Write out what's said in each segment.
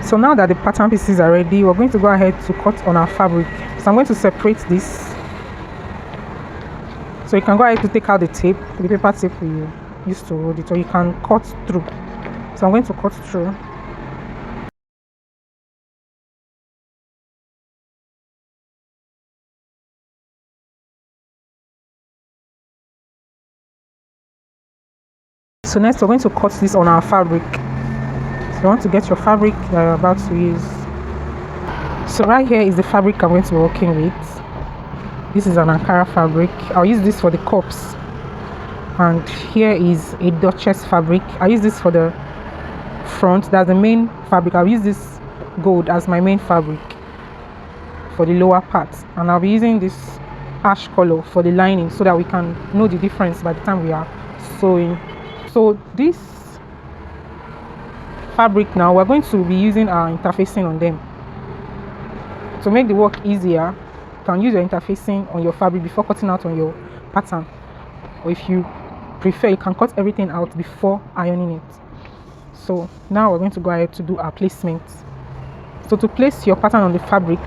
So now that the pattern pieces are ready, we're going to go ahead to cut on our fabric. So I'm going to separate this. So you can go ahead to take out the tape, the paper tape you used to hold it, or you can cut through. So I'm going to cut through. So next we're going to cut this on our fabric. So you want to get your fabric that you're about to use. So right here is the fabric I'm going to be working with. This is an Ankara fabric. I'll use this for the cups. And here is a Duchess fabric. I use this for the front. That's the main fabric. I'll use this gold as my main fabric for the lower part. And I'll be using this ash color for the lining so that we can know the difference by the time we are sewing. So this fabric now, we're going to be using our interfacing on them. To make the work easier, you can use your interfacing on your fabric before cutting out on your pattern. Or if you prefer, you can cut everything out before ironing it. So now we're going to go ahead to do our placement. So to place your pattern on the fabric,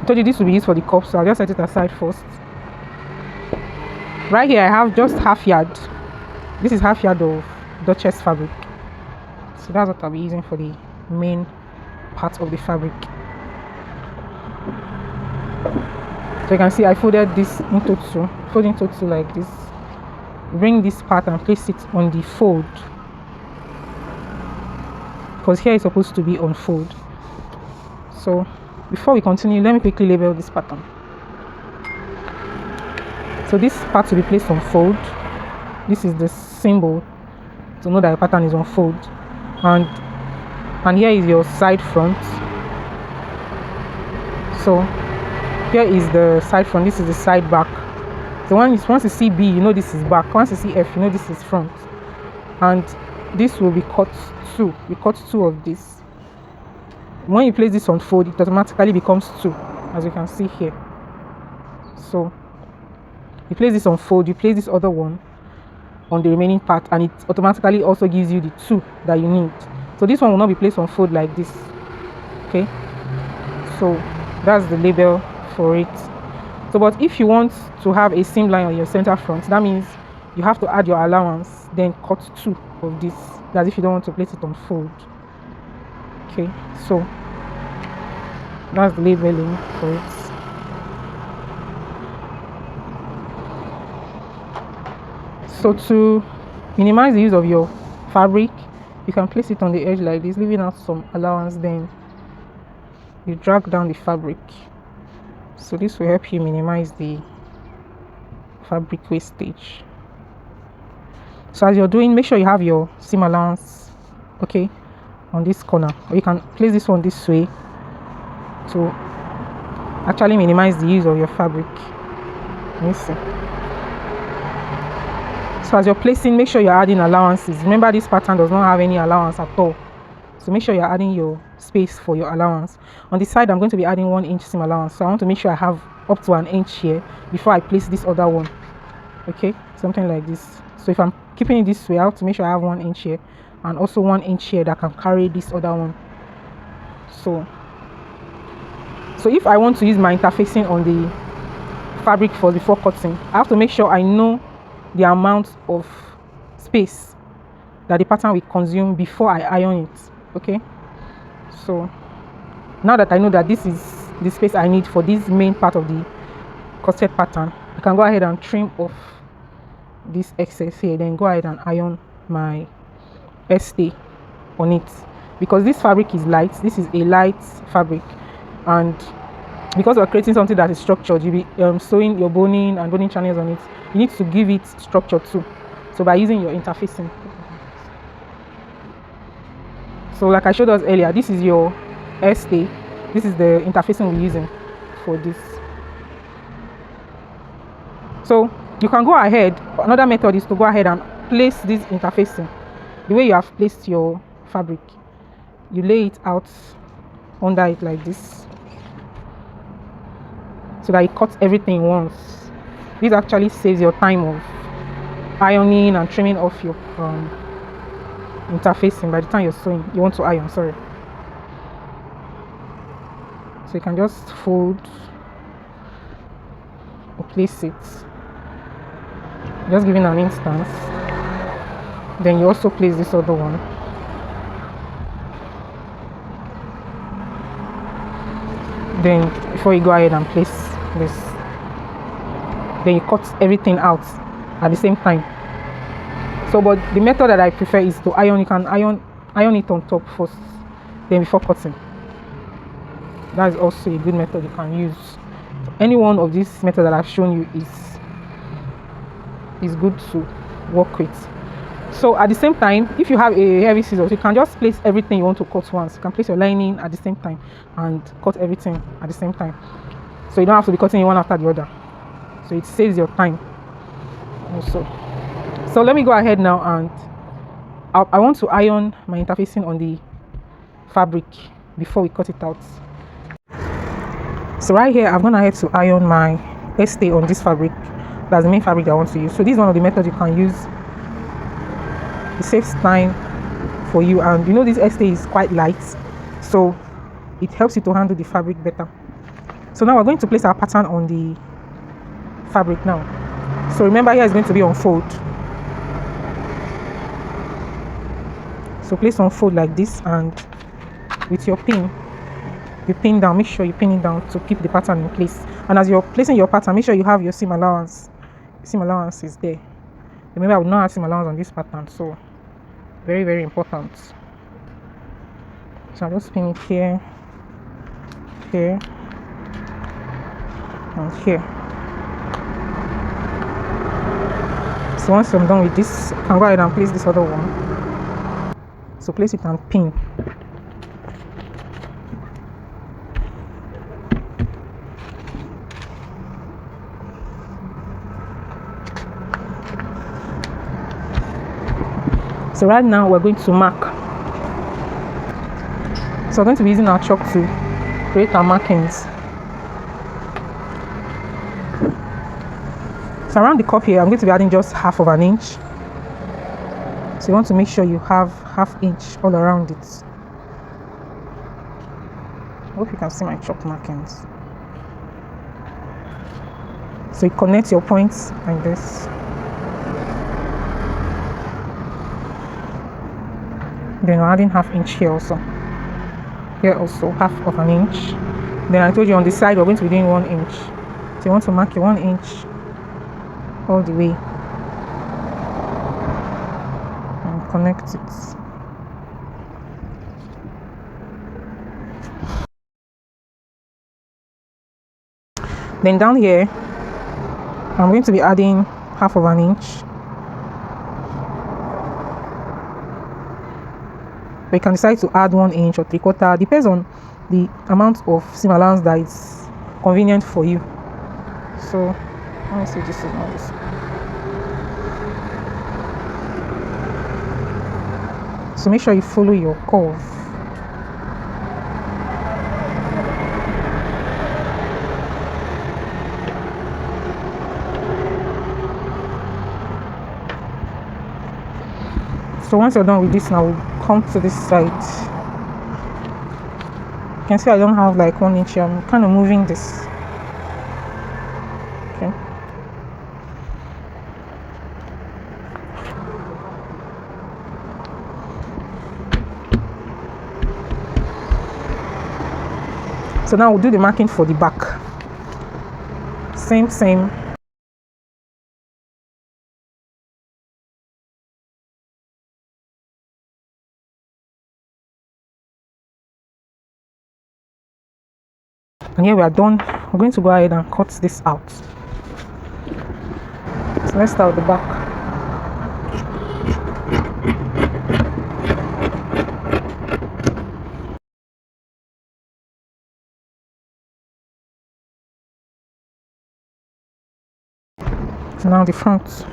I told you this will be used for the cup, so I'll just set it aside first. Right here I have just half yard. This is half yard of Duchess fabric. So that's what I'll be using for the main part of the fabric. So you can see I folded this into two, fold into two like this. Bring this part and place it on the fold, because here it's supposed to be on fold. So before we continue, let me quickly label this pattern. So this part will be placed on fold. This is the symbol to know that your pattern is on fold, and here is your side front. So here is the side front, this is the side back. So once you see B, you know this is back. Once you see F, you know this is front. And this will be cut two. We cut two of this. When you place this on fold, it automatically becomes two, as you can see here. So you place this on fold, you place this other one on the remaining part, and it automatically also gives you the two that you need. So this one will not be placed on fold like this. Okay, so that's the label for it. So but if you want to have a seam line on your center front, that means you have to add your allowance, then cut two of this. That's if you don't want to place it on fold. Okay, so that's the labeling for it. So to minimize the use of your fabric, you can place it on the edge like this, leaving out some allowance. Then you drag down the fabric. So this will help you minimize the fabric wastage. So as you're doing, make sure you have your seam allowance, okay, on this corner, or you can place this one this way to actually minimize the use of your fabric. Let me see. So as you're placing, make sure you're adding allowances. Remember, this pattern does not have any allowance at all, so make sure you're adding your space for your allowance. On the side, I'm going to be adding 1 inch seam allowance, so I want to make sure I have up to 1 inch here before I place this other one. Okay, something like this. So if I'm keeping it this way, I have to make sure I have 1 inch here and also 1 inch here that can carry this other one. So if I want to use my interfacing on the fabric first before cutting, I have to make sure I know the amount of space that the pattern will consume before I iron it. Okay, so now that I know that this is the space I need for this main part of the corset pattern, I can go ahead and trim off this excess here, then go ahead and iron my stay on it. Because this fabric is light, this is a light fabric, and because we're creating something that is structured, you'll be sewing your boning and boning channels on it. You need to give it structure too, so by using your interfacing. So like I showed us earlier, this is your stay, this is the interfacing we're using for this. So you can go ahead, another method is to go ahead and place this interfacing the way you have placed your fabric. You lay it out under it like this, so that it cuts everything once. This actually saves your time of ironing and trimming off your interfacing by the time you're sewing, you want to iron, sorry. So you can just fold or place it, just giving an instance. Then you also place this other one. Then before you go ahead and place this, then you cut everything out at the same time. So but the method that I prefer is to iron. You can iron it on top first, then before cutting. That is also a good method you can use. Any one of these methods that I've shown you is good to work with. So at the same time, if you have a heavy scissors, you can just place everything you want to cut once. You can place your lining at the same time and cut everything at the same time, so you don't have to be cutting it one after the other. So it saves your time also. So let me go ahead now, and I want to iron my interfacing on the fabric before we cut it out. So right here, I've gone ahead to iron my stay on this fabric. That's the main fabric I want to use. So this is one of the methods you can use. It saves time for you, and you know this stay is quite light, so it helps you to handle the fabric better. So now we're going to place our pattern on the fabric now. So remember, here is going to be on fold. So place on fold like this, and with your pin, you pin down. Make sure you pin it down to keep the pattern in place. And as you're placing your pattern, make sure you have your seam allowance. Seam allowance is there. Remember, I would not have seam allowance on this pattern, so very, very important. So I'll just pin it here, here, and here. So once I'm done with this, I can go ahead and place this other one. So place it and pin. So right now we're going to mark. So we're going to be using our chalk to create our markings. So around the cup here, I'm going to be adding just ½ of an inch. So you want to make sure you have ½ inch all around it. I hope you can see my chalk markings. So you connect your points like this. Then we're adding ½ inch here also. Here also ½ of an inch. Then I told you on the side we're going to be doing 1 inch. So you want to mark your 1 inch all the way and connect it. Then down here, I'm going to be adding ½ of an inch. But you can decide to add 1 inch or 3/4. Depends on the amount of seam allowance that is convenient for you. So let me see, this is not this. So make sure you follow your curve. So once you're done with this, now we'll come to this side. You can see I don't have like 1 inch here. I'm kind of moving this. Okay. So now we'll do the marking for the back. Same. And here we are done. We're going to go ahead and cut this out. So let's start with the back. So now the front.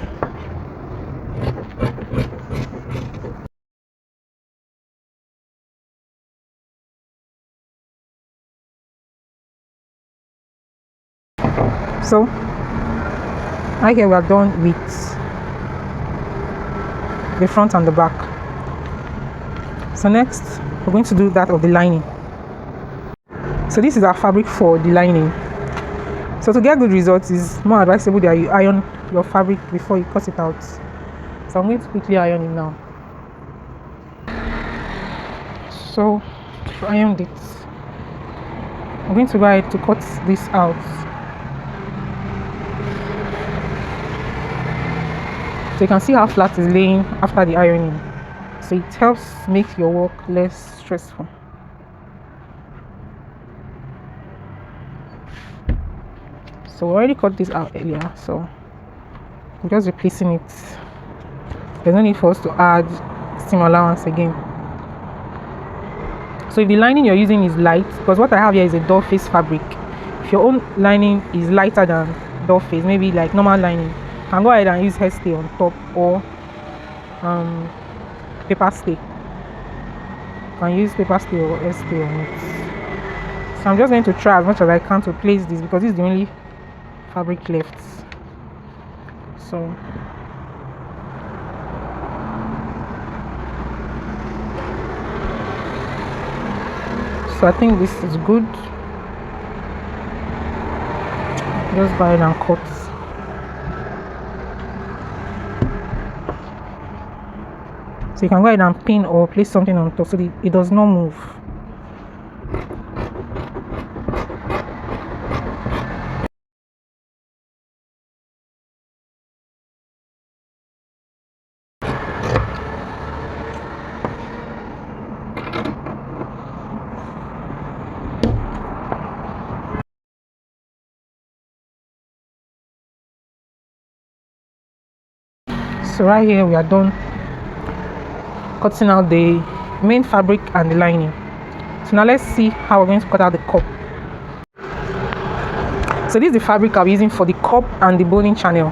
So right here we are done with the front and the back. So next we're going to do that of the lining. So this is our fabric for the lining. So to get good results, is more advisable that you iron your fabric before you cut it out. So I'm going to quickly iron it now. So to iron it, I'm going to go ahead to cut this out. So you can see how flat it's laying after the ironing. So it helps make your work less stressful. So we already cut this out earlier, so I'm just replacing it. There's no need for us to add seam allowance again. So if the lining you're using is light, because what I have here is a doll face fabric. If your own lining is lighter than doll face, maybe like normal lining, you can go ahead and use hairstay on top or paper stay. You can use paper stay or hairstay on it. So I'm just going to try as much as I can to place this because this is the only fabric left. So I think this is good. Just go ahead and cut. So you can go ahead and pin or place something on top so that it does not move. So right here we are done cutting out the main fabric and the lining. So now let's see how we're going to cut out the cup. So this is the fabric I'll be using for the cup and the boning channel.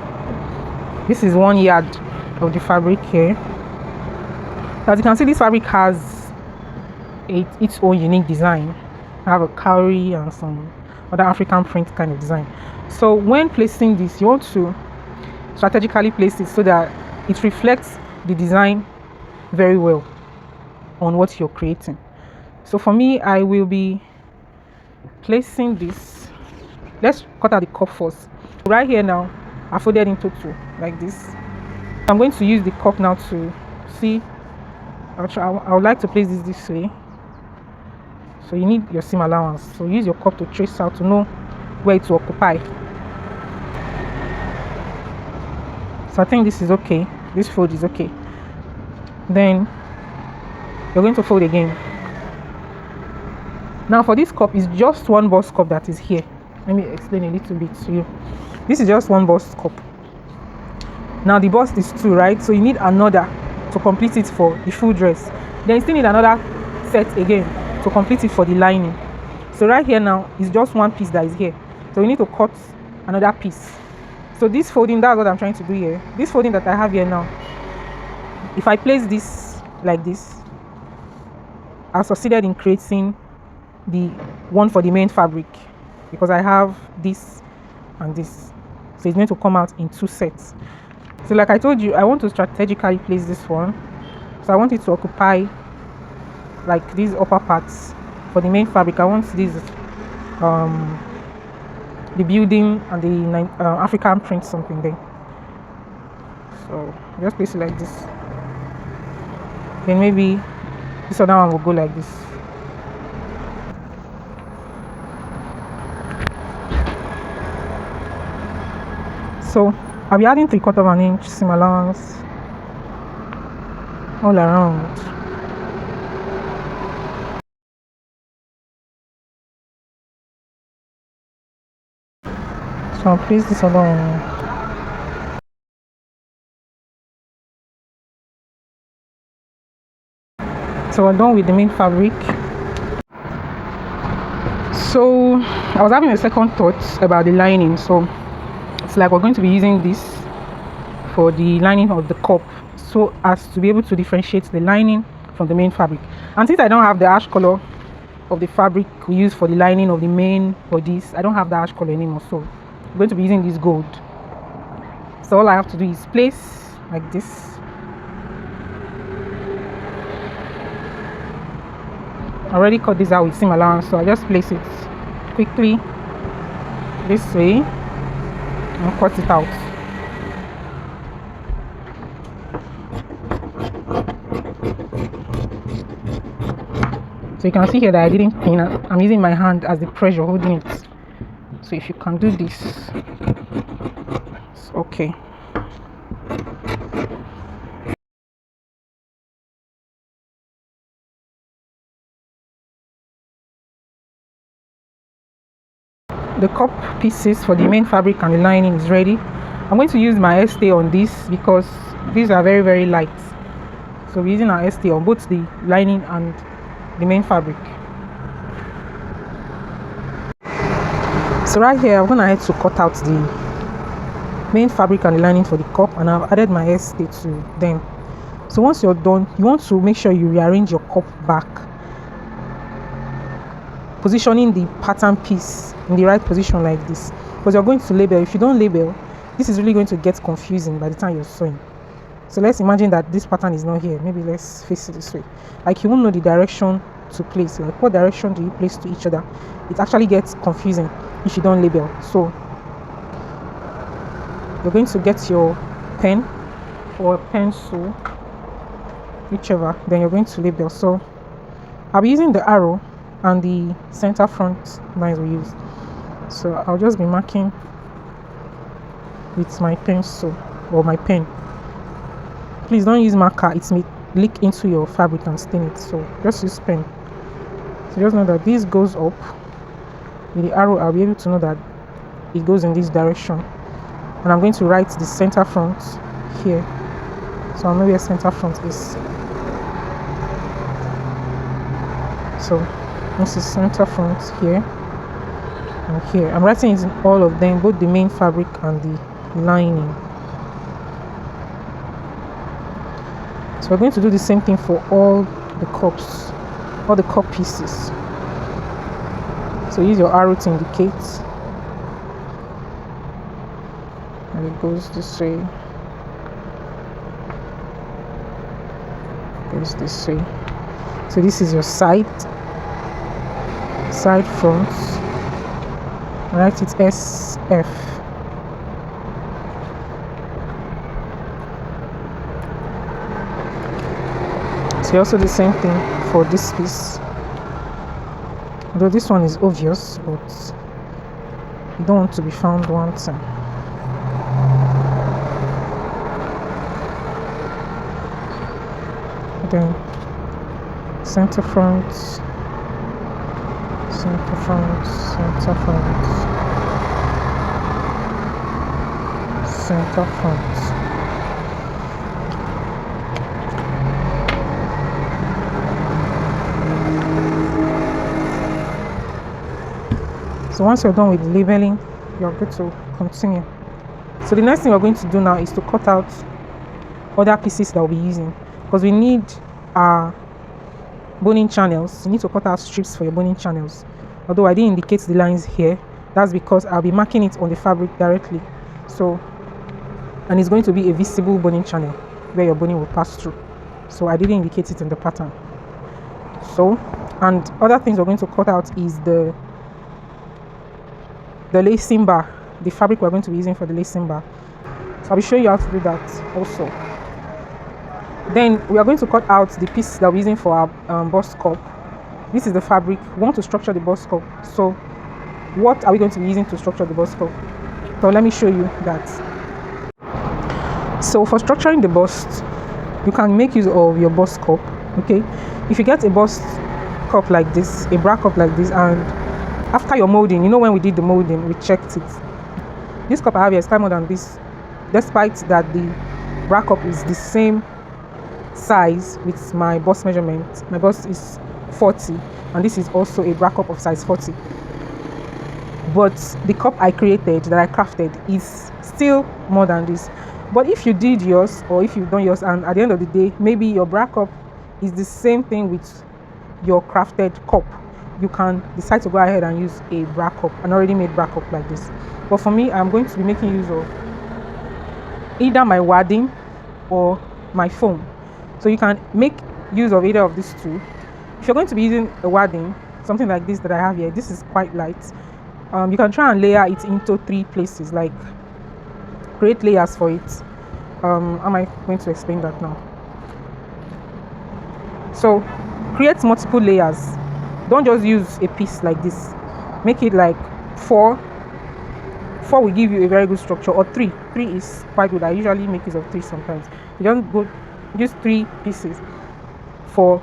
This is 1 yard of the fabric here. As you can see, this fabric has its own unique design. I have a cowrie and some other African print kind of design. So when placing this, you want to strategically place it so that it reflects the design very well on what you're creating. So for me, I will be placing this. Let's cut out the cup first. Right here now, I folded into two like this. I'm going to use the cup now to see. I would like to place this way. So you need your seam allowance. So use your cup to trace out to know where to occupy. So I think this is okay. This fold is okay. Then you're going to fold again. Now for this cup, is just one bust cup that is here. Let me explain a little bit to you. This is just one bust cup. Now the bust is 2, right? So you need another to complete it for the full dress. Then you still need another set again to complete it for the lining. So right here now is just one piece that is here. So we need to cut another piece. So this folding, that's what I'm trying to do here. This folding that I have here now, if I place this like this, I've succeeded in creating the one for the main fabric because I have this and this. So it's going to come out in 2 sets. So like I told you, I want to strategically place this one. So I want it to occupy like these upper parts for the main fabric. I want this the building and the African print something there. So just place it like this. Then maybe this other one will go like this. So I'll be adding 3/4 of an inch seam allowance all around. So I'll place this other one. So we're done with the main fabric. So I was having a second thought about the lining. So it's like we're going to be using this for the lining of the cup so as to be able to differentiate the lining from the main fabric. And since I don't have the ash color of the fabric we use for the lining of the main or this, I don't have the ash color anymore, so I'm going to be using this gold. So all I have to do is place like this. I already cut this out with seam allowance, so I just place it quickly this way and cut it out. So you can see here that I didn't pin. I'm using my hand as the pressure holding it. So if you can do this, it's okay. The cup pieces for the main fabric and the lining is ready. I'm going to use my stay on this because these are very, very light. So we're using our stay on both the lining and the main fabric. So right here, I'm going to head to cut out the main fabric and the lining for the cup, and I've added my stay to them. So once you're done, you want to make sure you rearrange your cup back, positioning the pattern piece in the right position like this, because you're going to label. If you don't label, this is really going to get confusing by the time you're sewing. So let's imagine that this pattern is not here. Maybe let's face it this way. Like, you won't know the direction to place. Like, what direction do you place to each other? It actually gets confusing if you don't label. So you're going to get your pen or pencil, whichever, then you're going to label. So I'll be using the arrow and the center front lines we use. So I'll just be marking with my pencil or my pen. Please don't use marker, it may leak into your fabric and stain it. So just use pen. So just know that this goes up. With the arrow, I'll be able to know that it goes in this direction. And I'm going to write the center front here. So I'll know where center front is. So this is center front here and here. I'm writing it in all of them, both the main fabric and the lining. So we're going to do the same thing for all the cups, all the cup pieces. So use your arrow to indicate, and it goes this way, goes this way. So this is your side front. Write it SF. So also the same thing for this piece. Although this one is obvious, but you don't want to be found wanting. Then center front, center front, center front, center front. So once you're done with the labeling, you're good to continue. So the next thing we're going to do now is to cut out other pieces that we'll be using, because we need our boning channels. You need to cut out strips for your boning channels. Although I didn't indicate the lines here, that's because I'll be marking it on the fabric directly. So, and it's going to be a visible boning channel where your boning will pass through. So I didn't indicate it in the pattern. So, and other things we're going to cut out is the lacing bar, the fabric we're going to be using for the lacing bar. So I'll be showing you how to do that also. Then we are going to cut out the piece that we're using for our bust cup. This is the fabric. We want to structure the bust cup. So what are we going to be using to structure the bust cup? So let me show you that. So for structuring the bust, you can make use of your bust cup. Okay, if you get a bust cup like this, a bra cup like this, and after your molding, you know, when we did the molding, we checked it. This cup I have here is quite more than this, despite that the bra cup is the same size with my bust measurement. My bust is 40, and this is also a bra cup of size 40. But the cup I created, that I crafted, is still more than this. But if you did yours, or if you've done yours, and at the end of the day, maybe your bra cup is the same thing with your crafted cup, you can decide to go ahead and use a bra cup, an already made bra cup like this. But for me, I'm going to be making use of either my wadding or my foam. So you can make use of either of these two. If you're going to be using a wadding, something like this that I have here, this is quite light. You can try and layer it into 3 places, like create layers for it. How am I going to explain that now? So create multiple layers. Don't just use a piece like this. Make it like 4 will give you a very good structure, or 3 is quite good. I usually make use of 3 sometimes. You don't go use 3 pieces for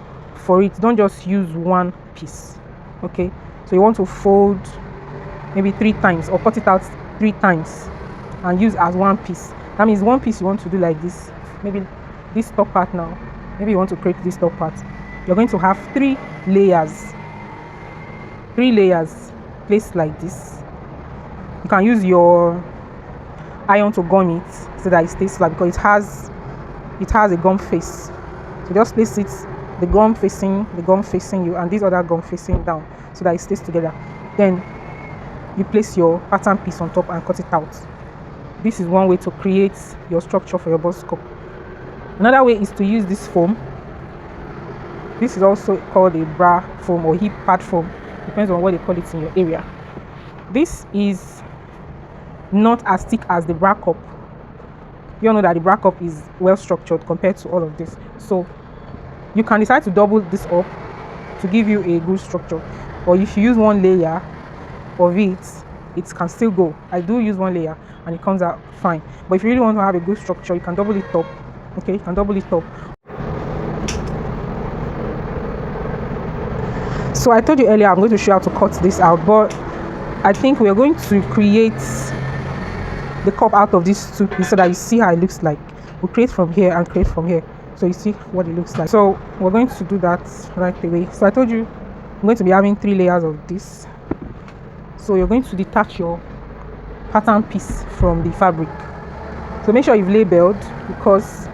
it. Don't just use 1 piece. Okay, so you want to fold maybe 3 times, or cut it out 3 times and use as 1 piece. That means 1 piece you want to do like this. Maybe this top part now, maybe you want to create this top part. You're going to have 3 layers placed like this. You can use your iron to gum it so that it stays flat, because it has a gum face. So just place it, the gum facing you, and this other gum facing down, so that it stays together. Then you place your pattern piece on top and cut it out. This is one way to create your structure for your bust cup. Another way is to use this foam. This is also called a bra foam or hip pad foam, depends on what they call it in your area. This is not as thick as the bra cup. You all know that the bra cup is well structured compared to all of this, so you can decide to double this up to give you a good structure, or if you use 1 layer of it can still go. I do use 1 layer and it comes out fine, but if you really want to have a good structure, you can double it up. Okay, you can double it up. So I told you earlier I'm going to show you how to cut this out, but I think we are going to create the cup out of these 2 pieces so that you see how it looks like. We'll create from here and create from here, so you see what it looks like. So we're going to do that right away. So I told you I'm going to be having 3 layers of this. So you're going to detach your pattern piece from the fabric. So make sure you've labeled, because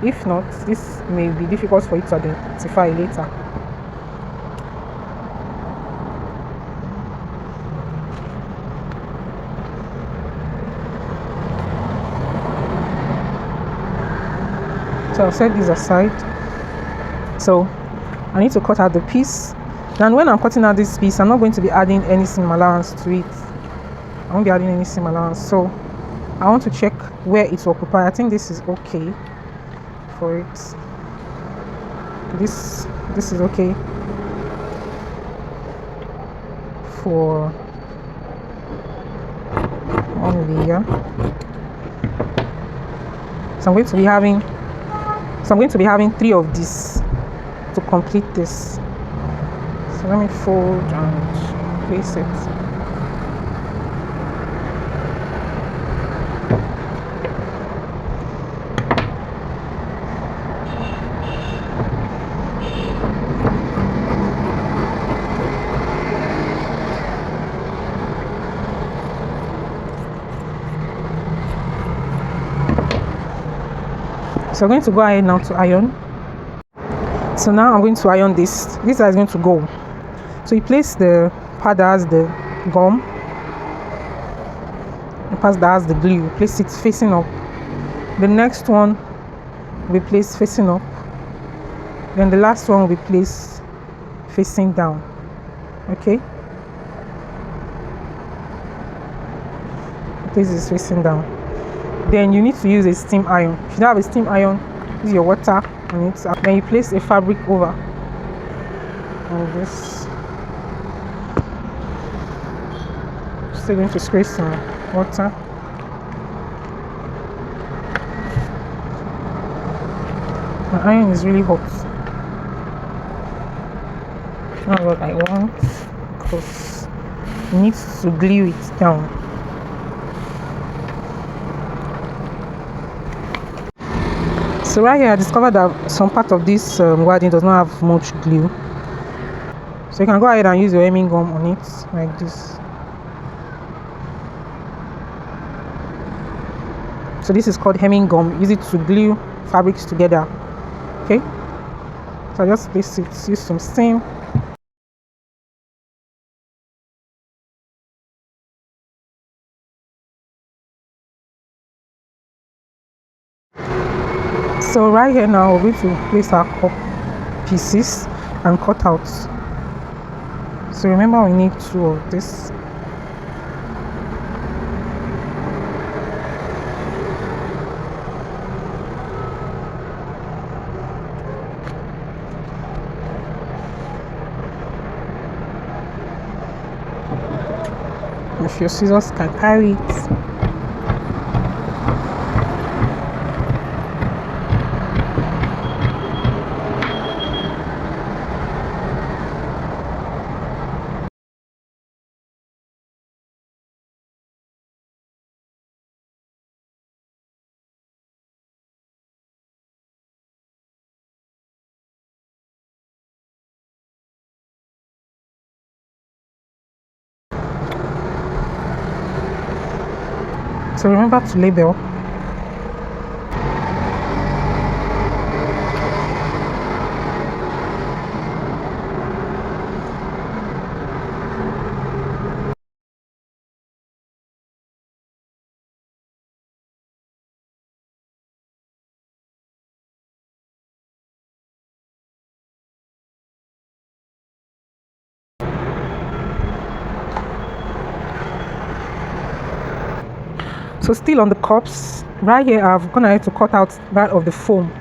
if not, this may be difficult for you to identify later. So I'll set this aside. So I need to cut out the piece. Then when I'm cutting out this piece, I'm not going to be adding any seam allowance to it. I won't be adding any seam allowance. So I want to check where it's occupied. I think this is okay for it. This is okay for 1 layer. So I'm going to be having 3 of these to complete this. So let me fold and place it. So I'm going to go ahead now to iron. So now I'm going to iron this. This is going to go. So you place the pad that has the gum, the pad that has the glue. Place it facing up. The next one will be placed facing up. Then the last one will be placed facing down. Okay. Place is facing down. Then you need to use a steam iron. If you don't have a steam iron, use your water on it. Then you place a fabric over on this. Still going to spray some water. My iron is really hot. Not what I want, because it needs to glue it down. So right here I discovered that some part of this wadding does not have much glue. So you can go ahead and use your hemming gum on it like this. So this is called hemming gum. Use it to glue fabrics together. Okay. So I just place it, use some steam. So right here now we're going to place our cup. pieces and cut out. So remember, we need 2 of this. If your scissors can carry it. So remember to label. So still on the cups, right here I've gone ahead to cut out that of the foam,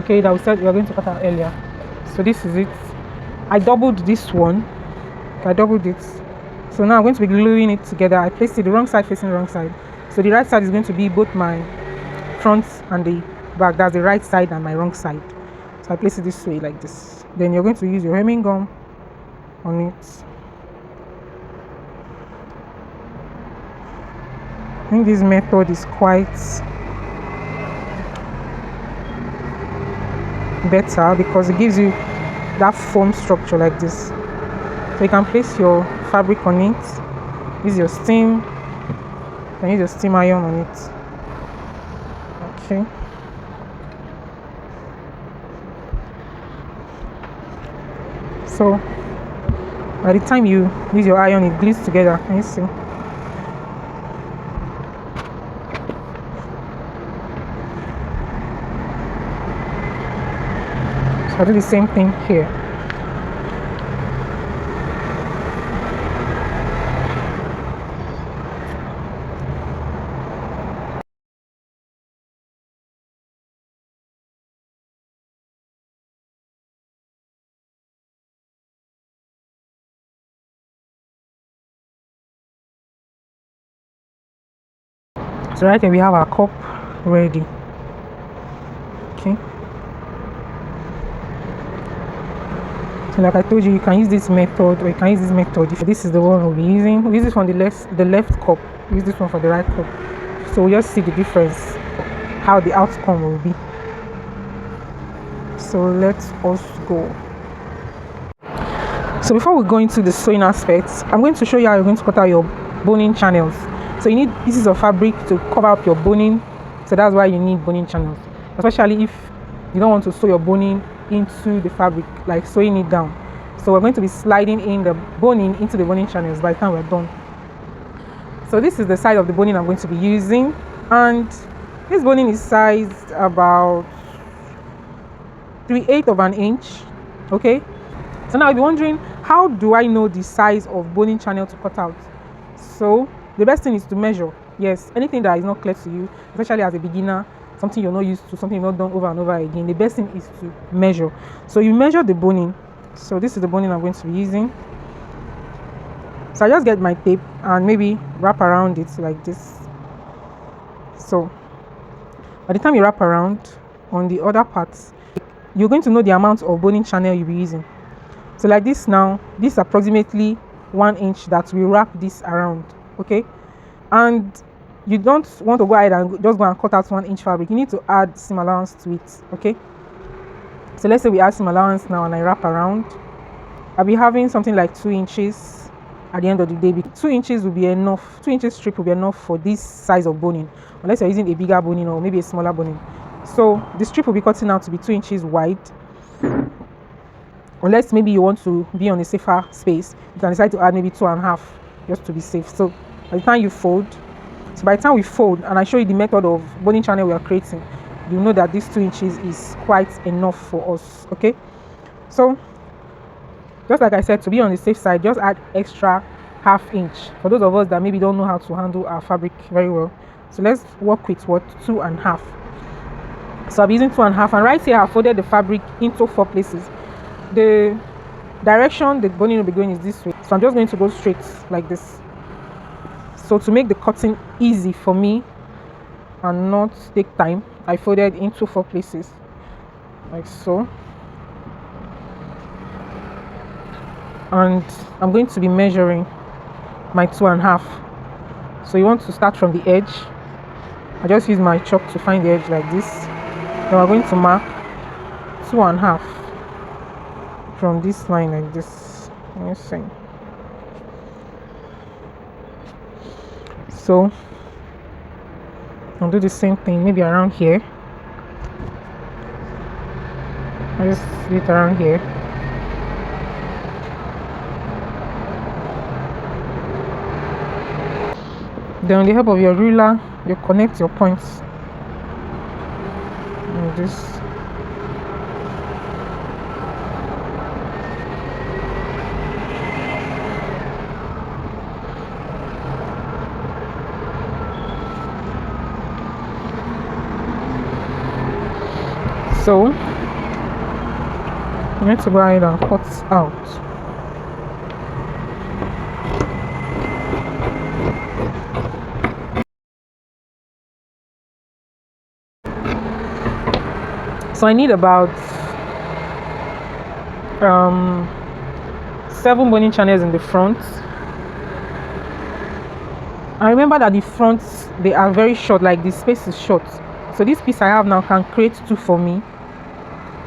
okay, that we said we are going to cut out earlier. So this is it. I doubled this one. I doubled it. So now I'm going to be gluing it together. I placed it the wrong side facing the wrong side. So the right side is going to be both my front and the back. That's the right side and my wrong side. So I place it this way like this. Then you're going to use your hemming gum on it. I think this method is quite better because it gives you that foam structure like this. So you can place your fabric on it, use your steam, you can use your steam iron on it. Okay. So by the time you use your iron, it glues together. Can you see? I'll do the same thing here. So right here we have our cup ready. Okay. So like I told you, you can use this method or you can use this method. If this is the one we'll be using, we'll use this from the left cup, use this one for the right cup. So we'll just see the difference, how the outcome will be. So let us go. So before we go into the sewing aspects, I'm going to show you how you're going to cut out your boning channels. So you need pieces of fabric to cover up your boning. So that's why you need boning channels, especially if you don't want to sew your boning into the fabric, like sewing it down. So we're going to be sliding in the boning into the boning channels by the time we're done. So this is the size of the boning I'm going to be using, and this boning is sized about 3/8 of an inch. Okay, so now you'll be wondering, how do I know the size of boning channel to cut out? So the best thing is to measure. Yes, anything that is not clear to you, especially as a beginner, something you're not used to, something you've not done over and over again, the best thing is to measure. So you measure the boning. So this is the boning I'm going to be using. So I just get my tape and maybe wrap around it like this. So by the time you wrap around on the other parts, you're going to know the amount of boning channel you'll be using. So like this now, this is approximately 1 inch that we wrap this around. Okay, and you don't want to go ahead and just go and cut out 1 inch fabric. You need to add seam allowance to it. Okay, so let's say we add seam allowance now and I wrap around. I'll be having something like 2 inches at the end of the day. 2 inches will be enough. 2 inches strip will be enough for this size of boning, unless you're using a bigger boning or maybe a smaller boning. So the strip will be cutting out to be 2 inches wide, unless maybe you want to be on a safer space. You can decide to add maybe 2.5 just to be safe. So by the time you fold, so by the time we fold and I show you the method of boning channel we are creating, you know that this 2 inches is quite enough for us. Okay, So just like I said, to be on the safe side, just add extra half inch for those of us that maybe don't know how to handle our fabric very well. So let's work with what, 2.5. So I'm using 2.5, and right here I folded the fabric into 4 places. The direction the boning will be going is this way, so I'm just going to go straight like this. So to make the cutting easy for me and not take time, I folded into 4 places like so. And I'm going to be measuring my 2.5. So you want to start from the edge. I just use my chalk to find the edge like this. Then we're going to mark 2.5 from this line like this. Let's see. So I'll do the same thing, maybe around here. I just do it around here. Then with the help of your ruler, you connect your points like this. So I'm going to go ahead and cut out. So I need about 7 boning channels in the front. I remember that the fronts, they are very short, like the space is short. So this piece I have now can create 2 for me.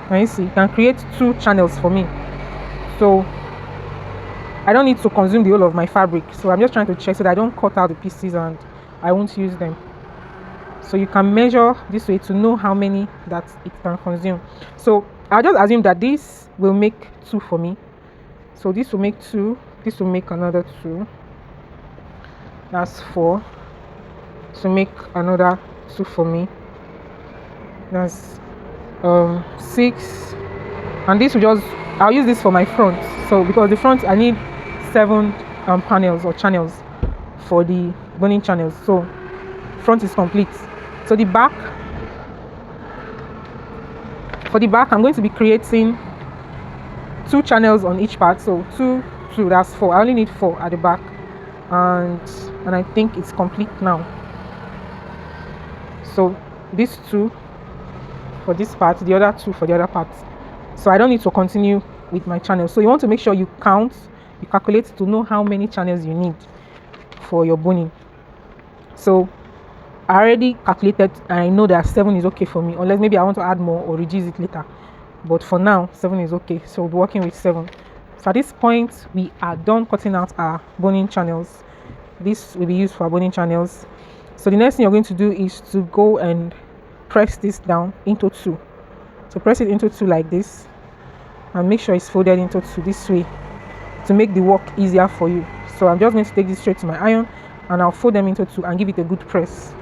Can you see? It can create 2 channels for me. So I don't need to consume the whole of my fabric. So I'm just trying to check so that I don't cut out the pieces and I won't use them. So you can measure this way to know how many that it can consume. So I'll just assume that this will make 2 for me. So this will make 2, this will make another 2. That's 4. To make another 2 for me. That's 6. And this will just, I'll use this for my front. So because the front I need 7 panels or channels for the boning channels. So front is complete. So the back, for the back I'm going to be creating 2 channels on each part. So 2, that's 4. I only need 4 at the back, and I think it's complete now. So these 2 for this part, the other 2 for the other part. So I don't need to continue with my channels. So you want to make sure you count, you calculate to know how many channels you need for your boning. So I already calculated and I know that 7 is okay for me, unless maybe I want to add more or reduce it later. But for now, 7 is okay. So we'll be working with 7. So at this point, we are done cutting out our boning channels. This will be used for our boning channels. So the next thing you're going to do is to go and press this down into 2. So press it into 2 like this, and make sure it's folded into 2 this way to make the work easier for you. So I'm just going to take this straight to my iron and I'll fold them into 2 and give it a good press.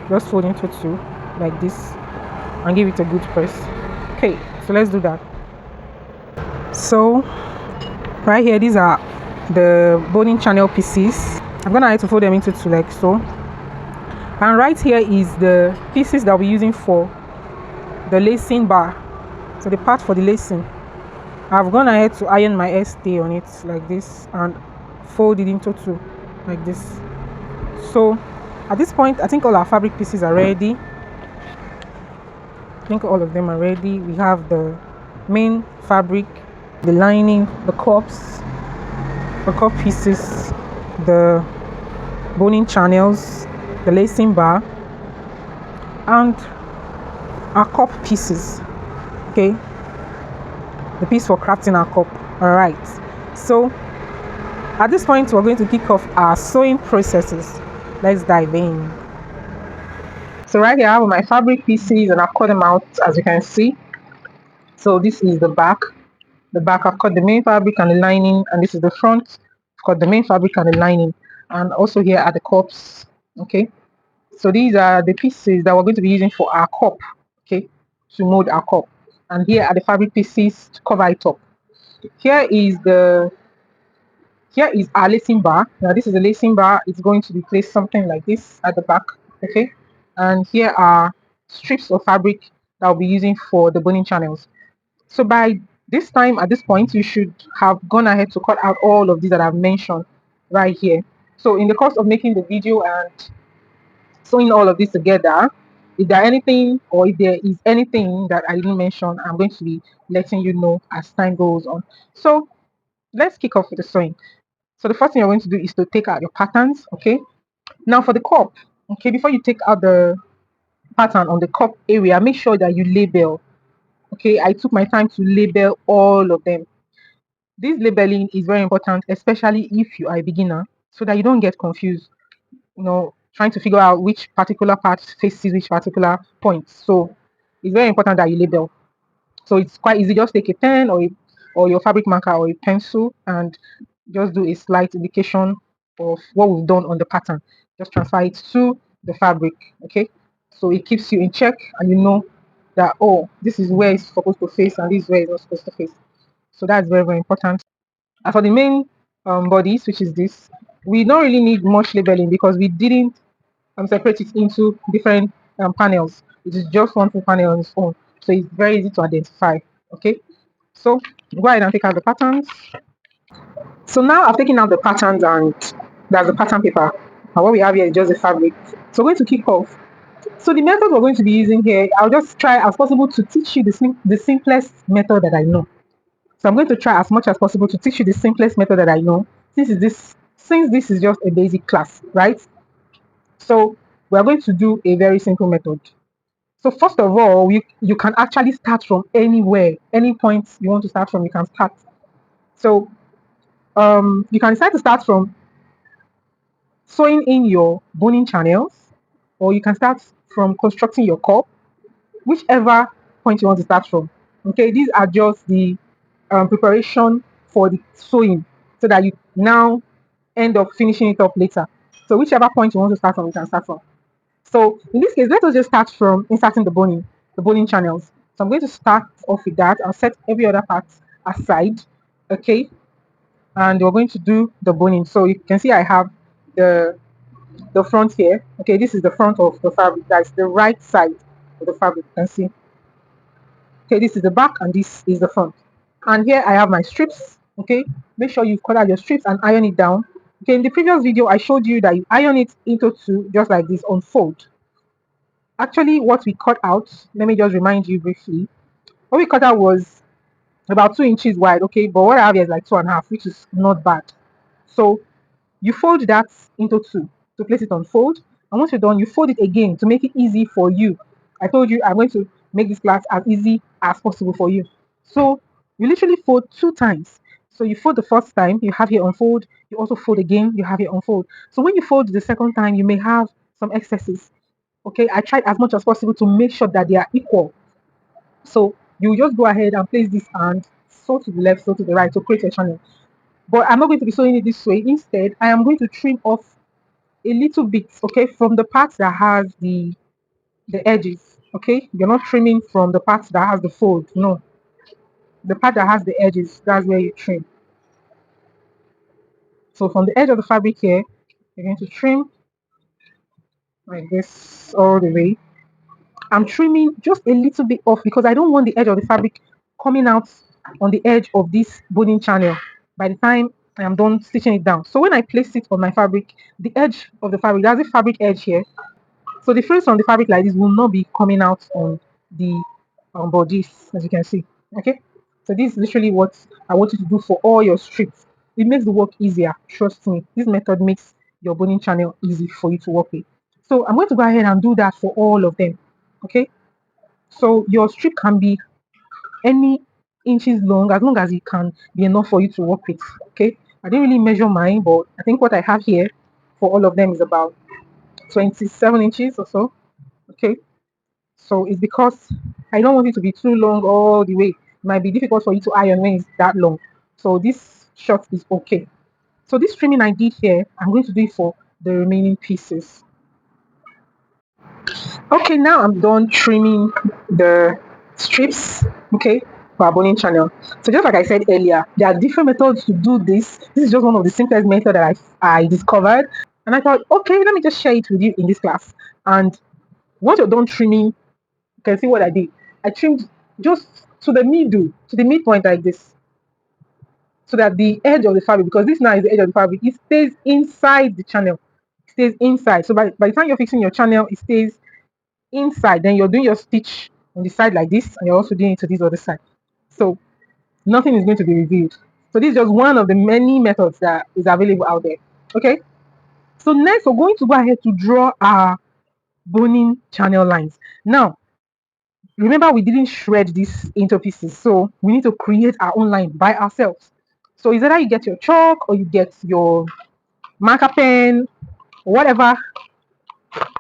Just fold into 2 like this and give it a good press. Okay, so let's do that. So right here, these are the boning channel pieces. I'm gonna have to fold them into 2 like so. And right here is the pieces that we're using for the lacing bar. So the part for the lacing, I've gone ahead to iron my stay on it like this and fold it into 2 like this. So at this point, I think all our fabric pieces are ready. I think all of them are ready. We have the main fabric, the lining, the cups, the cup pieces, the boning channels, the lacing bar, and our cup pieces. Okay, the piece for crafting our cup. All right, so at this point we're going to kick off our sewing processes. Let's dive in. So right here I have my fabric pieces and I've cut them out, as you can see. So this is the back. The back, I've cut the main fabric and the lining, and this is the front. I've cut the main fabric and the lining, and also here are the cups. Okay, so these are the pieces that we're going to be using for our cup. Okay, to mold our cup. and here are the fabric pieces to cover it up. Here is the here is our lacing bar. Now this is a lacing bar. It's going to be placed something like this at the back. Okay, and here are strips of fabric that I'll be using for the boning channels. So by this time, at this point, you should have gone ahead to cut out all of these that I've mentioned right here. So in the course of making the video and sewing all of this together, if there anything or if there is anything that I didn't mention, I'm going to be letting you know as time goes on. So let's kick off with the sewing. So the first thing you're going to do is to take out your patterns. Okay, now for the cup, okay, before you take out the pattern on the cup area, make sure that you label. Okay, I took my time to label all of them. This labeling is very important, especially if you are a beginner, so that you don't get confused, trying to figure out which particular part faces which particular point. So it's very important that you label. So it's quite easy. Just take a pen or your fabric marker or a pencil and just do a slight indication of what we've done on the pattern. Just transfer it to the fabric. Okay. So it keeps you in check and you know that, oh, this is where it's supposed to face and this is where it's not supposed to face. So that's very, very important. And for the main bodies, which is this, we don't really need much labeling because we didn't separate it into different panels. It is just one full panel on its own. So it's very easy to identify. Okay. So go ahead and take out the patterns. So now I've taken out the patterns and there's the pattern paper. And what we have here is just the fabric. So we're going to kick off. So the method we're going to be using here, I'll just try as possible to teach you the simplest method that I know. So I'm going to try as much as possible to teach you the simplest method that I know. Since this is just a basic class, right? So we're going to do a very simple method. So first of all, you can actually start from anywhere, any point you want to start from, you can start. So you can decide to start from sewing in your boning channels, or you can start from constructing your cup, whichever point you want to start from. Okay, these are just the preparation for the sewing, so that you now end up finishing it up later. So whichever point you want to start from, you can start from. So in this case, let us just start from inserting the boning channels. So I'm going to start off with that. I'll set every other part aside. Okay, and we're going to do the boning. So you can see I have the front here. Okay, this is the front of the fabric. That's the right side of the fabric. You can see. Okay, this is the back and this is the front. And here I have my strips. Okay, make sure you cut out your strips and iron it down. Okay, in the previous video I showed you that you iron it into two, just like this, on fold. Actually, what we cut out, let me just remind you briefly. What we cut out was about 2 inches wide. Okay, but what I have here is like 2.5, which is not bad. So you fold that into two to place it on fold, and once you're done, you fold it again to make it easy for you. I told you I'm going to make this class as easy as possible for you. So you literally fold 2 times. So you fold the first time, you have here unfold, you also fold again, you have here unfold. So when you fold the second time, you may have some excesses. Okay, I tried as much as possible to make sure that they are equal. So you just go ahead and place this and sew to the left, sew to the right to create a channel. But I'm not going to be sewing it this way. Instead, I am going to trim off a little bit, okay, from the part that has the edges. Okay, you're not trimming from the part that has the fold. No, the part that has the edges, that's where you trim. So from the edge of the fabric here, you're going to trim like this all the way. I'm trimming just a little bit off because I don't want the edge of the fabric coming out on the edge of this boning channel by the time I am done stitching it down. So when I place it on my fabric, the edge of the fabric, that's the fabric edge here. So the frills on the fabric like this will not be coming out on the bodies, as you can see. Okay, so this is literally what I want you to do for all your strips. It makes the work easier. Trust me, this method makes your boning channel easy for you to work with. So I'm going to go ahead and do that for all of them. Okay, so your strip can be any inches long as it can be enough for you to work with. Okay, I didn't really measure mine, but I think what I have here for all of them is about 27 inches or so. Okay, so it's because I don't want it to be too long all the way. It might be difficult for you to iron when it's that long. So this short is okay. So this trimming I did here, I'm going to do it for the remaining pieces. Okay, now I'm done trimming the strips, okay, for our boning channel. So just like I said earlier, there are different methods to do this. This is just one of the simplest methods that I discovered, and I thought, okay, let me just share it with you in this class. And once you're done trimming, you can see what I did. I trimmed just to the middle, to the midpoint like this, so that the edge of the fabric, because this now is the edge of the fabric, it stays inside the channel. It stays inside. So by the time you're fixing your channel, it stays inside. Then you're doing your stitch on the side like this, and you're also doing it to this other side. So nothing is going to be revealed. So this is just one of the many methods that is available out there. Okay. So next, we're going to go ahead to draw our boning channel lines. Now, remember we didn't shred this into pieces, so we need to create our own line by ourselves. So is either you get your chalk or you get your marker pen, whatever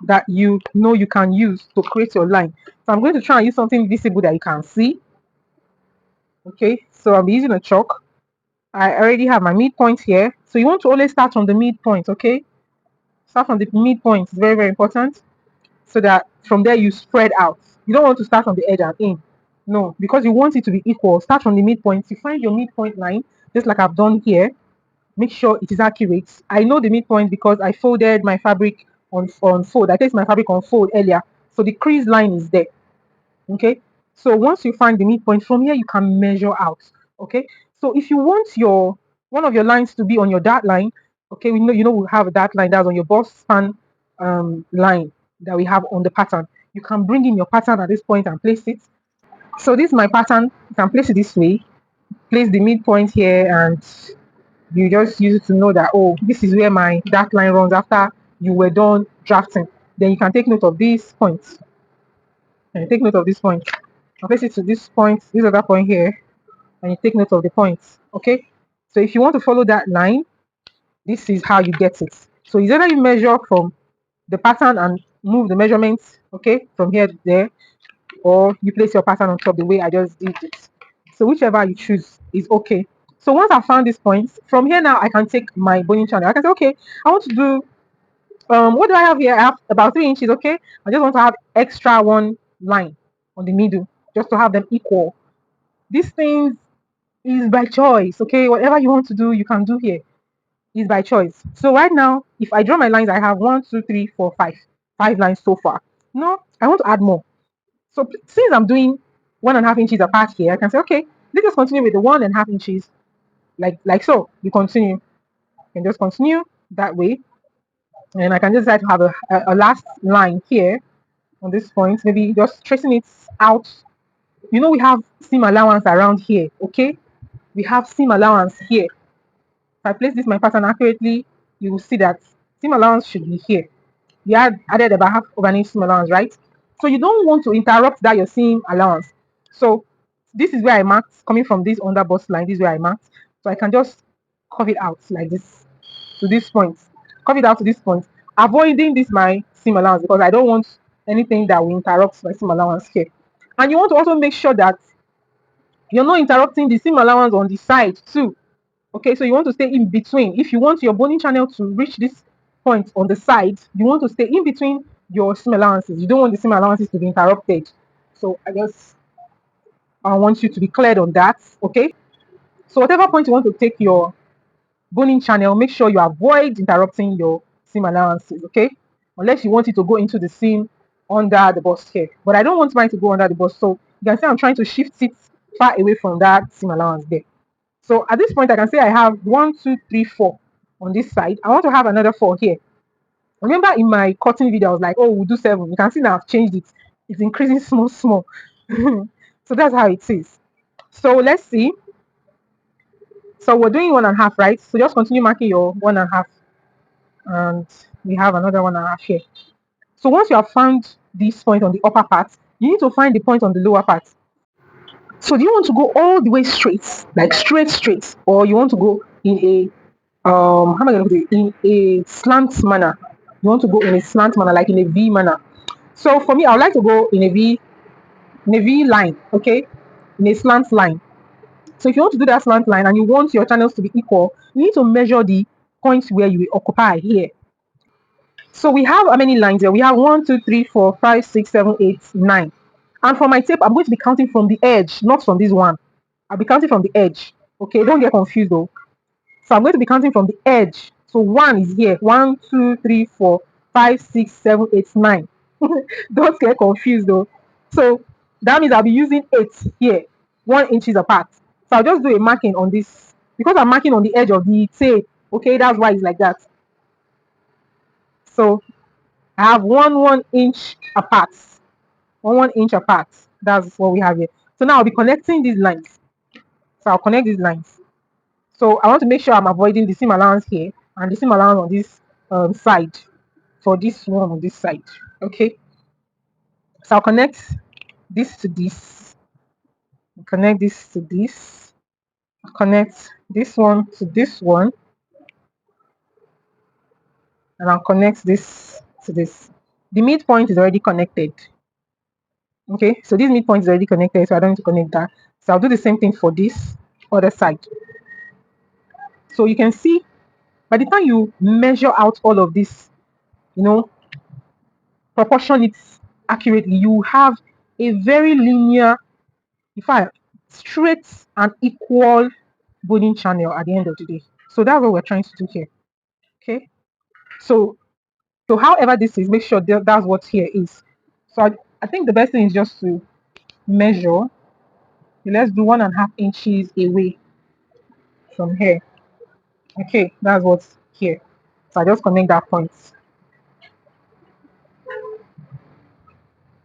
that you know you can use to create your line. So I'm going to try and use something visible that you can see. Okay, so I'll be using a chalk. I already have my midpoint here. So you want to always start from the midpoint, okay? Start from the midpoint. It's very, very important. So that from there you spread out. You don't want to start from the edge and in. No, because you want it to be equal. Start from the midpoint. You find your midpoint line, just like I've done here. Make sure it is accurate. I know the midpoint because I folded my fabric on fold. I placed my fabric on fold earlier. So the crease line is there. Okay. So once you find the midpoint, from here you can measure out. Okay. So if you want your one of your lines to be on your dart line, okay, we have a dart line that's on your bust span line that we have on the pattern. You can bring in your pattern at this point and place it. So this is my pattern. You can place it this way. Place the midpoint here, and you just use it to know that, oh, this is where my dart line runs after you were done drafting. Then you can take note of these points. And take note of this point. I'll place it to this point, this other point here, and you take note of the points. Okay. So if you want to follow that line, this is how you get it. So it's either you measure from the pattern and move the measurements, okay, from here to there, or you place your pattern on top the way I just did it. So whichever you choose is okay. So once I found these points, from here now I can take my boning channel. I can say, okay, I want to do what do I have here? I have about 3 inches, okay. I just want to have extra one line on the middle just to have them equal. These things is by choice, okay. Whatever you want to do, you can do here. Is by choice. So right now, if I draw my lines, I have 1, 2, 3, 4, 5 lines so far. No, I want to add more. So since I'm doing 1.5 inches apart here, I can say, okay, let's just continue with the 1.5 inches, like so. You continue, you can just continue that way, and I can just decide to have a last line here on this point, maybe just tracing it out. We have seam allowance around here, okay? We have seam allowance here. If I place this my pattern accurately, you will see that seam allowance should be here. We added about half of an inch seam allowance, right? So you don't want to interrupt that your seam allowance. So this is where I marked, coming from this under bust line, this is where I marked. So I can just curve it out like this to this point. Curve it out to this point, avoiding this my seam allowance because I don't want anything that will interrupt my seam allowance here. And you want to also make sure that you're not interrupting the seam allowance on the side too. Okay, so you want to stay in between. If you want your boning channel to reach this point on the side, you want to stay in between your seam allowances. You don't want the seam allowances to be interrupted. So I want you to be cleared on that. Okay, so whatever point you want to take your boning channel, make sure you avoid interrupting your seam allowances. Okay, unless you want it to go into the seam under the bust here. But I don't want mine to go under the bust, so you can see I'm trying to shift it far away from that seam allowance there. So at this point, I can say I have 1, 2, 3, 4 on this side. I want to have another 4 here. Remember in my cutting video, I was like, oh, we'll do 7. You can see now I've changed it. It's increasing small, small. So that's how it is. So let's see. So we're doing 1.5, right? So just continue marking your 1.5. And we have another 1.5 here. So once you have found this point on the upper part, you need to find the point on the lower part. So do you want to go all the way straight, like straight, or you want to go in a how am I going to put it, in a slant manner? You want to go in a slant manner, like in a V manner. So for me, I would like to go in a V line, okay, in a slant line. So if you want to do that slant line and you want your channels to be equal, you need to measure the points where you will occupy here. So we have how many lines here? We have 1, 2, 3, 4, 5, 6, 7, 8, 9. And for my tape, I'm going to be counting from the edge, not from this one. I'll be counting from the edge. Okay, don't get confused though. So I'm going to be counting from the edge. So one is here. 1, 2, 3, 4, 5, 6, 7, 8, 9. Don't get confused though. So that means I'll be using 8 here, 1 inches apart. So I'll just do a marking on this because I'm marking on the edge of the tape. Okay, that's why it's like that. So I have 1 inch apart. 1 inch apart. That's what we have here. So now I'll be connecting these lines. So I'll connect these lines. So I want to make sure I'm avoiding the seam allowance here and the seam allowance on this side for this one on this side. Okay. So I'll connect this to this, connect this to this, connect this one to this one, and I'll connect this to this. The midpoint is already connected. Okay, so this midpoint is already connected, so I don't need to connect that. So I'll do the same thing for this other side. So you can see by the time you measure out all of this, you know, proportion it accurately, you have a very linear, in fact, straight and equal boning channel at the end of the day. So that's what we're trying to do here. Okay. So however this is, make sure that's what here is. So I think the best thing is just to measure. Let's do 1.5 inches away from here. Okay, that's what's here. So I just connect that point.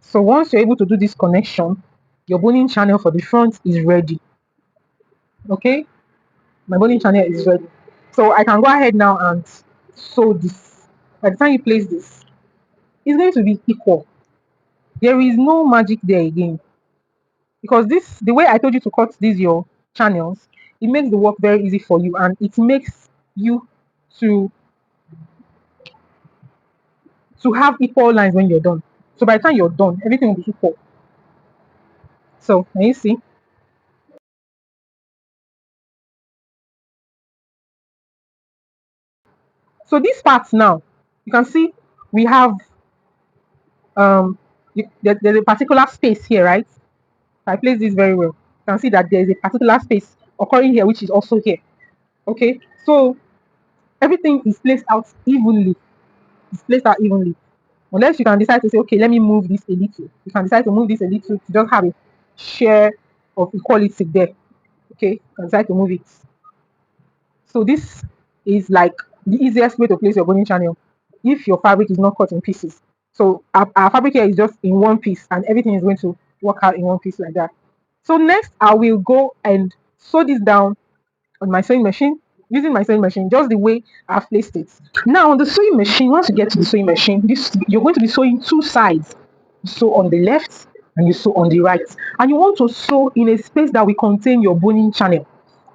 So once you're able to do this connection, your boning channel for the front is ready. Okay, my boning channel is ready. So I can go ahead now and sew this. By the time you place this, it's going to be equal. There is no magic there again. Because this, the way I told you to cut these your channels, it makes the work very easy for you and it makes you to have equal lines when you're done. So by the time you're done, everything will be equal. So can you see? So these parts now, you can see we have there's a particular space here, right? So I place this very well. You can see that there's a particular space occurring here, which is also here. Okay, so everything is placed out evenly. It's placed out evenly. Unless you can decide to say, okay, let me move this a little. You can decide to move this a little to just have a share of equality there. Okay, you can decide to move it. So this is like the easiest way to place your boning channel if your fabric is not cut in pieces. So our fabric here is just in one piece and everything is going to work out in one piece like that. So next I will go and sew this down on my sewing machine using my sewing machine just the way I've placed it. Now on the sewing machine, once you get to the sewing machine, this you're going to be sewing two sides. You sew on the left and you sew on the right. And you want to sew in a space that will contain your boning channel.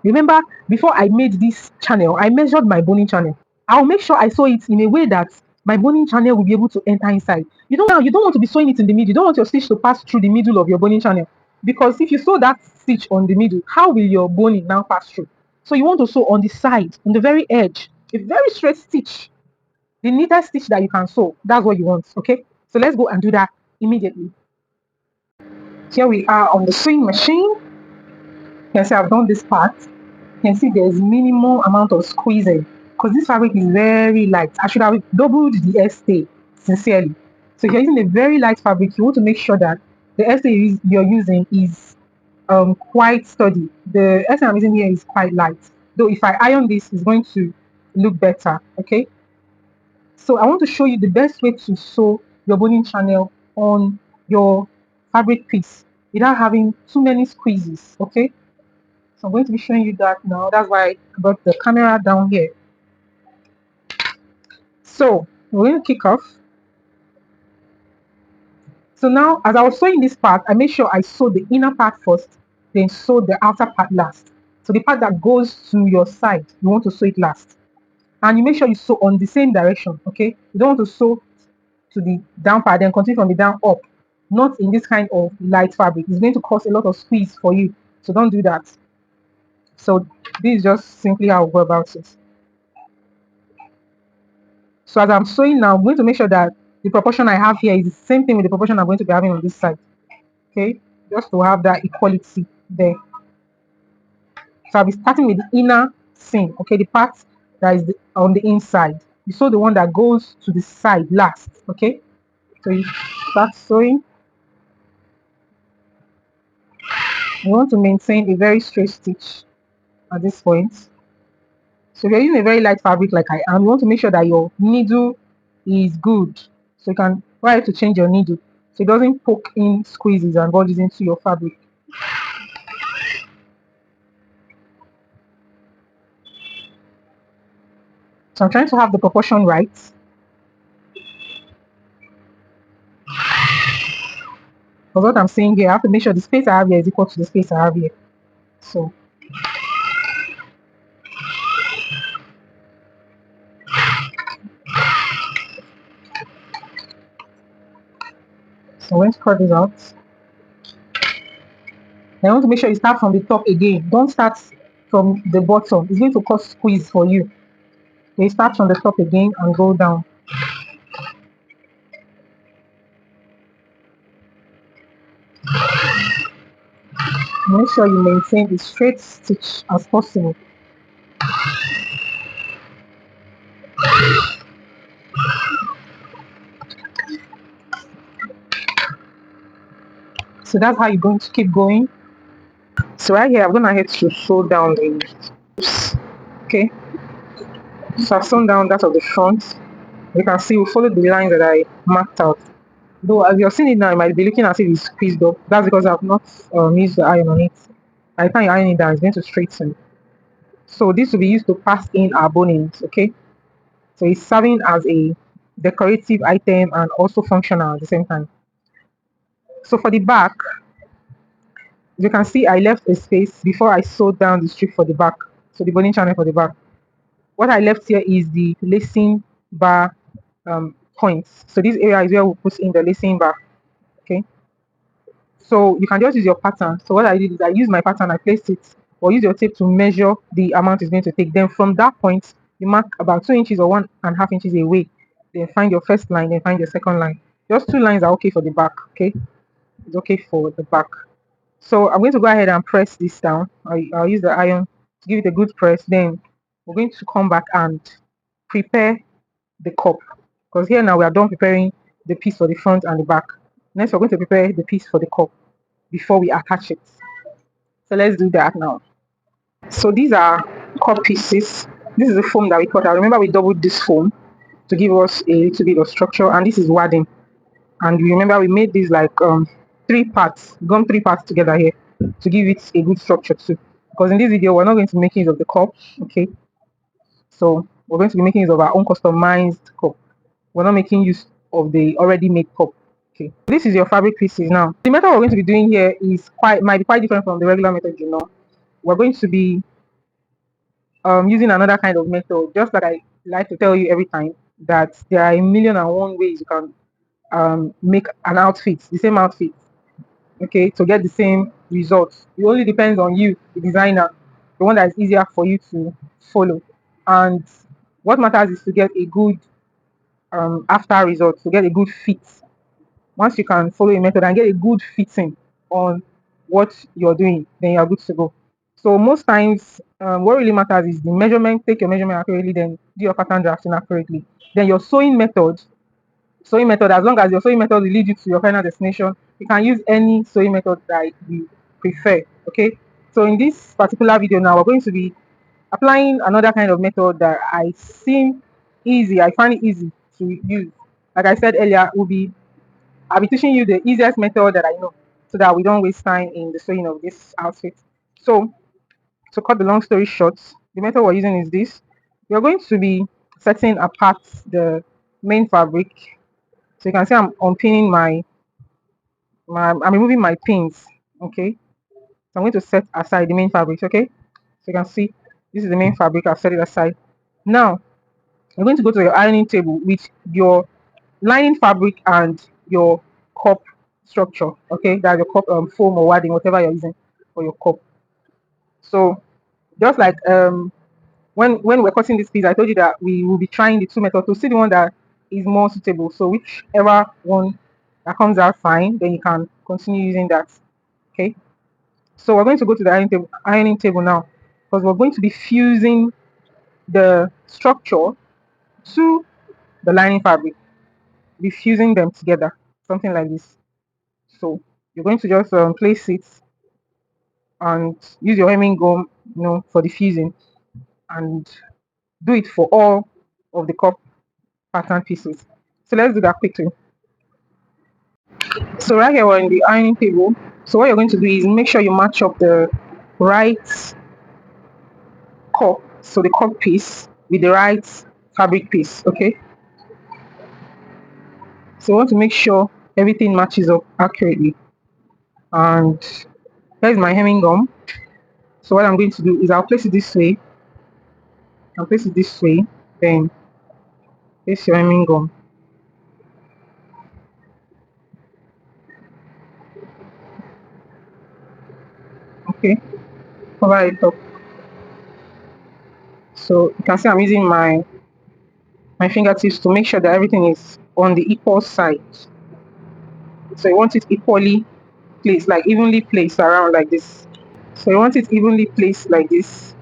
Remember, before I made this channel, I measured my boning channel. I'll make sure I sew it in a way that my boning channel will be able to enter inside. You don't want to be sewing it in the middle. You don't want your stitch to pass through the middle of your boning channel. Because if you sew that stitch on the middle, how will your boning now pass through? So you want to sew on the side, on the very edge, a very straight stitch, the neatest stitch that you can sew. That's what you want. Okay, so let's go and do that immediately. Here we are on the sewing machine. You can see I've done this part. You can see there's minimal amount of squeezing because this fabric is very light. I should have doubled the S-stay, sincerely. So if you're using a very light fabric, you want to make sure that the S-stay you're using is quite sturdy. The S-stay I'm using here is quite light. Though if I iron this, it's going to look better. Okay. So I want to show you the best way to sew your boning channel on your fabric piece without having too many squeezes. Okay. So I'm going to be showing you that now. That's why I brought the camera down here. So we're going to kick off. So now, as I was sewing this part, I made sure I sew the inner part first, then sew the outer part last. So the part that goes to your side, you want to sew it last. And you make sure you sew on the same direction, okay? You don't want to sew to the down part, then continue from the down up. Not in this kind of light fabric. It's going to cause a lot of squeeze for you. So don't do that. So this is just simply how I go about it. So as I'm sewing now, I'm going to make sure that the proportion I have here is the same thing with the proportion I'm going to be having on this side. Okay, just to have that equality there. So I'll be starting with the inner seam, okay, the part that is on the inside. You sew the one that goes to the side last, okay. So you start sewing. You want to maintain a very straight stitch at this point. So if you're using a very light fabric like I am, you want to make sure that your needle is good. So you can try to change your needle so it doesn't poke in squeezes and bulges into your fabric. So I'm trying to have the proportion right. Because what I'm saying here, I have to make sure the space I have here is equal to the space I have here. So I'm going to cut this out. I want to make sure you start from the top again. Don't start from the bottom. It's going to cause squeeze for you. So you start from the top again and go down. Make sure you maintain the straight stitch as possible. So that's how you're going to keep going. So right here, I'm going to head to sew down the loops. Okay. So I've sewn down that of the front. You can see we followed the line that I marked out. Though as you're seeing it now, it might be looking as if it's squeezed up. That's because I've not used the iron on it. By the time you iron it down, it's going to straighten. So this will be used to pass in our bonings, okay? So it's serving as a decorative item and also functional at the same time. So for the back, you can see I left a space before I sewed down the strip for the back. So the boning channel for the back. What I left here is the lacing bar points. So this area is where we put in the lacing bar, okay? So you can just use your pattern. So what I did is I used my pattern, I placed it, or use your tape to measure the amount it's going to take. Then from that point, you mark about 2 inches or 1.5 inches away. Then find your first line, then find your second line. Just 2 lines are okay for the back, okay? It's okay for the back. So I'm going to go ahead and press this down. I'll use the iron to give it a good press. Then we're going to come back and prepare the cup. Because here now we are done preparing the piece for the front and the back. Next, we're going to prepare the piece for the cup before we attach it. So let's do that now. So these are cup pieces. This is the foam that we cut out. Remember we doubled this foam to give us a little bit of structure, and this is wadding. And you remember we made these like 3 parts, gum 3 parts together here to give it a good structure too. Because in this video we're not going to make use of the cup, okay? So we're going to be making use of our own customized cup. We're not making use of the already made cup. Okay, this is your fabric pieces now. The method we're going to be doing here is might be quite different from the regular method, you know. We're going to be using another kind of method, just like I like to tell you every time, that there are a million and one ways you can make an outfit, the same outfit, okay, to get the same results. It only depends on you, the designer, the one that is easier for you to follow. And what matters is to get a good after result, to get a good fit. Once you can follow a method and get a good fitting on what you're doing, then you're good to go. So most times, what really matters is the measurement. Take your measurement accurately, then do your pattern drafting accurately. Then your sewing method, as long as your sewing method will lead you to your final destination, you can use any sewing method that you prefer. Okay. So in this particular video now, we're going to be applying another kind of method that I seem easy. I find it easy to use. Like I said earlier, I'll be teaching you the easiest method that I know so that we don't waste time in the sewing of this outfit. So to cut the long story short, the method we're using is this. We're going to be setting apart the main fabric. So you can see I'm unpinning I'm removing my pins. Okay. So I'm going to set aside the main fabric. Okay. So you can see this is the main fabric. I've set it aside. Now you're going to go to your ironing table with your lining fabric and your cup structure. Okay, that's your cup foam or wadding, whatever you're using for your cup. So just like when we're cutting this piece, I told you that we will be trying the two methods to see the one that is more suitable. So whichever one that comes out fine, then you can continue using that. Okay. So we're going to go to the ironing table now, because we're going to be fusing the structure to the lining fabric, be fusing them together, something like this. So you're going to just place it and use your hemming gum, for the fusing, and do it for all of the cup pattern pieces. So let's do that quickly. So right here we're in the ironing table. So what you're going to do is make sure you match up the right cup, so the cup piece with the right fabric piece. Okay. So you want to make sure everything matches up accurately. And here's my hemming gum. So what I'm going to do is I'll place it this way. I'll place it this way. Then place your hemming gum. Okay. Cover it up. So you can see I'm using my fingertips to make sure that everything is on the equal side. So you want it equally placed, like evenly placed around like this. So you want it evenly placed like this.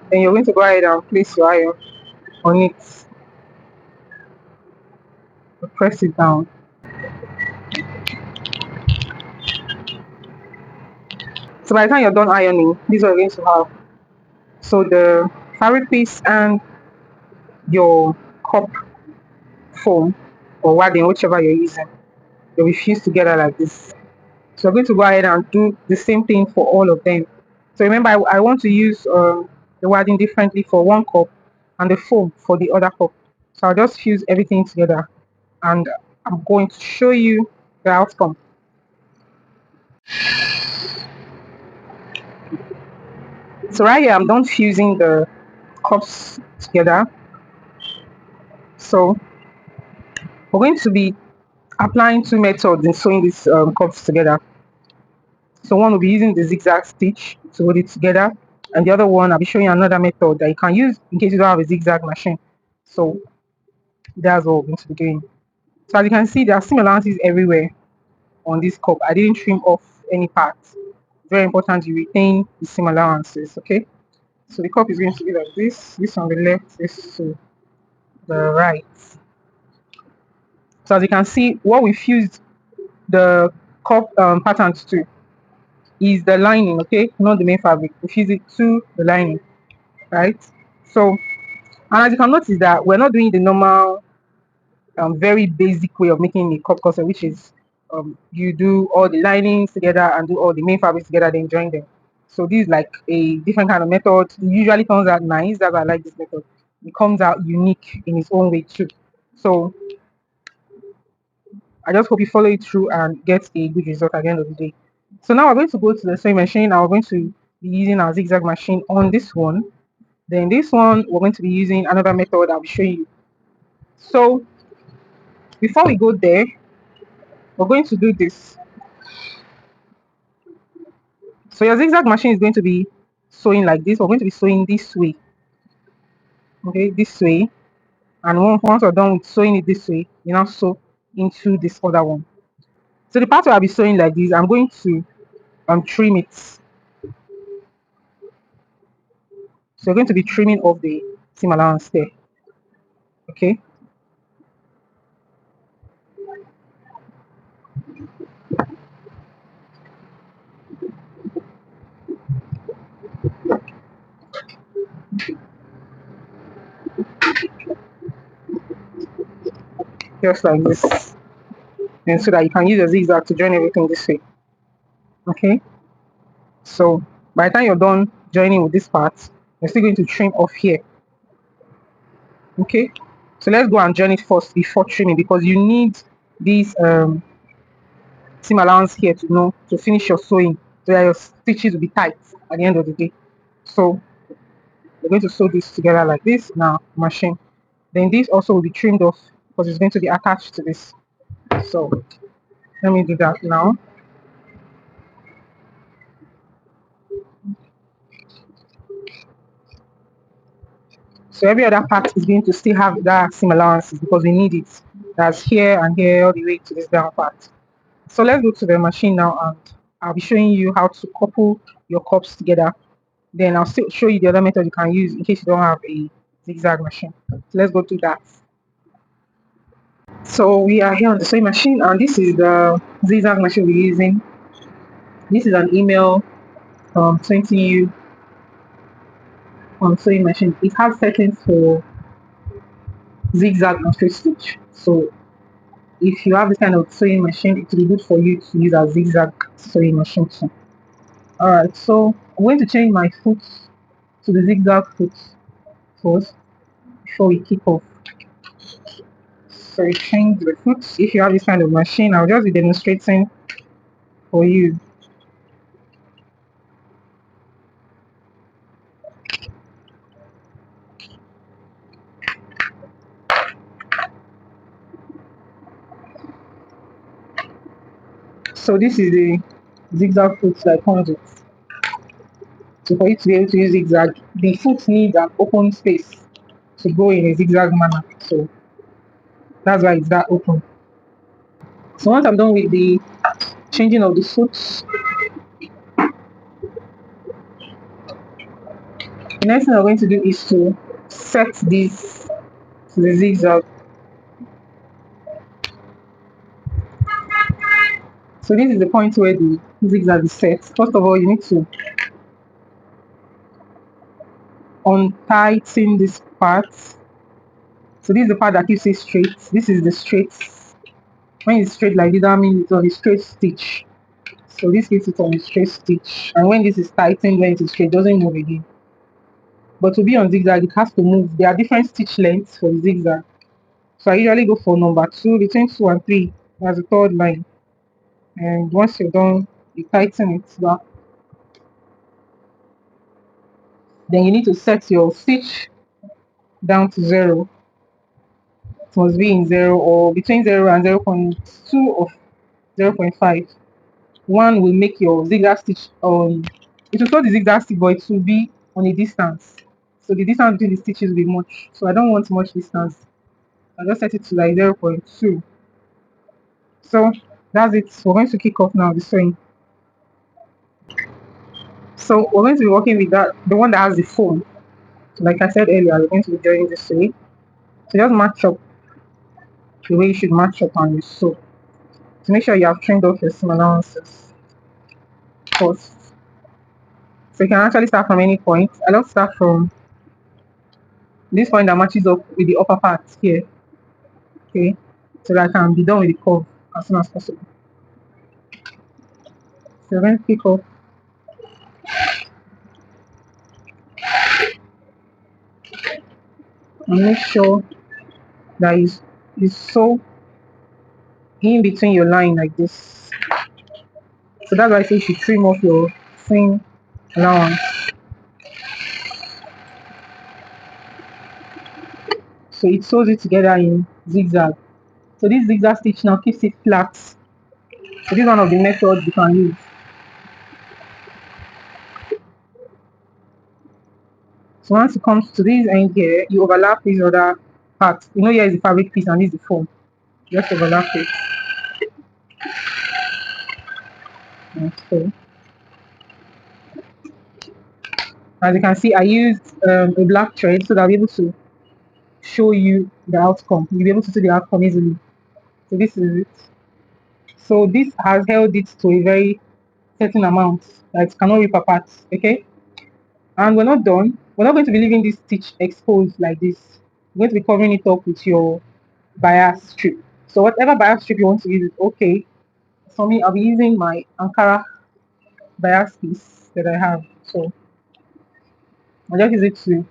Then you're going to go ahead and place your iron on it. Press it down. So by the time you're done ironing, this is what you're going to have. So the fabric piece and your cup foam or wadding, whichever you're using, they'll be fused together like this. So I'm going to go ahead and do the same thing for all of them. So remember, I want to use the wadding differently for one cup and the foam for the other cup. So I'll just fuse everything together and I'm going to show you the outcome. So right here, I'm done fusing the cups together. So we're going to be applying two methods in sewing these cups together. So one will be using the zigzag stitch to hold it together, and the other one I'll be showing you another method that you can use in case you don't have a zigzag machine. So that's what we're going to be doing. So as you can see, there are similarities everywhere on this cup. I didn't trim off any parts. Very important you retain the similarities. Okay. So the cup is going to be like this on the left, this to the right. So as you can see, what we fused the cup patterns to is the lining, okay, not the main fabric. We fuse it to the lining, right? So, and as you can notice that we're not doing the normal, very basic way of making a cup corset, which is you do all the linings together and do all the main fabrics together, then join them. So this is like a different kind of method. It usually comes out nice. That's why I like this method. It comes out unique in its own way too. So I just hope you follow it through and get a good result at the end of the day. So now we're going to go to the sewing machine and we're going to be using our zigzag machine on this one. Then this one, we're going to be using another method I'll be showing you. So before we go there, we're going to do this. So your zigzag machine is going to be sewing like this. We're going to be sewing this way. Okay, this way. And once we're done with sewing it this way, you now sew into this other one. So the part where I'll be sewing like this, I'm going to trim it. So we're going to be trimming off the seam allowance there. Okay. Just like this. And so that you can use a zigzag to join everything this way. Okay. So by the time you're done joining with this part, you're still going to trim off here. Okay. So let's go and join it first before trimming, because you need this seam allowance here to finish your sewing so that your stitches will be tight at the end of the day. So we're going to sew this together like this in our machine. Then this also will be trimmed off because it's going to be attached to this. So let me do that now. So every other part is going to still have that seam allowances because we need it. That's here and here all the way to this down part. So let's go to the machine now, and I'll be showing you how to couple your cups together. Then I'll still show you the other method you can use in case you don't have a zigzag machine. So let's go do that. So we are here on the sewing machine, and this is the zigzag machine we're using. This is an email 20U on sewing machine. It has settings for zigzag and straight stitch. So if you have this kind of sewing machine, it will be good for you to use a zigzag sewing machine too. Alright, so I'm going to change my foot to the zigzag foot first before we kick off. So you change the foot. If you have this kind of machine, I'll just be demonstrating for you. So this is the zigzag foot that comes with. So for you to be able to use zigzag, the foot needs an open space to go in a zigzag manner. So that's why it's that open. So once I'm done with the changing of the foot, the next thing I'm going to do is to set this to the zigzag. So this is the point where the zigzag is set. First of all, you need to untighten this part. So this is the part that keeps it straight. This is the straight. When it's straight like this, that means it's on a straight stitch. So this keeps it on a straight stitch. And when this is tightened, when it is straight, it doesn't move again. But to be on zigzag, it has to move. There are different stitch lengths for the zigzag. So I usually go for number 2, between 2 and 3 as the third line. And once you're done, you tighten it back. Then you need to set your stitch down to 0. It must be in 0 or between 0 and 0.2 or 0.5. One will make your zigzag stitch it will show the zigzag stitch, but it will be on a distance. So the distance between the stitches will be much. So I don't want much distance. I just set it to like 0.2. So that's it. We're going to kick off now the sewing. So we're going to be working with that, the one that has the foam. So like I said earlier, we're going to be joining this way. So just match up the way you should match up on your sew. To make sure you have trimmed off your seam allowances first. So you can actually start from any point. I love to start from this point that matches up with the upper part here. Okay. So that I can be done with the curve as soon as possible. So we're going to pick up and make sure that you sew in between your line like this. So that's why I say you should trim off your seam allowance. So it sews it together in zigzag. So this zigzag stitch now keeps it flat. So this is one of the methods you can use. So once it comes to this end here, you overlap this other part. You know, here is the fabric piece and this is the foam. Just overlap it. So as you can see, I used a black thread so that I'll be able to show you the outcome. You'll be able to see the outcome easily. So this is it. So this has held it to a very certain amount that it cannot rip apart. Okay, and we're not done. We're not going to be leaving this stitch exposed like this. We're going to be covering it up with your bias strip. So whatever bias strip you want to use is okay. For me, I'll be using my Ankara bias piece that I have. So I'll just use it to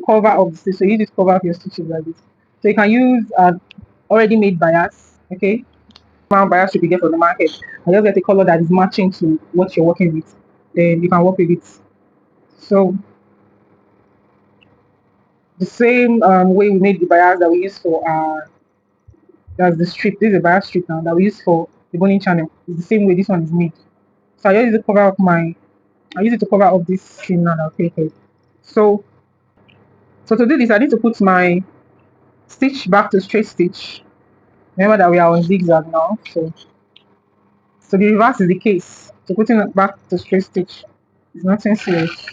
cover up the stitch. So you just cover up your stitches like this. So you can use already made bias. Okay, bias strip you get from the market. I just get a color that is matching to what you're working with. Then you can work with it. So the same way we made the bias that we use for that's the strip. This is a bias strip now that we use for the boning channel. It's the same way this one is made. So I use it to cover up I use it to cover up this seam now that I've created. So to do this, I need to put my stitch back to straight stitch. Remember that we are on zigzag now. So So the reverse is the case. So putting it back to straight stitch is nothing serious.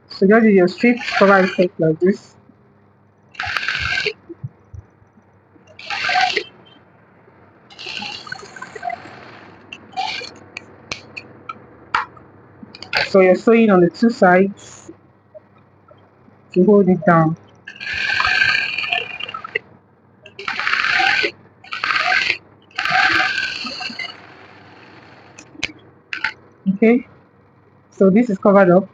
So just use your straight cover effect like this. So you're sewing on the two sides to hold it down. Okay, so this is covered up.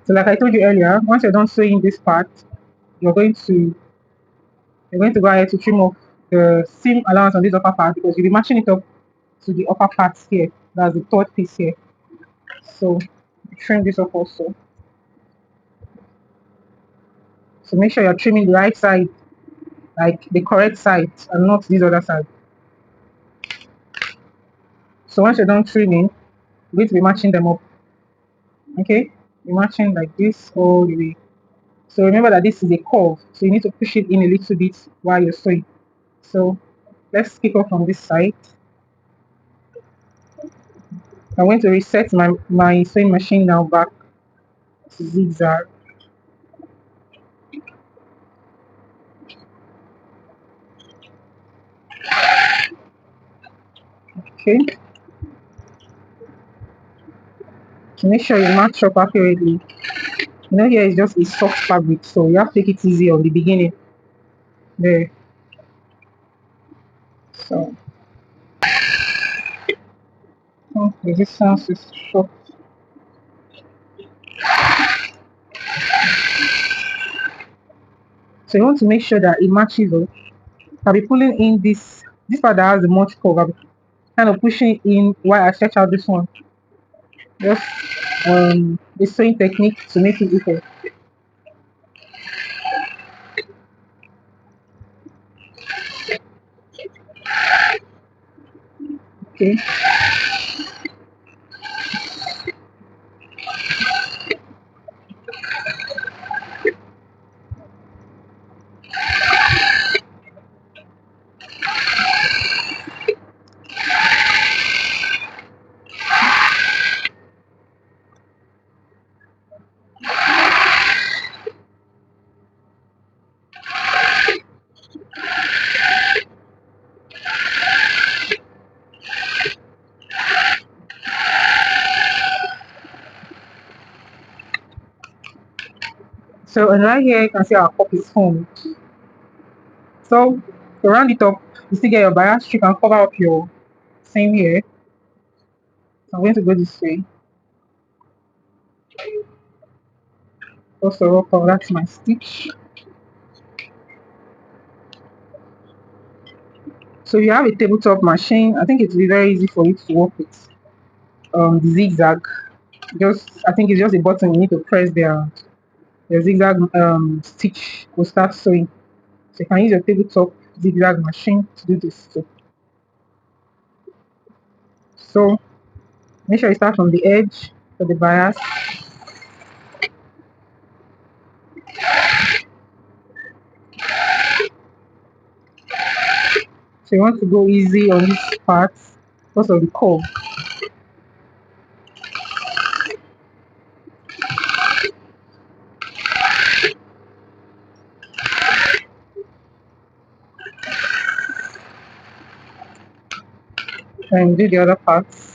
So like I told you earlier, once you're done sewing this part, you're going to go ahead to trim off the seam allowance on this upper part, because you'll be matching it up to the upper parts here. That's the third piece here. So trim this off also. So make sure you're trimming the right side, like the correct side, and not this other side. So once you're done trimming, you're going to be matching them up. Okay, you're matching like this all the way. So remember that this is a curve, so you need to push it in a little bit while you're sewing. So let's kick off on this side. I'm going to reset my sewing machine now back to zigzag. Okay, to make sure you match up accurately. You know, here is just a soft fabric, so you have to take it easy on the beginning. There. So the distance is short. So you want to make sure that it matches up. I'll be pulling in this part that has the much curve. I'll be kind of pushing in while I stretch out this one. Just the sewing technique to make it equal. Okay. So and right here you can see our cup is formed. So to round it up, you still get your bias strip and cover up your seam here. So I'm going to go this way. Also roll up, that's my stitch. So you have a tabletop machine. I think it will be very easy for you to work with the zigzag. I think it's just a button you need to press there. The zigzag stitch will start sewing. So you can use your tabletop zigzag machine to do this too. So make sure you start from the edge for the bias. So you want to go easy on this part because of the curve. And do the other parts.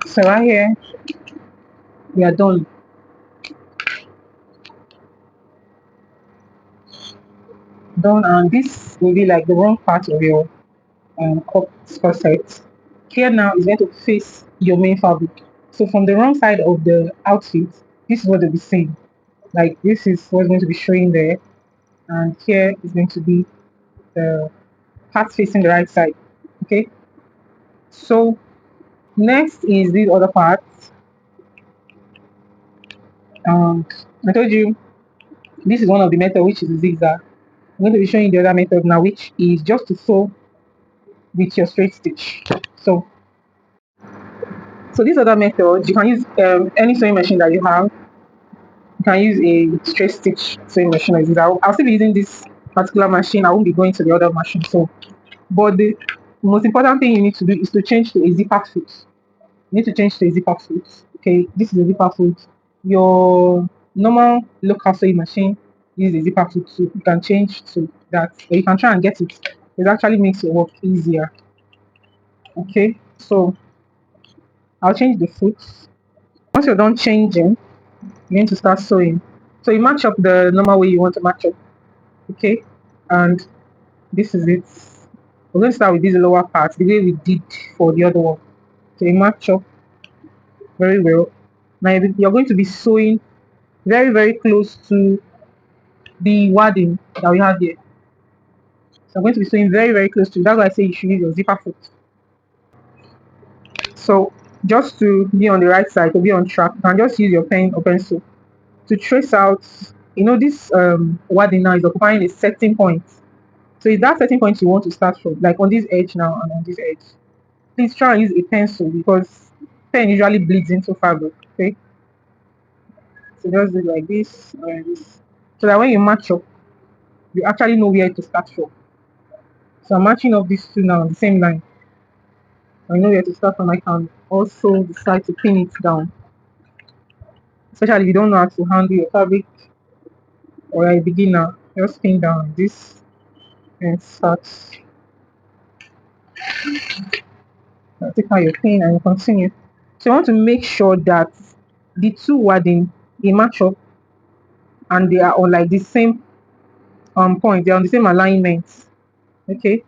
So right here, we are done. Done, and this will be like the wrong part of your corset. Here now is going to face your main fabric. So from the wrong side of the outfit, this is what they'll be seeing. Like this is what's going to be showing there, and here is going to be the part facing the right side. Okay, so next is these other parts. I told you this is one of the method, which is zigzag. I'm going to be showing you the other method now, which is just to sew with your straight stitch. So this other method, you can use any sewing machine that you have. You can use a straight stitch sewing machine like this. I'll still be using this particular machine. I won't be going to the other machine. So, but the most important thing you need to do is to change to a zipper foot. You need to change to a zipper foot. Okay, this is a zipper foot. Your normal local sewing machine uses a zipper foot too. You can change to that, or you can try and get it. It actually makes your work easier. Okay, so I'll change the foot. Once you're done changing, you're going to start sewing. So you match up the normal way you want to match up. Okay, and this is it. We're going to start with this lower part, the way we did for the other one. So you match up very well. Now you're going to be sewing very, very close to the wadding that we have here. So I'm going to be sewing very, very close to it. That's why I say you should use your zipper foot. So just to be on the right side, to be on track, you can just use your pen or pencil to trace out. You know, this wadding now is occupying a setting point. So it's that setting point you want to start from, like on this edge now and on this edge. Please try and use a pencil because pen usually bleeds into fabric. Okay, so just do it like this and this, so that when you match up, you actually know where to start from. So I'm matching up these two now on the same line. I know where to start from. I can also decide to pin it down, especially if you don't know how to handle your fabric or you're a beginner. Just pin down this and start. Take out your pin and continue. So you want to make sure that the two wadding they match up and they are on like the same point. They're on the same alignment. Okay.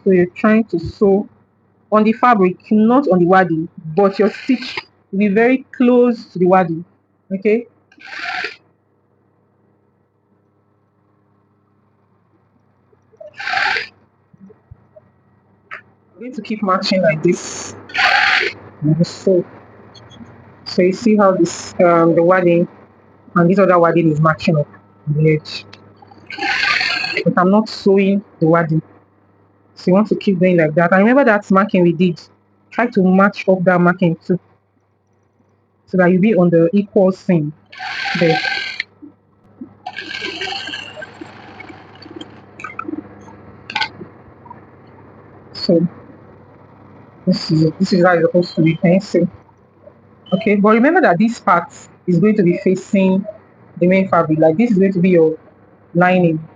So you're trying to sew on the fabric, not on the wadding, but your stitch will be very close to the wadding. Okay. I'm going to keep matching like this. So you see how this the wadding and this other wadding is matching up on the edge. But I'm not sewing the wadding. So you want to keep going like that. And remember that marking we did. Try to match up that marking too, so that you'll be on the equal seam there. So this is how it's supposed to be facing. Okay, but remember that this part is going to be facing the main fabric. Like this is going to be your lining.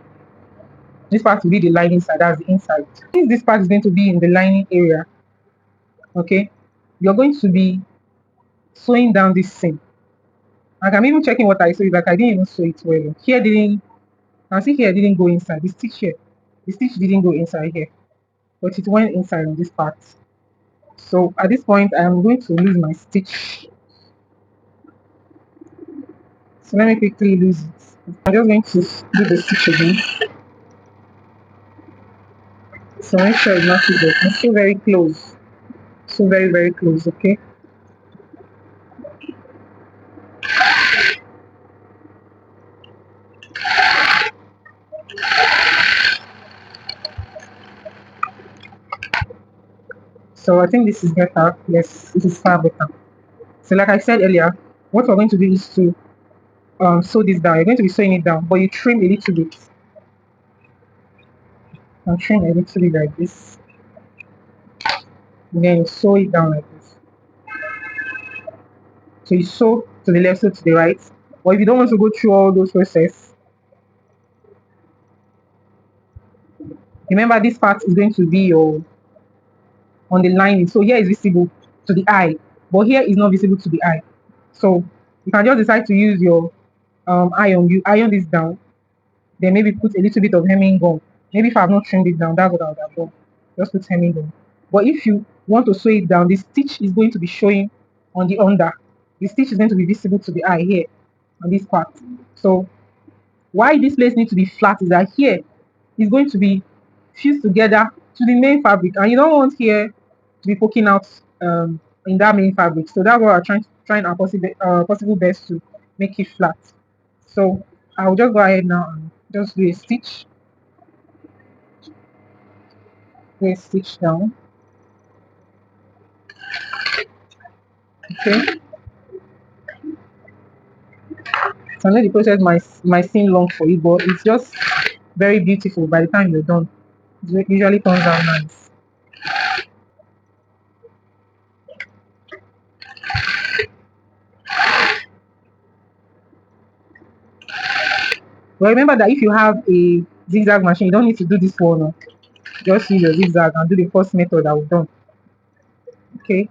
This part will be the lining side, that's the inside. Since this part is going to be in the lining area, okay, you're going to be sewing down this seam. Like I'm even checking what I sew, like I didn't even sew it well. Here didn't, I see here didn't go inside. The stitch here, the stitch didn't go inside here, but it went inside on this part. So at this point, I am going to lose my stitch. So let me quickly lose it. I'm just going to do the stitch again. So make sure it's not too good. I'm still very close. So very, very close, okay? So I think this is better. Yes, this is far better. So like I said earlier, what we're going to do is to sew this down. You're going to be sewing it down, but you trim a little bit. And trim a little bit like this. And then you sew it down like this. So you sew to the left, sew to the right. Or if you don't want to go through all those process, remember this part is going to be your on the lining. So here is visible to the eye, but here is not visible to the eye. So you can just decide to use your iron. You iron this down, then maybe put a little bit of hemming gum. Maybe if I've not trimmed it down, that's what I would have done. Just put hemming gum. But if you want to sew it down, the stitch is going to be showing on the under. The stitch is going to be visible to the eye here. on this part. So why this place needs to be flat is that here is going to be fused together to the main fabric, and you don't want here to be poking out in that main fabric. So that's what I'm trying our possible best to make it flat. So I'll just go ahead now and just do a stitch down. Okay. So I know the process might seem long for you, but it's just very beautiful by the time you're done. It usually turns out nice. But remember that if you have a zigzag machine, you don't need to do this one. No. Just use your zigzag and do the first method that we've done. Okay.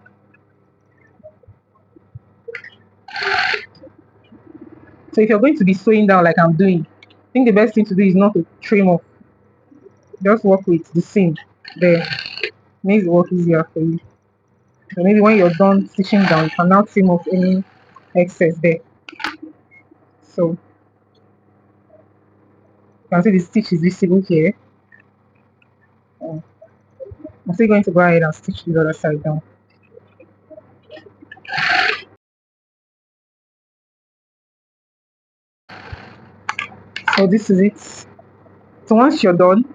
So if you're going to be sewing down like I'm doing, I think the best thing to do is not to trim off. Just work with the seam there. Makes the work easier for you. So maybe when you're done stitching down, you can now trim off any excess there. So you can see the stitch is visible here. I'm still going to go ahead and stitch the other side down. So this is it. So once you're done,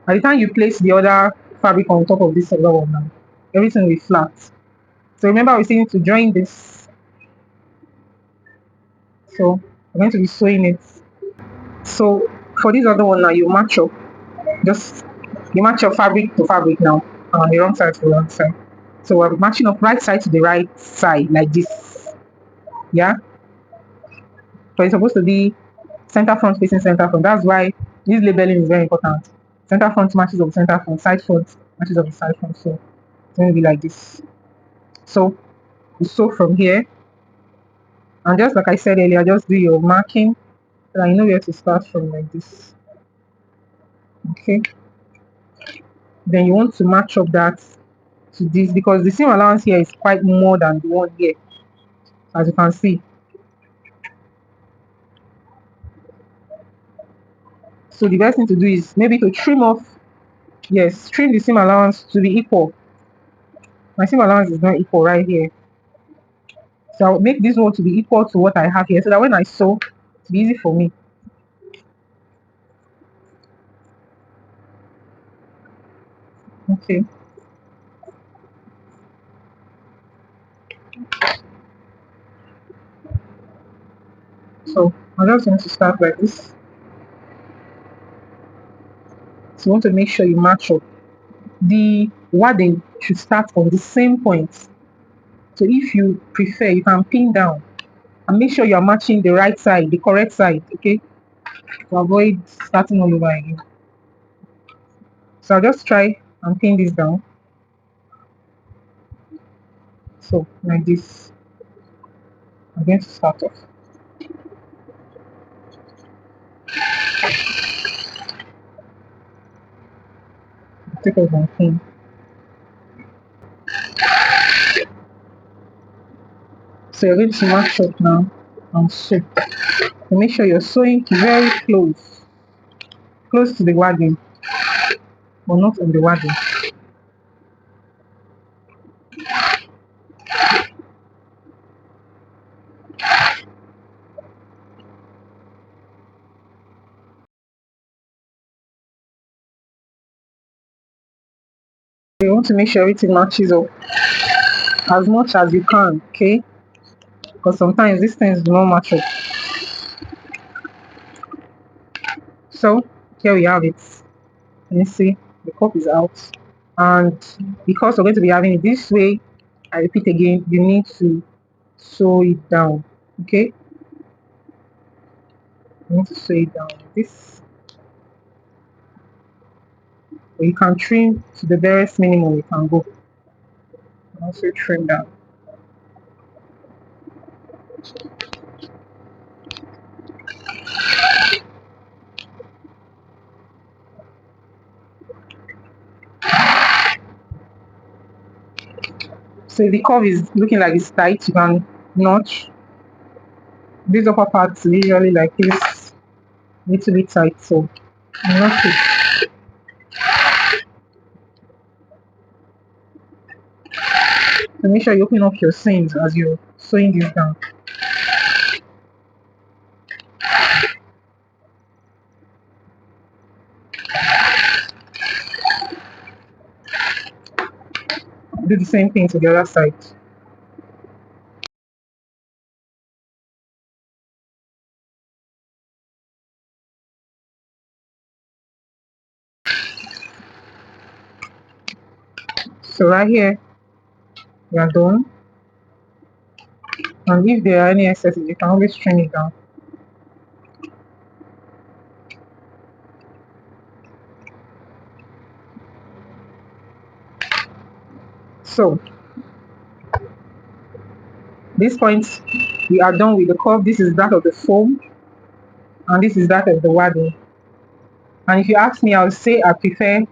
by the time you place the other fabric on top of this other one now, everything will be flat. So remember we still need to join this. So I'm going to be sewing it. So for this other one now, you match up. Just you match your fabric to fabric now, the wrong side to the wrong side. So we're matching up right side to the right side like this. Yeah. So it's supposed to be center front facing center front. That's why this labeling is very important. Center front matches of center front, side front matches of the side front. So it's going to be like this. So you sew from here, and just like I said earlier, just do your marking so that you know where to start from like this. Okay. Then you want to match up that to this because the seam allowance here is quite more than the one here, as you can see. So the best thing to do is maybe to trim off, yes, trim the seam allowance to be equal. My seam allowance is not equal right here. So I'll make this one to be equal to what I have here so that when I sew, it's easy for me. Okay. So I'm just going to start like this. So you want to make sure you match up. The wadding should start on the same point. So if you prefer, you can pin down and make sure you are matching the right side, the correct side, okay? To avoid starting all over again. So I'll just try and pin this down. So like this, I'm going to start off. Take off my pin. So you're going to match up now and sew. So make sure you're sewing very close to the wadding, but not on the wadding. You want to make sure everything matches up as much as you can, okay? Because sometimes these things do not match up. So here we have it. Let me see, the cup is out. And because we're going to be having it this way, I repeat again, you need to sew it down, okay? You need to sew it down like this. Or you can trim to the barest minimum you can go. And also trim down. So if the curve is looking like it's tight, you can notch This upper part is usually like this, little bit tight, so I'm not sure. So make sure you open up your seams as you're sewing this down. Do the same thing to the other side. So right here, we are done. And if there are any excesses, you can always trim it down. So this point, we are done with the curve. This is that of the foam, and this is that of the wadding. And if you ask me, I would say I prefer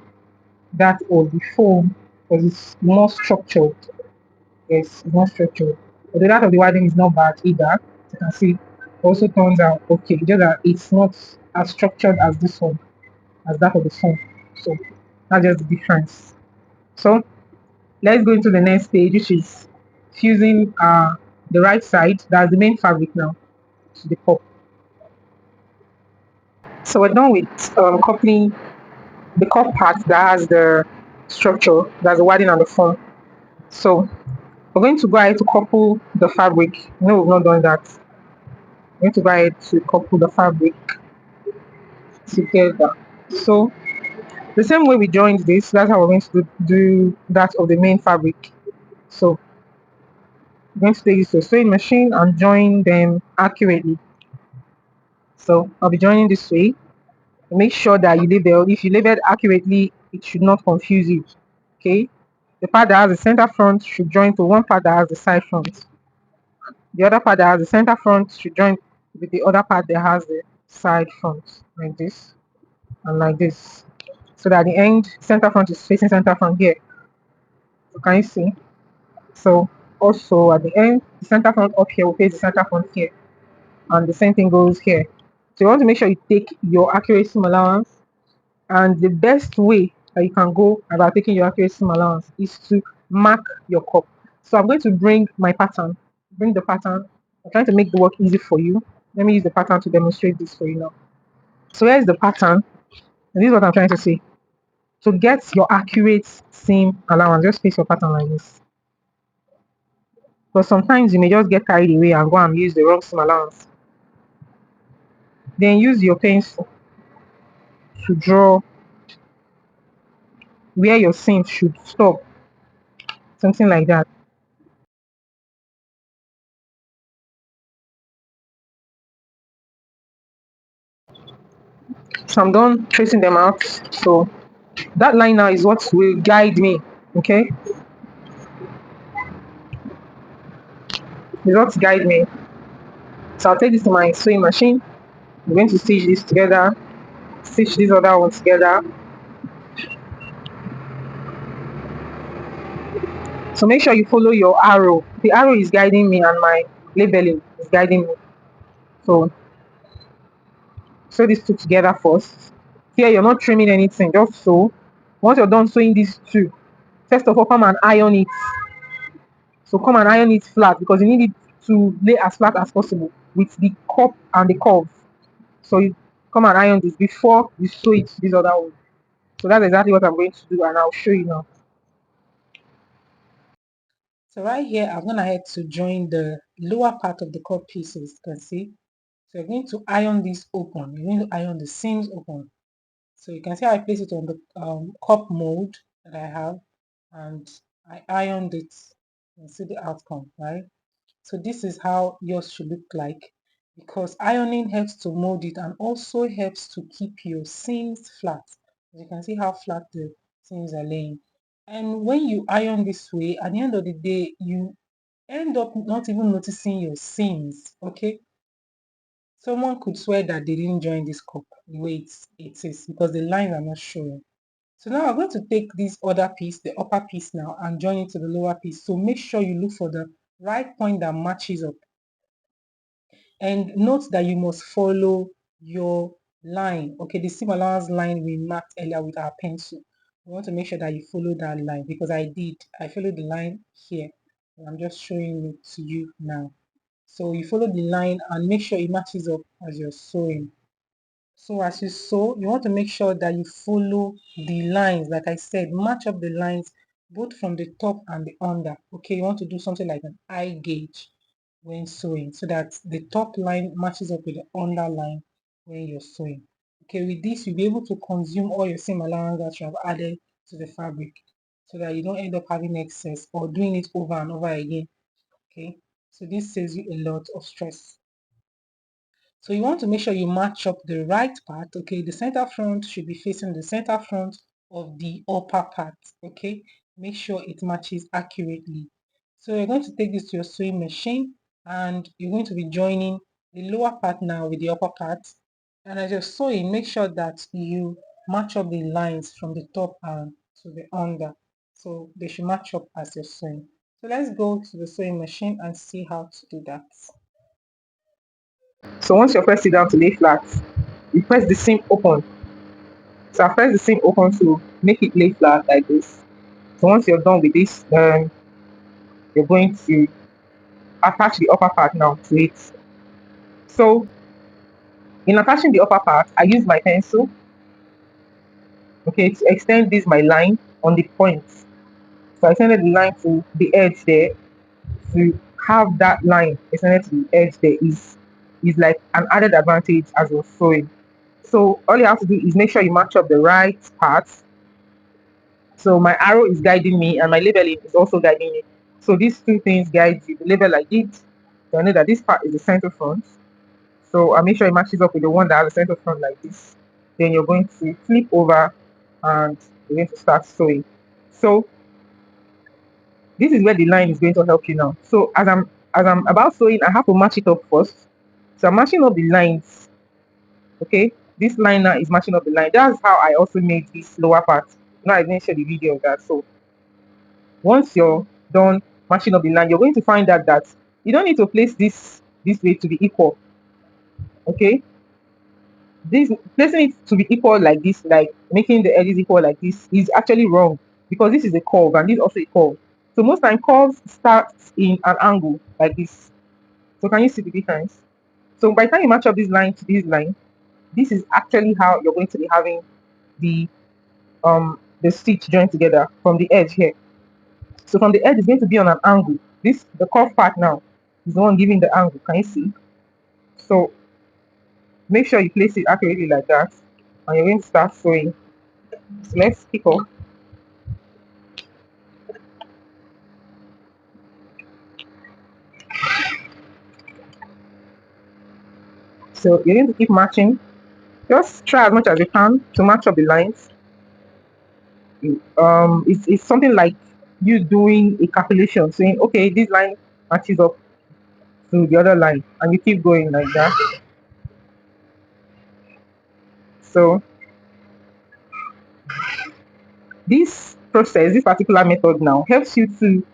that of the foam because it's more structured. Yes, it's more structured. But the that of the wadding is not bad either. As you can see, also turns out okay. Just that it's not as structured as this one, as that of the foam. So that's just the difference. So let's go into the next stage, which is fusing the right side, that's the main fabric now, to the cup. So we're done with coupling the cup part that has the structure, that's the wadding and the foam. So we're going to go ahead to couple the fabric. No, we've not done that. We're going to go ahead to couple the fabric together. So the same way we joined this, that's how we're going to do that of the main fabric. So we're going to take this to a sewing machine and join them accurately. So I'll be joining this way. Make sure that you label. If you label accurately, it should not confuse you. Okay. The part that has the center front should join to one part that has the side front. The other part that has the center front should join with the other part that has the side front, like this and like this. So that the end center front is facing center front here. So can you see? So also at the end, the center front up here will face the center front here. And the same thing goes here. So you want to make sure you take your accuracy allowance. And the best way that you can go about taking your accuracy allowance is to mark your cup. So I'm going to bring my pattern, bring the pattern. I'm trying to make the work easy for you. Let me use the pattern to demonstrate this for you now. So here's the pattern, and this is what I'm trying to say. To get your accurate seam allowance, just place your pattern like this. But sometimes you may just get carried away and go and use the wrong seam allowance. Then use your pencil to draw where your seam should stop, something like that. So I'm done tracing them out. So that line now is what will guide me. Okay, is what guide me. So I'll take this to my sewing machine. I'm going to stitch this together, stitch this other one together. So make sure you follow your arrow. The arrow is guiding me and my labeling is guiding me. So sew these two together first. Here you're not trimming anything, just sew. Once you're done sewing these two, first of all come and iron it. So come and iron it flat because you need it to lay as flat as possible with the cup and the curve. So you come and iron this before you sew it to this other one. So that's exactly what I'm going to do, and I'll show you now. So right here, I'm going to head to join the lower part of the cup pieces, you can see. So you're going to iron this open. You're going to iron the seams open. So you can see I place it on the cup mold that I have, and I ironed it. You can see the outcome, right? So this is how yours should look like, because ironing helps to mold it and also helps to keep your seams flat. As you can see how flat the seams are laying. And when you iron this way, at the end of the day, you end up not even noticing your seams, okay? Someone could swear that they didn't join this cup the way it is because the lines are not showing. So now I'm going to take this other piece, the upper piece now, and join it to the lower piece. So make sure you look for the right point that matches up. And note that you must follow your line. Okay, the seam allowance line we marked earlier with our pencil. You want to make sure that you follow that line, because I did. I followed the line here. I'm just showing it to you now. So you follow the line and make sure it matches up as you're sewing. So as you sew, you want to make sure that you follow the lines. Like I said, match up the lines both from the top and the under. Okay, you want to do something like an eye gauge when sewing, so that the top line matches up with the under line when you're sewing. Okay, with this, you'll be able to consume all your seam allowance that you have added to the fabric, so that you don't end up having excess or doing it over and over again. Okay, so this saves you a lot of stress. So you want to make sure you match up the right part. Okay, the center front should be facing the center front of the upper part. Okay, make sure it matches accurately. So you're going to take this to your sewing machine and you're going to be joining the lower part now with the upper part. And as you're sewing, make sure that you match up the lines from the top and to the under. So they should match up as you're sewing. So let's go to the sewing machine and see how to do that. So once you press it down to lay flat, you press the seam open. So I press the seam open to make it lay flat like this. So once you're done with this, you're going to attach the upper part now to it. So in attaching the upper part, I use my pencil, okay, to extend this my line on the point. So I extended the line to the edge there. To have that line extended to the edge there is like an added advantage as you're sewing. So all you have to do is make sure you match up the right parts. So my arrow is guiding me and my labeling is also guiding me. So these two things guide you. The label I did, so I know that this part is the center front. So I make sure it matches up with the one that has the center front like this. Then you're going to flip over and you're going to start sewing. So this is where the line is going to help you now. So as I'm about sewing, I have to match it up first. So I'm matching up the lines. Okay, this line now is matching up the line. That's how I also made this lower part. Now I didn't share the video of that. So once you're done matching up the line, you're going to find out that you don't need to place this way to be equal. Okay, this placing it to be equal like this, like making the edges equal like this, is actually wrong, because this is a curve and this is also a curve. So most time curves start in an angle like this. So can you see the difference? So by the time you match up this line to this line, this is actually how you're going to be having the stitch joined together from the edge here. So from the edge is going to be on an angle. This, the curved part now, is the one giving the angle. Can you see? So make sure you place it accurately like that, and you're going to start sewing. So let's pick up. So you're going to keep matching. Just try as much as you can to match up the lines. It's something like you doing a calculation, saying, okay, this line matches up to the other line, and you keep going like that. So this process, this particular method now helps you to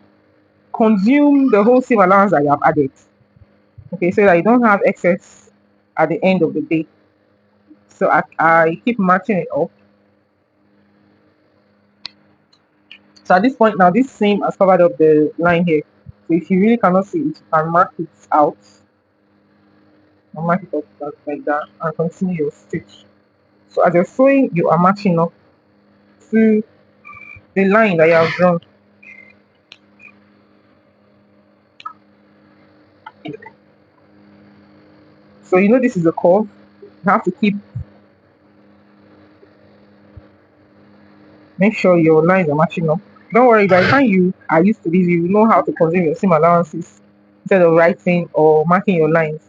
consume the whole seam allowance that you have added. Okay, so that you don't have excess at the end of the day. So I keep matching it up. So at this point now, this seam has covered up the line here. So if you really cannot see it, you can mark it out. And mark it up like that and continue your stitch. So as you're sewing, you are matching up to the line that you have drawn. So you know this is a curve. You have to make sure your lines are matching up. Don't worry, by the time you are used to this, you know how to consume your seam allowances instead of writing or marking your lines.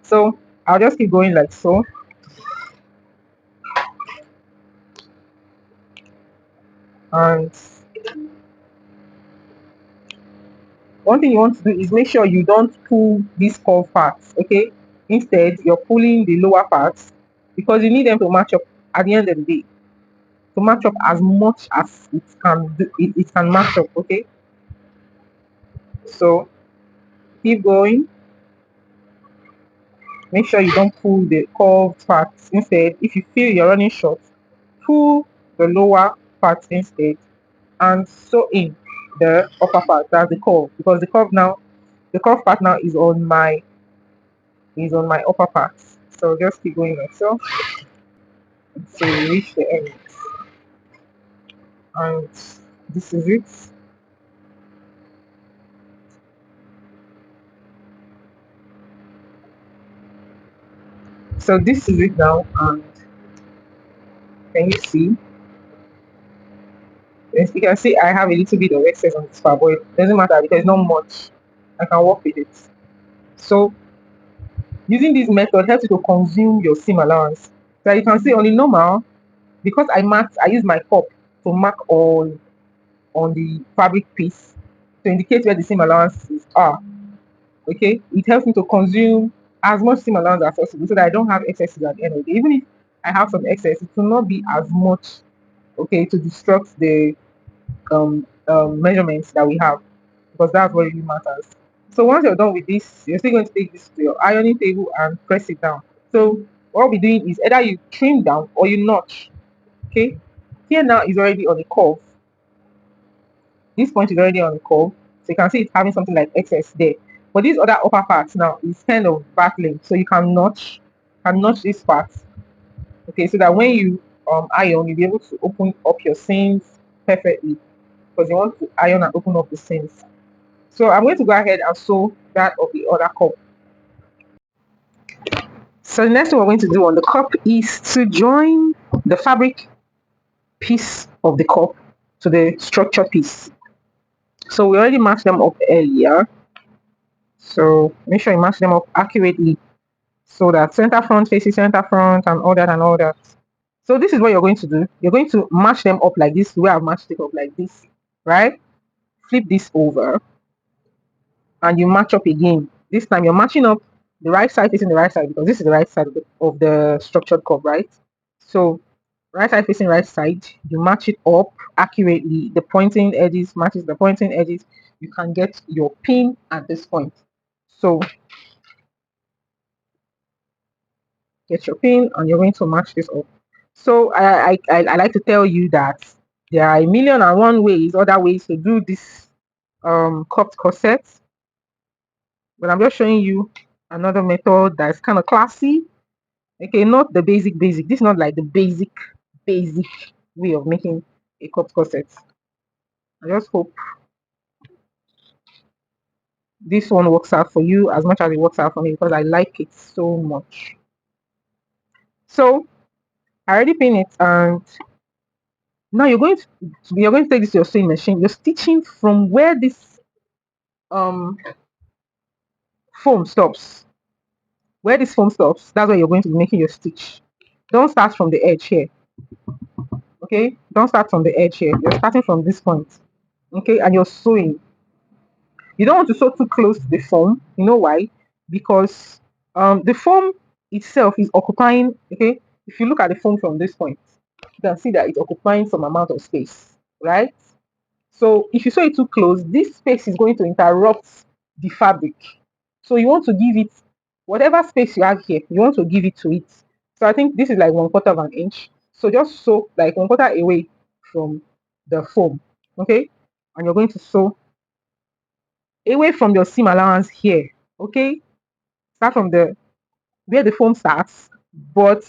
So I'll just keep going like so. And one thing you want to do is make sure you don't pull these curve parts, okay? Instead, you're pulling the lower parts, because you need them to match up at the end of the day. To match up as much as it can do, it can match up, okay? So keep going. make sure you don't pull the curved part. Instead, if you feel you're running short, pull the lower part instead and sew in the upper part. That's the curve, because the curved part now is on my upper part. So just keep going like so until you reach the end. And this is it. So this is it now, and can you see? Yes, you can see I have a little bit of excess on this part, but it doesn't matter because it's not much. I can work with it. So using this method helps you to consume your seam allowance. So you can see on the normal, because I use my cup to mark on the fabric piece to indicate where the seam allowances are. Okay, it helps me to consume as much seam allowance as possible so that I don't have excesses at the end of the day. Even if I have some excess, it will not be as much, okay, to disrupt the measurements that we have, because that's what really matters. So once you're done with this, you're still going to take this to your ironing table and press it down. So what we're doing is either you trim down or you notch. Okay, here now is already on the curve. This point is already on the curve, so you can see it's having something like excess there. But these other upper parts now is kind of battling, so you can notch this part. Okay, so that when you iron, you'll be able to open up your seams perfectly, because you want to iron and open up the seams. So I'm going to go ahead and sew that of the other cup. So the next thing we're going to do on the cup is to join the fabric piece of the cup to the structure piece. So we already matched them up earlier. So make sure you match them up accurately so that center front faces center front and all that and all that. So this is what you're going to do. You're going to match them up like this, the way I've matched it up like this, right? Flip this over and you match up again. This time you're matching up the right side facing the right side, because this is the right side of the structured curve, right? So right side facing right side, you match it up accurately. The pointing edges matches the pointing edges. You can get your pin at this point. So get your pin and you're going to match this up. So I like to tell you that there are a million and one ways, other ways to do this cupped corset, but I'm just showing you another method that's kind of classy. Okay, not the basic. This is not like the basic way of making a cupped corset. I just hope this one works out for you as much as it works out for me, because I like it so much. So I already pinned it, and now you're going to take this to your sewing machine. You're stitching from where this um foam stops. Where this foam stops, that's where you're going to be making your stitch. Don't start from the edge here. Okay, don't start from the edge here. You're starting from this point. Okay, and you're sewing. You don't want to sew too close to the foam. You know why? Because the foam itself is occupying. Okay, if you look at the foam from this point, you can see that it's occupying some amount of space, right? So if you sew it too close, this space is going to interrupt the fabric. So you want to give it whatever space you have here, you want to give it to it. So I think this is like 1/4 of an inch. So just sew like 1/4 away from the foam, okay? And you're going to sew away from your seam allowance here, okay? Start from the where the foam starts, but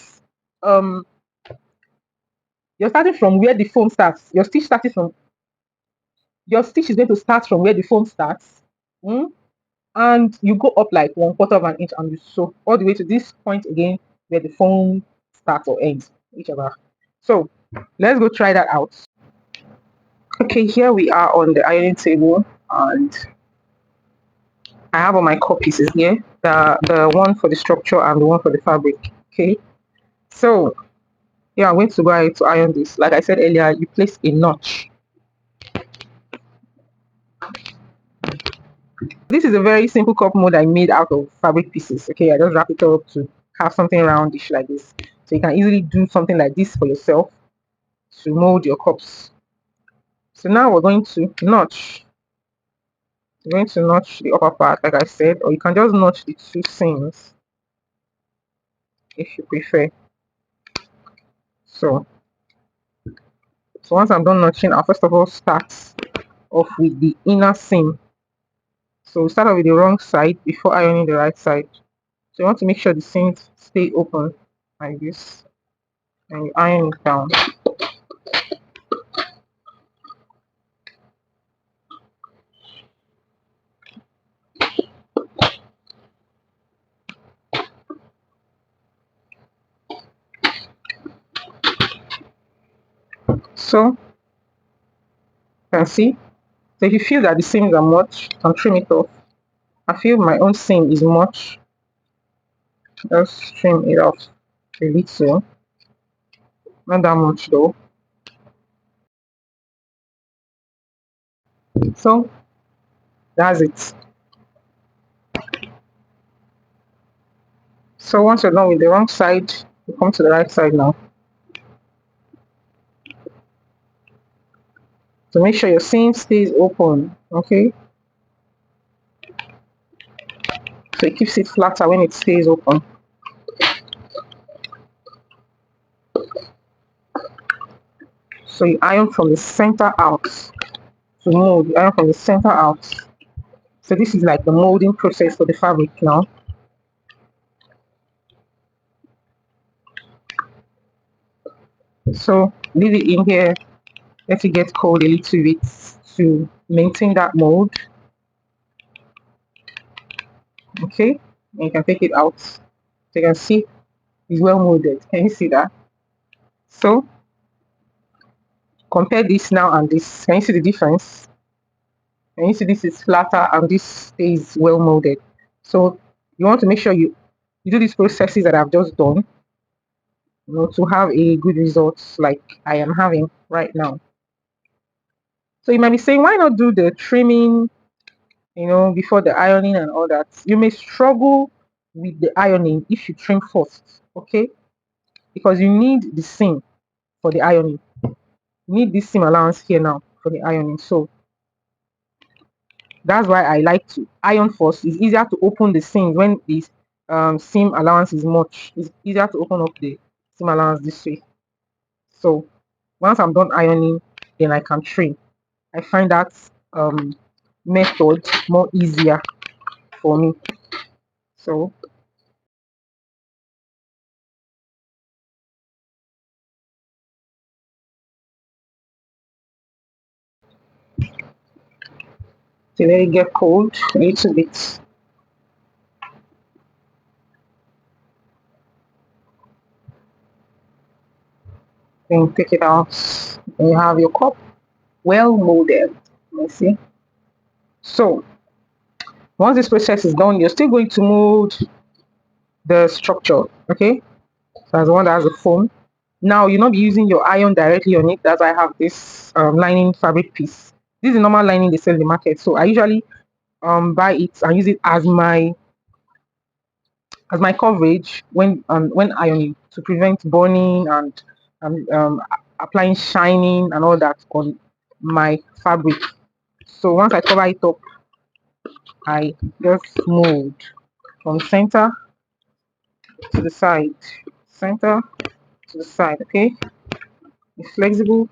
um you're starting from where the foam starts. Your stitch is going to start from where the foam starts. And you go up like 1/4 of an inch and you sew all the way to this point again where the foam starts or ends, whichever. So let's go try that out. Okay, here we are on the ironing table, and I have all my cut pieces here, the one for the structure and the one for the fabric. Okay, so yeah, I'm going to go ahead to iron this. Like I said earlier, you place a notch. This is a very simple cup mold I made out of fabric pieces. Okay, I just wrap it up to have something roundish like this. So you can easily do something like this for yourself to mold your cups. So now we're going to notch. We're going to notch the upper part, like I said, or you can just notch the two seams. if you prefer. So once I'm done notching, I'll first of all start off with the inner seam. So start off with the wrong side before ironing the right side. So you want to make sure the seams stay open like this, and you iron it down. So you can see. So if you feel that the seams are much, you can trim it off. I feel my own seam is much. Just trim it off a little, not that much though. So that's it. So once you're done with the wrong side, you come to the right side now. So make sure your seam stays open, okay? So it keeps it flatter when it stays open. So you iron from the center out. To mold, you iron from the center out. So this is like the molding process for the fabric now. So leave it in here, let it get cold a little bit to maintain that mold. Okay, and you can take it out. So you can see it's well molded. Can you see that? So compare this now and this. Can you see the difference? Can you see this is flatter and this stays well molded? So you want to make sure you do these processes that I've just done, to have a good results like I am having right now. So you might be saying, why not do the trimming, before the ironing and all that? You may struggle with the ironing if you trim first, okay? Because you need the seam for the ironing. You need this seam allowance here now for the ironing. So that's why I like to iron first. It's easier to open the seam when the seam allowance is much. It's easier to open up the seam allowance this way. So once I'm done ironing, then I can trim. I find that method more easier for me. So to let it get cold a little bit. Then take it out. And you have your cup well molded. Let's see. So once this process is done, you're still going to mold the structure. Okay. So that's the one that has the foam. Now you'll not be using your iron directly on it. That's why I have this lining fabric piece. This is the normal lining they sell in the market. So I usually buy it and use it as my coverage when ironing to prevent burning and applying shining and all that on my fabric. So once I cover it up, I just mold from center to the side, center to the side. Okay, it's flexible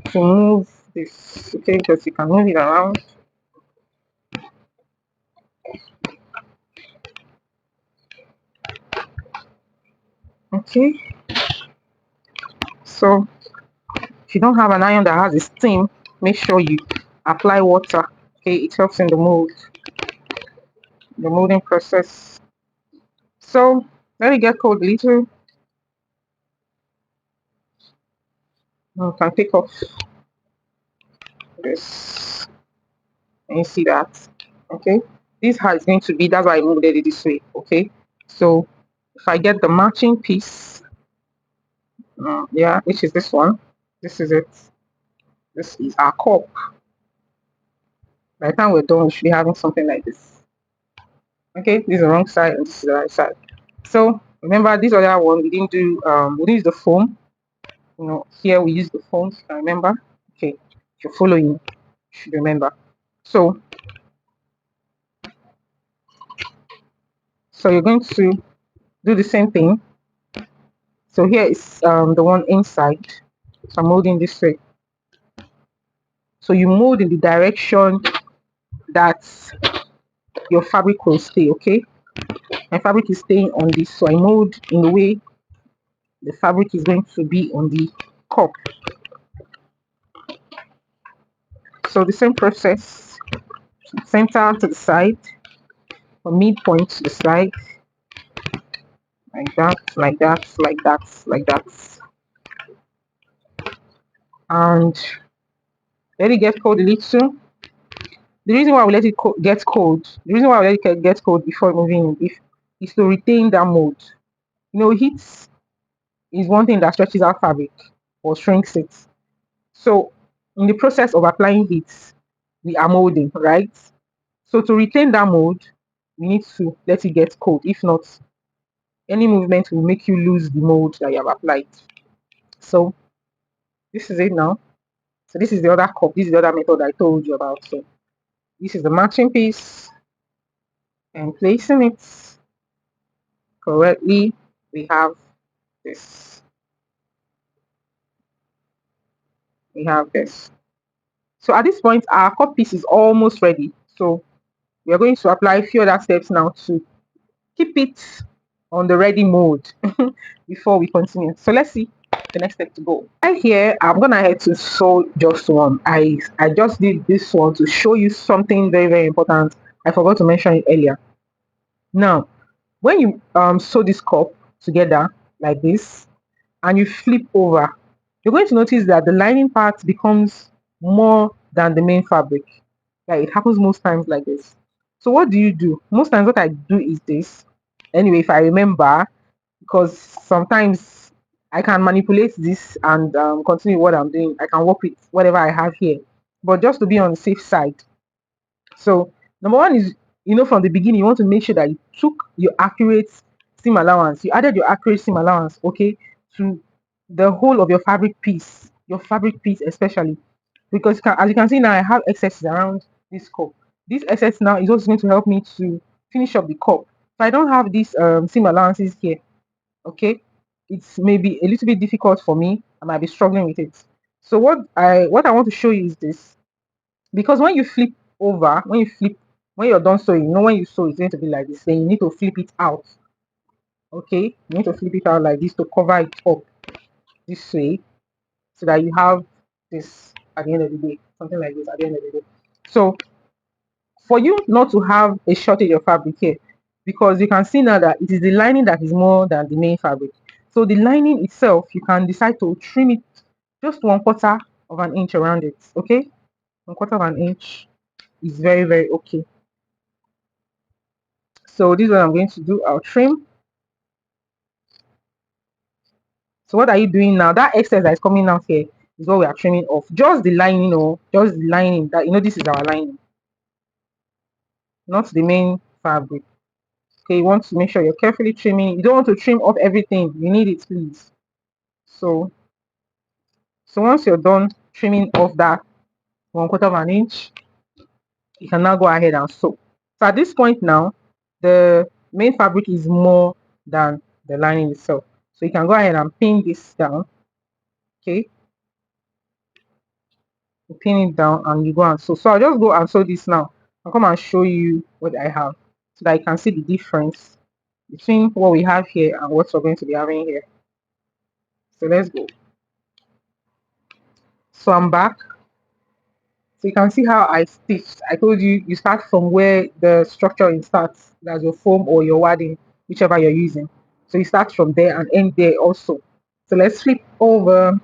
to move this. Okay, because you can move it around. Okay, so if you don't have an iron that has a steam, make sure you apply water. Okay, it helps in the molding process. So let it get cold a little. You can take off this and you see that. Okay, this how it's going to be. That's why I molded it this way. Okay, so if I get the matching piece, yeah, which is this one, this is it. This is our cup. By the time we're done, we should be having something like this. Okay, this is the wrong side and this is the right side. So remember this other one we didn't do we didn't use the foam. Here we use the foam, I remember. Okay, if you're following, you should remember. So So you're going to do the same thing. So here is the one inside. So I'm molding this way. So you mold in the direction that your fabric will stay. Okay, my fabric is staying on this, so I mold in the way the fabric is going to be on the cup. So the same process, center to the side, from midpoint to the side, like that, like that, like that, like that, and let it get cold a little. The reason why we let it get cold, the reason why we let it get cold before moving if is to retain that mold. You know, heat is one thing that stretches out fabric or shrinks it. So in the process of applying heat, we are molding, right? So to retain that mold, we need to let it get cold. If not, any movement will make you lose the mold that you have applied. So this is it now. So this is the other cup. This is the other method I told you about. So this is the matching piece, and placing it correctly, we have this. We have this. So at this point, our cup piece is almost ready. So we are going to apply a few other steps now to keep it on the ready mode before we continue. So let's see the next step to go. Right here, I'm gonna head to sew just one. I just did this one to show you something very, very important. I forgot to mention it earlier. Now, when you sew this cup together like this and you flip over, you're going to notice that the lining part becomes more than the main fabric. Like it happens most times like this. So what do you do? Most times what I do is this. Anyway, if I remember, because sometimes I can manipulate this and continue what I'm doing. I can work with whatever I have here. But just to be on the safe side. So number one is, from the beginning, you want to make sure that you took your accurate seam allowance. You added your accurate seam allowance, okay, to the whole of your fabric piece especially. Because as you can see now, I have excesses around this cup. This excess now is also going to help me to finish up the cup. So I don't have these seam allowances here, okay. It's maybe a little bit difficult for me. I might be struggling with it. So what I want to show you is this, because when you flip over, when you're done sewing, when you sew, it's going to be like this. Then you need to flip it out, okay. You need to flip it out like this to cover it up this way, so that you have this at the end of the day, something like this at the end of the day. So for you not to have a shortage of fabric here, because you can see now that it is the lining that is more than the main fabric. So the lining itself, you can decide to trim it just 1/4 of an inch around it, okay. 1/4 of an inch is very, very okay. So this is what I'm going to do. I'll trim. So what are you doing now? That excess that is coming out here is what we are trimming off. Just the lining, just the lining, that this is our lining, not the main fabric. Okay, you want to make sure you're carefully trimming. You don't want to trim off everything. You need it, please. So once you're done trimming off that 1/4 of an inch, you can now go ahead and sew. So at this point now, the main fabric is more than the lining itself. So you can go ahead and pin this down. Okay, you pin it down and you go and sew. So I'll just go and sew this now. I'll come and show you what I have, so that you can see the difference between what we have here and what we're going to be having here. So let's go. So I'm back. So you can see how I stitched. I told you, you start from where the structure starts. That's your foam or your wadding, whichever you're using. So you start from there and end there also. So let's flip over.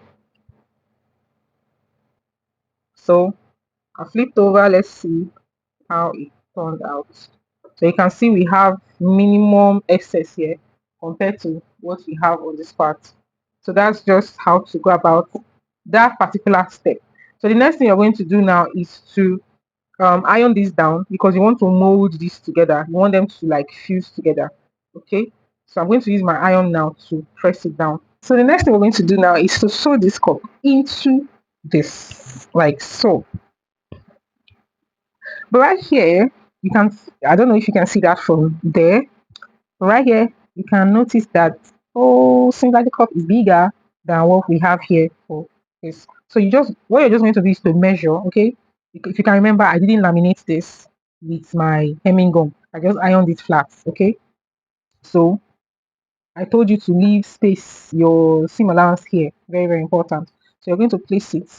So I flipped over. Let's see how it turned out. So you can see we have minimum excess here compared to what we have on this part. So that's just how to go about that particular step. So the next thing you're going to do now is to iron this down, because you want to mold this together. You want them to like fuse together, okay. So I'm going to use my iron now to press it down. So the next thing we're going to do now is to sew this cup into this, like so. But right here, you can, I don't know if you can see that from there, Right here, you can notice that, oh, seems like the cup is bigger than what we have here for this. So what you're just going to do is to measure, okay? If you can remember, I didn't laminate this with my hemming gum. I just ironed it flat, okay? So I told you to leave space, your seam allowance here, very, very important. So you're going to place it.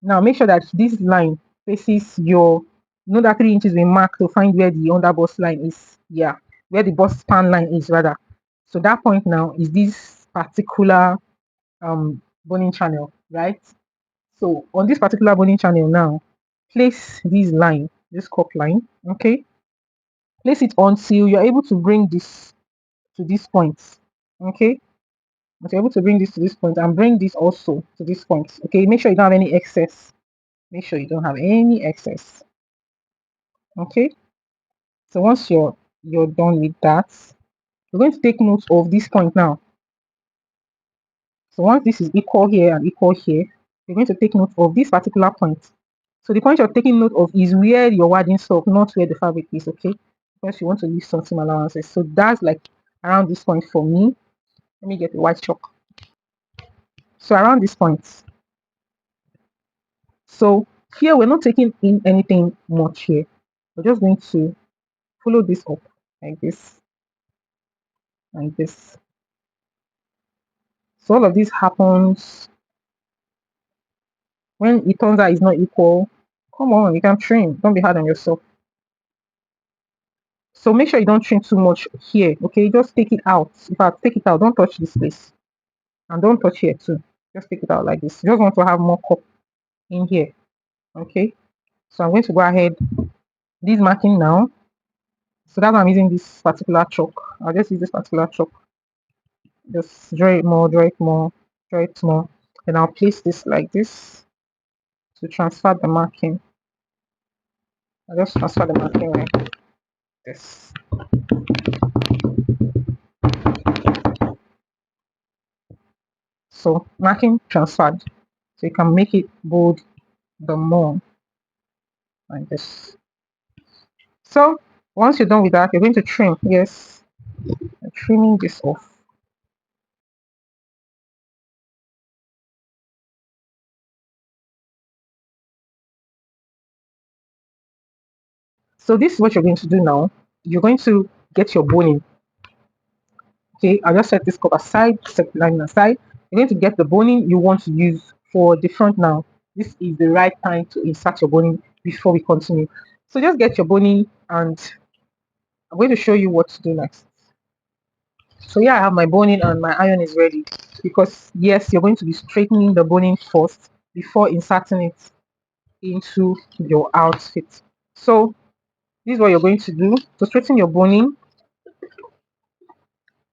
Now make sure that this line faces that 3 inches we mark to find where the underbust line is. Yeah, where the bust span line is rather. So that point now is this particular boning channel, right? So on this particular boning channel now, place this line, this cup line, okay? Place it until you're able to bring this to this point, okay? Once you're able to bring this to this point and bring this also to this point, okay? Make sure you don't have any excess. Make sure you don't have any excess, okay? So once you're done with that, we're going to take note of this point now. So once this is equal here and equal here, you're going to take note of this particular point. So the point you're taking note of is where your wadding stop, not where the fabric is, okay? Because you want to leave some seam allowances. So that's like around this point for me. Let me get the white chalk. So around this point. So here we're not taking in anything much here. We're just going to follow this up like this and this. So all of this happens when it turns out it's not equal. Come on, you can trim. Don't be hard on yourself. So make sure you don't trim too much here, okay? Just take it out. In fact, take it out. Don't touch this place. And don't touch here too. Just take it out like this. You just want to have more cup in here, okay? So I'm going to go ahead, this marking now. So that's why I'm using this particular chalk. I'll just use this particular chalk. Just draw it more, draw it more, draw it more. And I'll place this like this to transfer the marking. I'll just transfer the marking like this. So marking transferred. So you can make it bold the more like this. So once you're done with that, you're going to trim. Yes, I'm trimming this off. So this is what you're going to do now. You're going to get your boning. Okay, I'll just set this cup aside, set the line aside. You're going to get the boning you want to use for the front now. This is the right time to insert your boning before we continue. So just get your boning and I'm going to show you what to do next. So yeah, I have my boning and my iron is ready because yes, you're going to be straightening the boning first before inserting it into your outfit. So this is what you're going to do. To straighten your boning,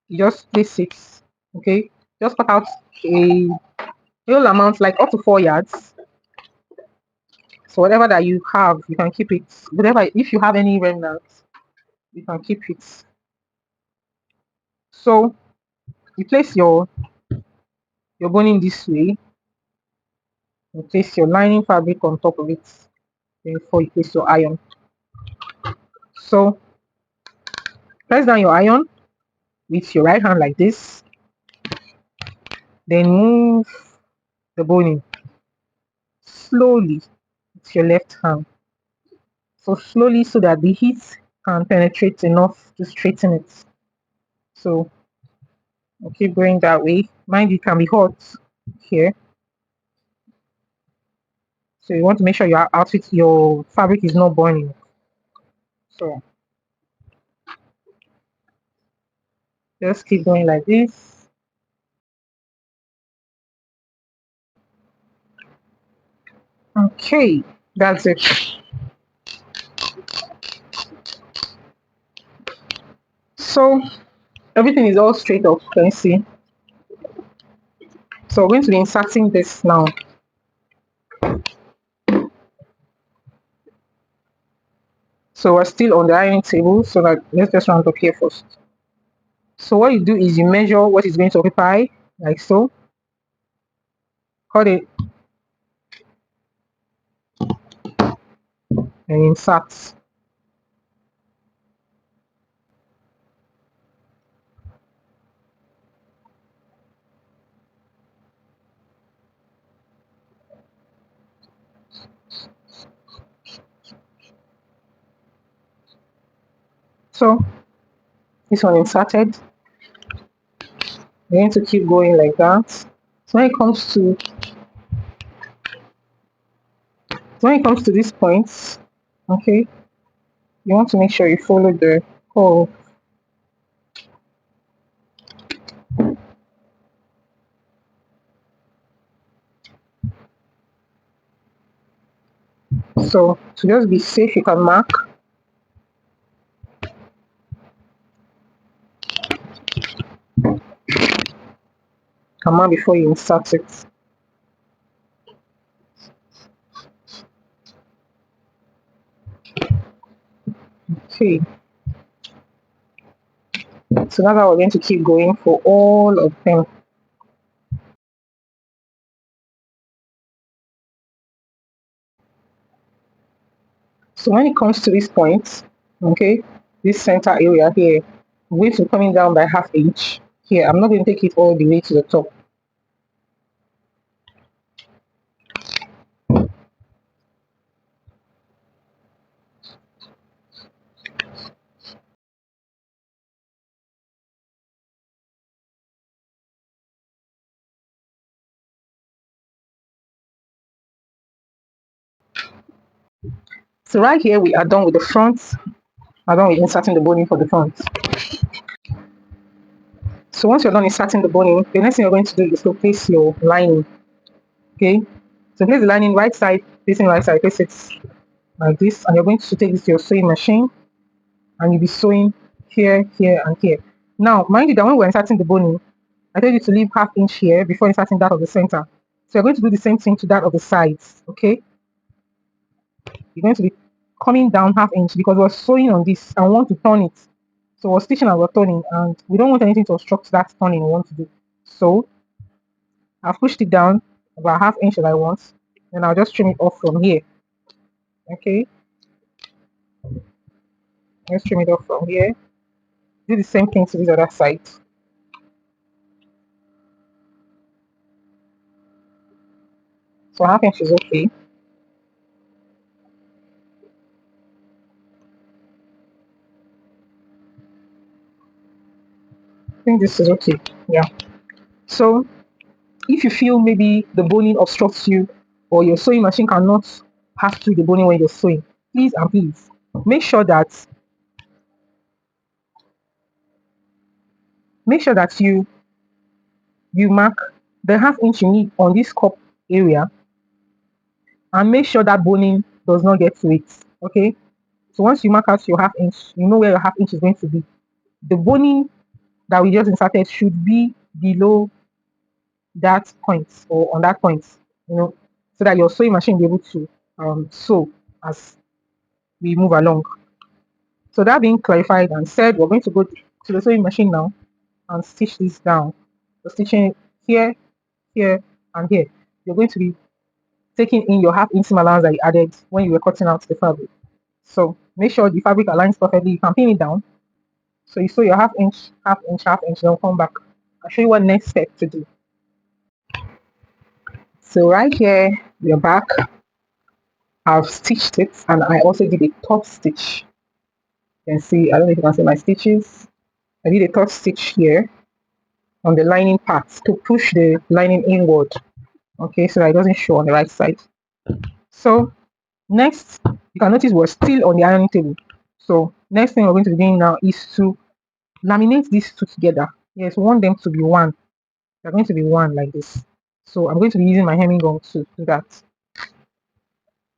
you just place it, okay? Just cut out a whole amount, like up to 4 yards. So whatever that you have, you can keep it. Whatever, if you have any remnants, you can keep it. So you place your boning this way. You place your lining fabric on top of it before you place your iron. So press down your iron with your right hand like this. Then move the boning slowly with your left hand. So slowly so that the heat can penetrate enough to straighten it. So I'll keep going that way. Mind it can be hot here. So you want to make sure your outfit, your fabric is not burning. So just keep going like this. Okay, that's it. So everything is all straight up, can you see? So we're going to be inserting this now. So we're still on the ironing table, so that let's just round up here first. So what you do is you measure what is going to occupy, like so. Cut it and insert. So this one inserted. We're going to keep going like that. So when it comes to these points, okay, you want to make sure you follow the hole. So to just be safe, you can mark. Can mark before you insert it. Okay. So that's how we're going to keep going for all of them. So when it comes to this point, okay, this center area here, I'm going to be coming down by ½ inch here. I'm not going to take it all the way to the top. So right here, we are done with the front. I'm done with inserting the boning for the front. So once you're done inserting the boning, the next thing you're going to do is to place your lining. Okay, so place the lining right side, facing right side, place it like this, and you're going to take this to your sewing machine, and you'll be sewing here, here, and here. Now, mind you that when we're inserting the boning, I told you to leave ½ inch here before inserting that of the center. So you're going to do the same thing to that of the sides. Okay, you're going to be coming down ½ inch because we're sewing on this and we want to turn it. So we're stitching and we're turning, and we don't want anything to obstruct that turning we want to do. So I've pushed it down about ½ inch that I want, and I'll just trim it off from here. Okay, let's trim it off from here. Do the same thing to this other side. So ½ inch is okay. I think this is okay. Yeah. So if you feel maybe the boning obstructs you or your sewing machine cannot pass through the boning when you're sewing, please and please make sure that you mark the ½ inch you need on this cup area, and make sure that boning does not get to it. Okay, so once you mark out your ½ inch, you know where your ½ inch is going to be. The boning that we just inserted should be below that point or on that point, so that your sewing machine will be able to sew as we move along. So that being clarified and said, we're going to go to the sewing machine now and stitch this down. So stitching here, here, and here. You're going to be taking in your ½ inch seam allowance that you added when you were cutting out the fabric. So make sure the fabric aligns perfectly. You can pin it down. So you sew your ½ inch, ½ inch, ½ inch, then come back. I'll show you what next step to do. So right here, we're back. I've stitched it, and I also did a top stitch. You can see, I don't know if you can see my stitches. I did a top stitch here on the lining part to push the lining inward, okay, so that it doesn't show on the right side. So next, you can notice we're still on the ironing table. So next thing we're going to be doing now is to laminate these two together. Yes, we want them to be one. They're going to be one like this. So I'm going to be using my hemming gun to do that.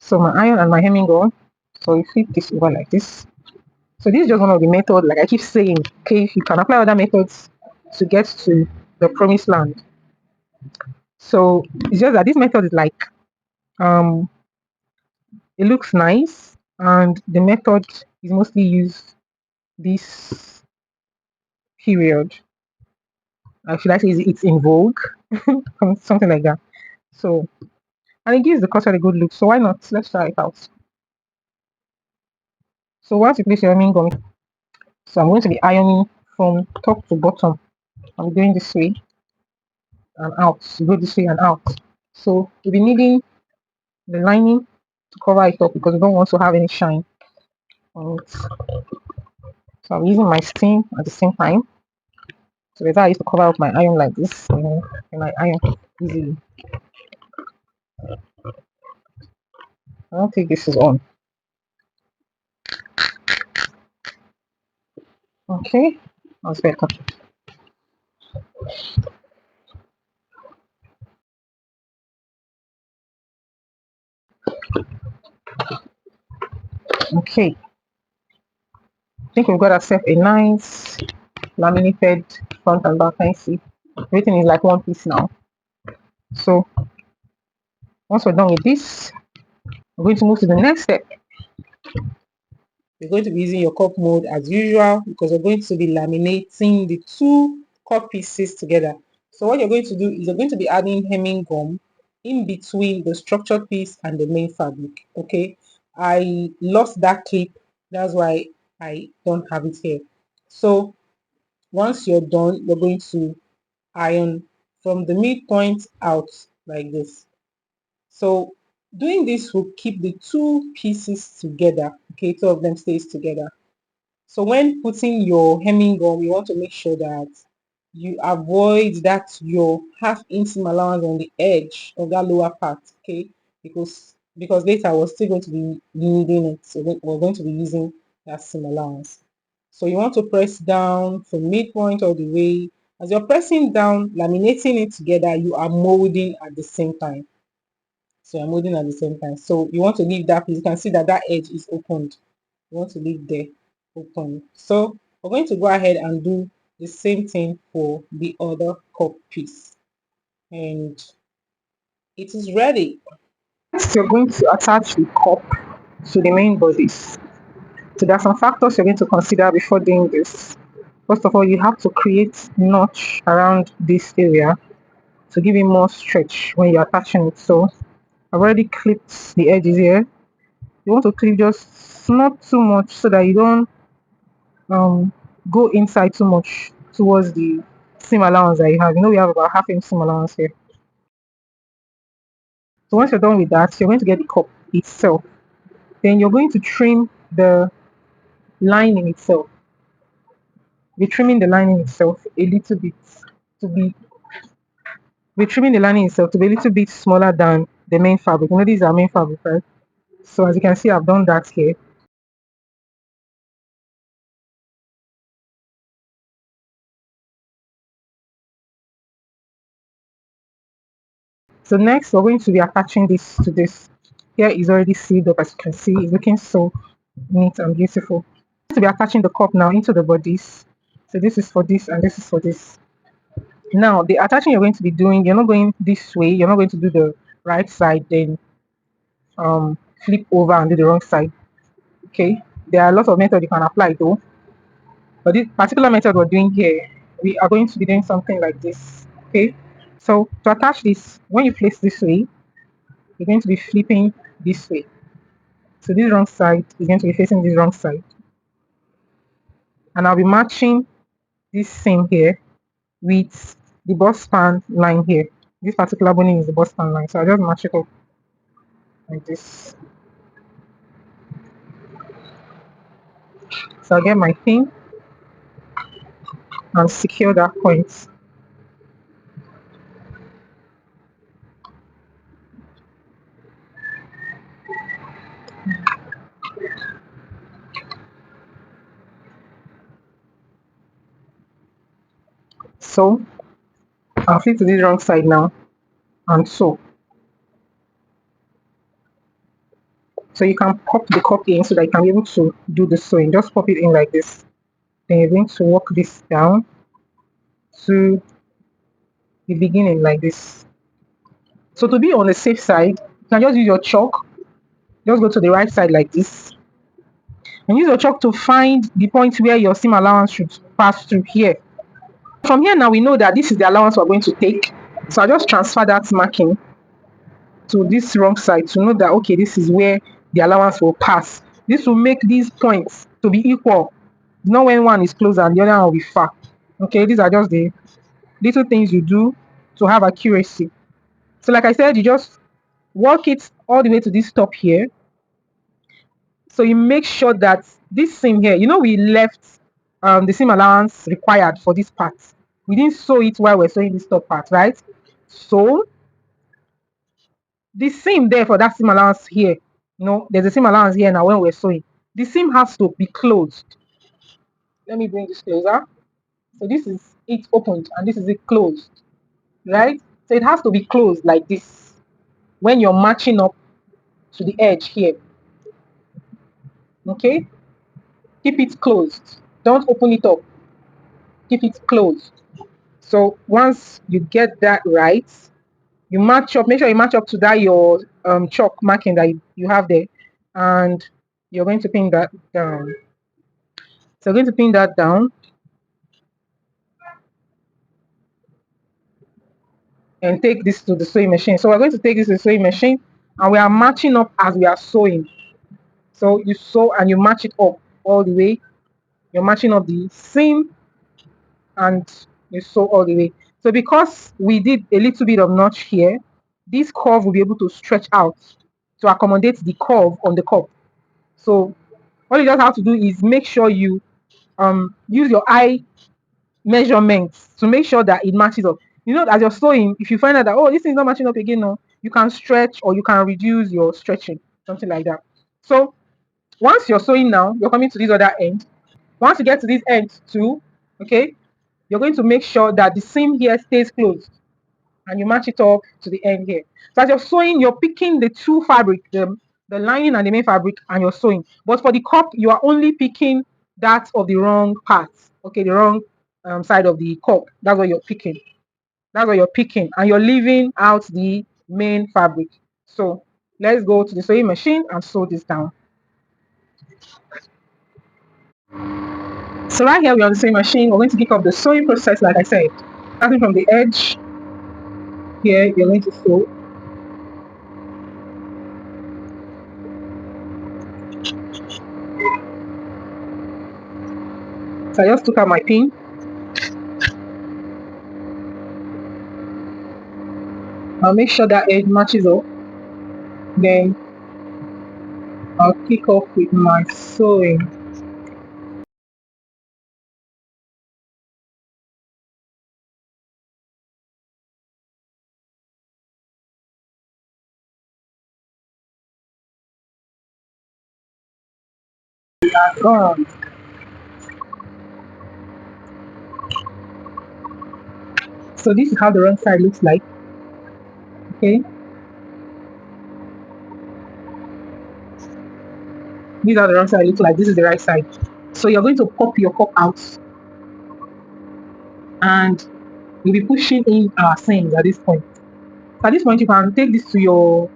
So my iron and my hemming gun, so you flip this over like this. So this is just one of the methods, like I keep saying, okay, you can apply other methods to get to the promised land. So it's just that this method is like, it looks nice, and the method is mostly used this period. Should I say it's in vogue? Something like that. So, and it gives the cutter a good look. So why not? Let's try it out. So once you place your hemming gun, so I'm going to be ironing from top to bottom. I'm going this way and out. You go this way and out. So you'll be needing the lining to cover it up because we don't want to have any shine on it. So So I'm using my steam at the same time. So later I used to cover up my iron like this, and I iron easily. I don't think this is on. Okay, that's better. Okay, I think we've got ourselves a nice laminated front and back. Can you see? Everything is like one piece now. So once we're done with this, we're going to move to the next step. You're going to be using your cup mold as usual because you're going to be laminating the two cup pieces together. So what you're going to do is you're going to be adding hemming gum in between the structured piece and the main fabric. Okay, I lost that clip, that's why I don't have it here. So once you're done, you're going to iron from the midpoint out like this. So doing this will keep the two pieces together. Okay, two of them stays together. So when putting your hemming gum, you want to make sure that you avoid that your half inch seam allowance on the edge of that lower part, okay? Because later we're still going to be needing it, so we're going to be using that seam allowance. So you want to press down from midpoint all the way. As you're pressing down, laminating it together, you are molding at the same time. So I'm molding at the same time. So you want to leave that piece. You can see that that edge is opened. You want to leave there open. So we're going to go ahead and do the same thing for the other cup piece. And it is ready. Next, you're going to attach the cup to the main bodies. So there are some factors you're going to consider before doing this. First of all, you have to create notch around this area to give it more stretch when you're attaching it. So I've already clipped the edges here. You want to clip just not too much so that you don't um go inside too much towards the seam allowance that you have. We have about half inch seam allowance here. So once you're done with that, you're going to get the cup itself. Then you're going to trim the lining itself. We're trimming the lining itself a little bit to be we're trimming the lining itself to be a little bit smaller than the main fabric. This is our main fabric, right? So as you can see, I've done that here. So next we're going to be attaching this to this. Here is already sealed up, as you can see. It's looking so neat and beautiful. To be attaching the cup now into the bodies. So this is for this and this is for this. Now the attaching you're going to be doing, you're not going this way, you're not going to do the right side, then flip over and do the wrong side. Okay, there are a lot of methods you can apply though, but this particular method we're doing here, we are going to be doing something like this. Okay, so to attach this, when you place this way, you're going to be flipping this way. So this wrong side is going to be facing this wrong side, and I'll be matching this seam here with the bust span line here. This particular boning is the bust span line, so I just match it up like this. So I'll get my pin and secure that point. So I'll flip to this wrong side now and so you can pop the cup in so that you can be able to do the sewing. Just pop it in like this. Then you're going to work this down to the beginning like this. So to be on the safe side, you can just use your chalk. Just go to the right side like this. And use your chalk to find the point where your seam allowance should pass through here. From here now, we know that this is the allowance we're going to take. So I just transfer that marking to this wrong side to know that, okay, this is where the allowance will pass. This will make these points to be equal. Not when one is closer and the other one will be far. Okay, these are just the little things you do to have accuracy. So like I said, you just work it all the way to this top here. So you make sure that this seam here, we left the seam allowance required for this part. We didn't sew it while we're sewing this top part, right? So the seam there for that seam allowance here, there's a seam allowance here now when we're sewing. The seam has to be closed. Let me bring this closer. So this is it opened and this is it closed, right? So it has to be closed like this when you're matching up to the edge here. Okay, keep it closed, don't open it up, keep it closed. So once you get that right, you match up, make sure you match up to that your chalk marking that you have there, and you're going to pin that down. So you're going to pin that down and take this to the sewing machine. So we're going to take this to the sewing machine and we are matching up as we are sewing. So you sew and you match it up all the way. You're matching up the seam and you sew all the way. So because we did a little bit of notch here, this curve will be able to stretch out to accommodate the curve on the cup. So what you just have to do is make sure you use your eye measurements to make sure that it matches up. As you're sewing, if you find out that, oh, this thing is not matching up again, no, you can stretch or you can reduce your stretching, something like that. So once you're sewing now, you're coming to this other end. Once you get to this end too, okay, you're going to make sure that the seam here stays closed and you match it up to the end here. So as you're sewing, you're picking the two fabric, the lining and the main fabric, and you're sewing. But for the cup, you are only picking that of the wrong part, okay, the wrong side of the cup. That's what you're picking. That's what you're picking, and you're leaving out the main fabric. So let's go to the sewing machine and sew this down. So right here we're on the sewing machine. We're going to kick off the sewing process, like I said, starting from the edge. Here you're going to sew. So I just took out my pin. I'll make sure that edge matches up. Then I'll kick off with my sewing. Gone. So this is how the wrong side looks like. Okay. These are the wrong side looks like. This is the right side. So you're going to pop your cup out and you'll be pushing in our seams at this point. At this point, you can take this to your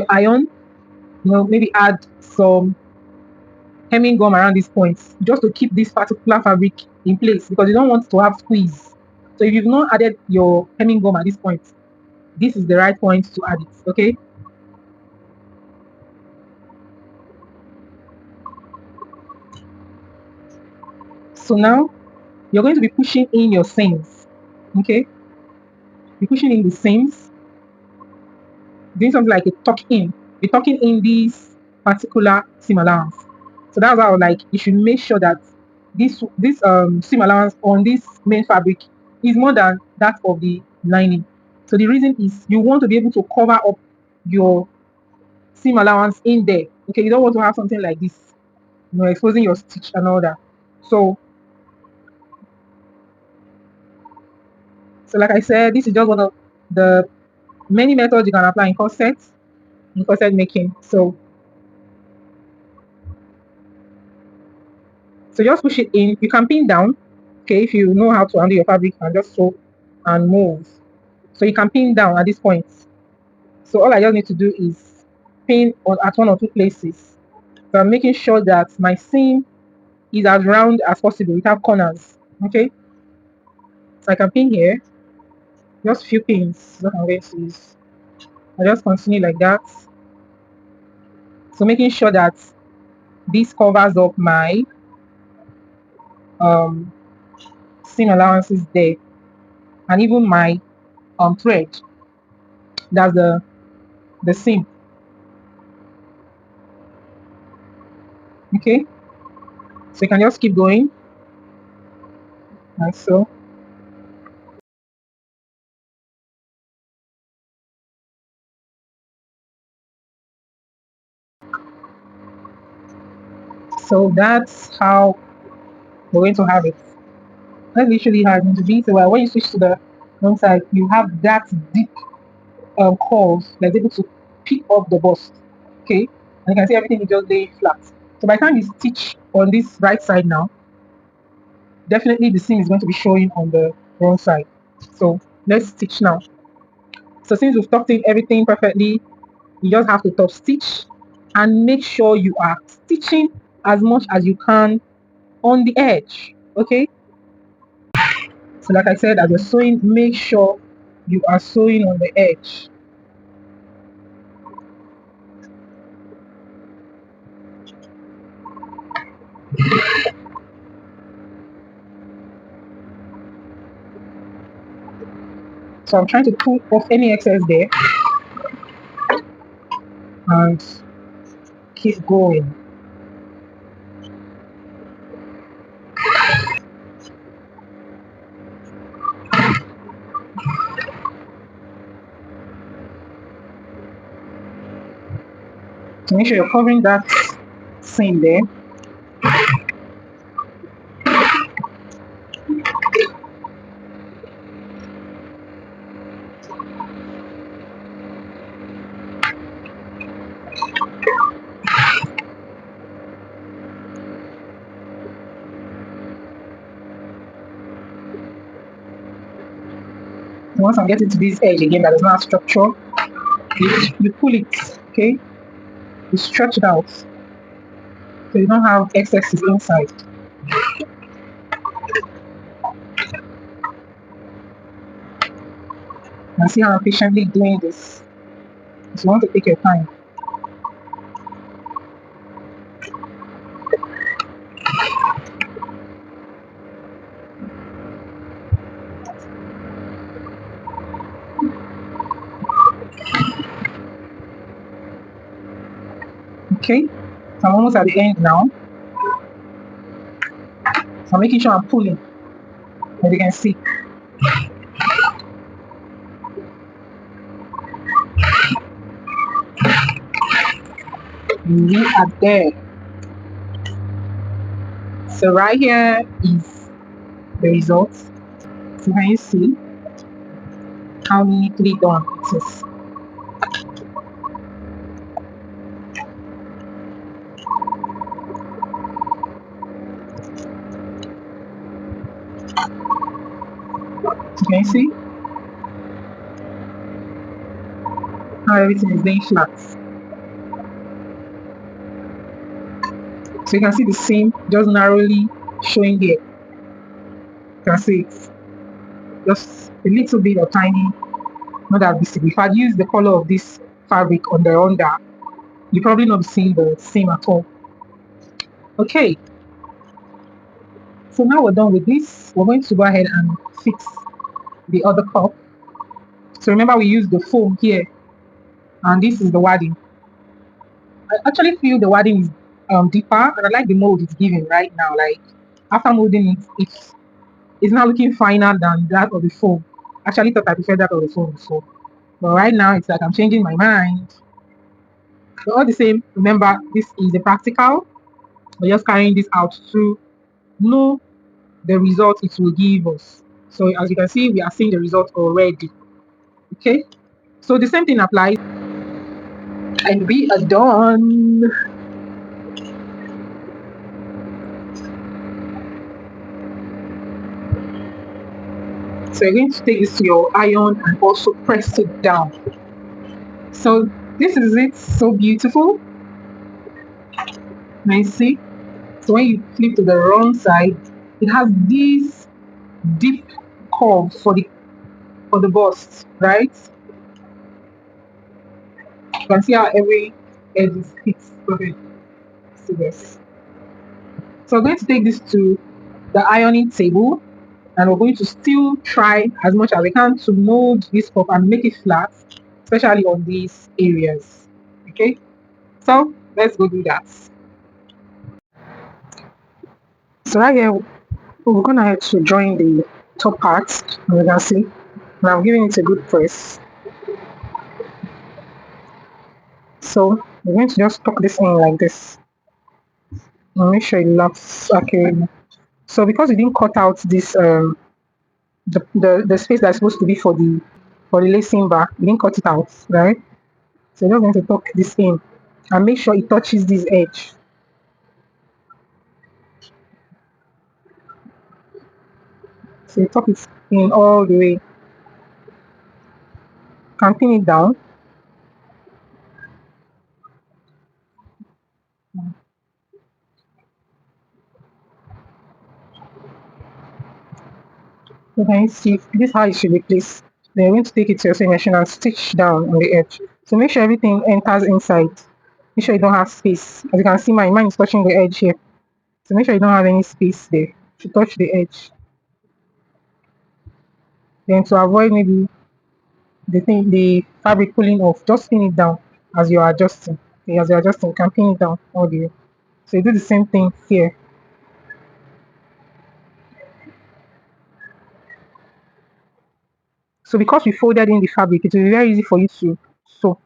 iron, maybe add some hemming gum around these points just to keep this particular fabric in place because you don't want to have squeeze. So if you've not added your hemming gum at this point, this is the right point to add it. Okay. So now you're going to be pushing in your seams. Okay. You're pushing in the seams, doing something like a tuck in. You're tucking in this particular seam allowance. So that's how, like, you should make sure that this seam allowance on this main fabric is more than that of the lining. So the reason is you want to be able to cover up your seam allowance in there. Okay, you don't want to have something like this, exposing your stitch and all that. So like I said, this is just one of the many methods you can apply in corset making. So just push it in. You can pin down, okay, if you know how to handle your fabric, and just sew and move. So you can pin down at this point. So all I just need to do is pin at one or two places. So I'm making sure that my seam is as round as possible without corners. Okay, so I can pin here, just few pins that I'm going to use. I just continue like that. So making sure that this covers up my seam allowances there, and even my thread. That's the seam. Okay, so you can just keep going. like so. So that's how we're going to have it. That's literally how it's going to be. So when you switch to the wrong side, you have that deep curve that's able to pick up the bust. Okay, and you can see everything is just laying flat. So by the time you stitch on this right side now, definitely the seam is going to be showing on the wrong side. So let's stitch now. So since we've tucked in everything perfectly, you just have to top stitch and make sure you are stitching as much as you can on the edge. Okay, so like I said, as you're sewing, make sure you are sewing on the edge. So I'm trying to pull off any excess there and keep going. So make sure you're covering that seam there. And once I'm getting to this edge again that is not structure, you pull it, okay? You stretch it out so you don't have excesses inside. And see how I'm patiently doing this. So you want to take your time. Okay? So I'm almost at the end now. So I'm making sure I'm pulling, as you can see. We are there. So right here is the result. So can you see how neatly done it is? So can you see how everything is laying flat? So you can see the seam just narrowly showing here. You can see it. Just a little bit of tiny, not that visible. If I'd used the color of this fabric on the under, you probably not be seeing the seam at all. Okay, so now we're done with this. We're going to go ahead and fix the other cup. So remember we used the foam here, and this is the wadding. I actually feel the wadding is deeper, and I like the mold it's giving right now. Like after molding it, it's now looking finer than that of the foam. Actually thought I preferred that of the foam before. But right now it's like I'm changing my mind. But all the same, remember this is a practical. We're just carrying this out to know the result it will give us. So as you can see, we are seeing the result already. Okay. So the same thing applies, and we are done. So you're going to take this to your iron and also press it down. So this is it. So beautiful. Now you see. So when you flip to the wrong side, it has this deep curve for the bust, right? You can see how every edge is fixed. Okay, so this. So I'm going to take this to the ironing table, and we're going to still try as much as we can to mold this up and make it flat, especially on these areas. Okay, so let's go do that. So right here We're gonna have to join the top part, as you can see. And I'm giving it a good press. So we're going to just tuck this in like this and make sure it laps accurately. So because we didn't cut out this the space that's supposed to be for the lacing bar, we didn't cut it out, right? So we're just going to tuck this in and make sure it touches this edge. So you tuck it in all the way. Can pin it down. So then you see this is how it should be placed. Then you're going to take it to your sewing machine and stitch down on the edge. So make sure everything enters inside. Make sure you don't have space. As you can see, mine is touching the edge here. So make sure you don't have any space there to touch the edge. Then to avoid maybe the fabric pulling off, just pin it down as you're adjusting. Okay, as you're adjusting, you can pin it down all the way. So you do the same thing here. So because we folded in the fabric, it will be very easy for you to sew.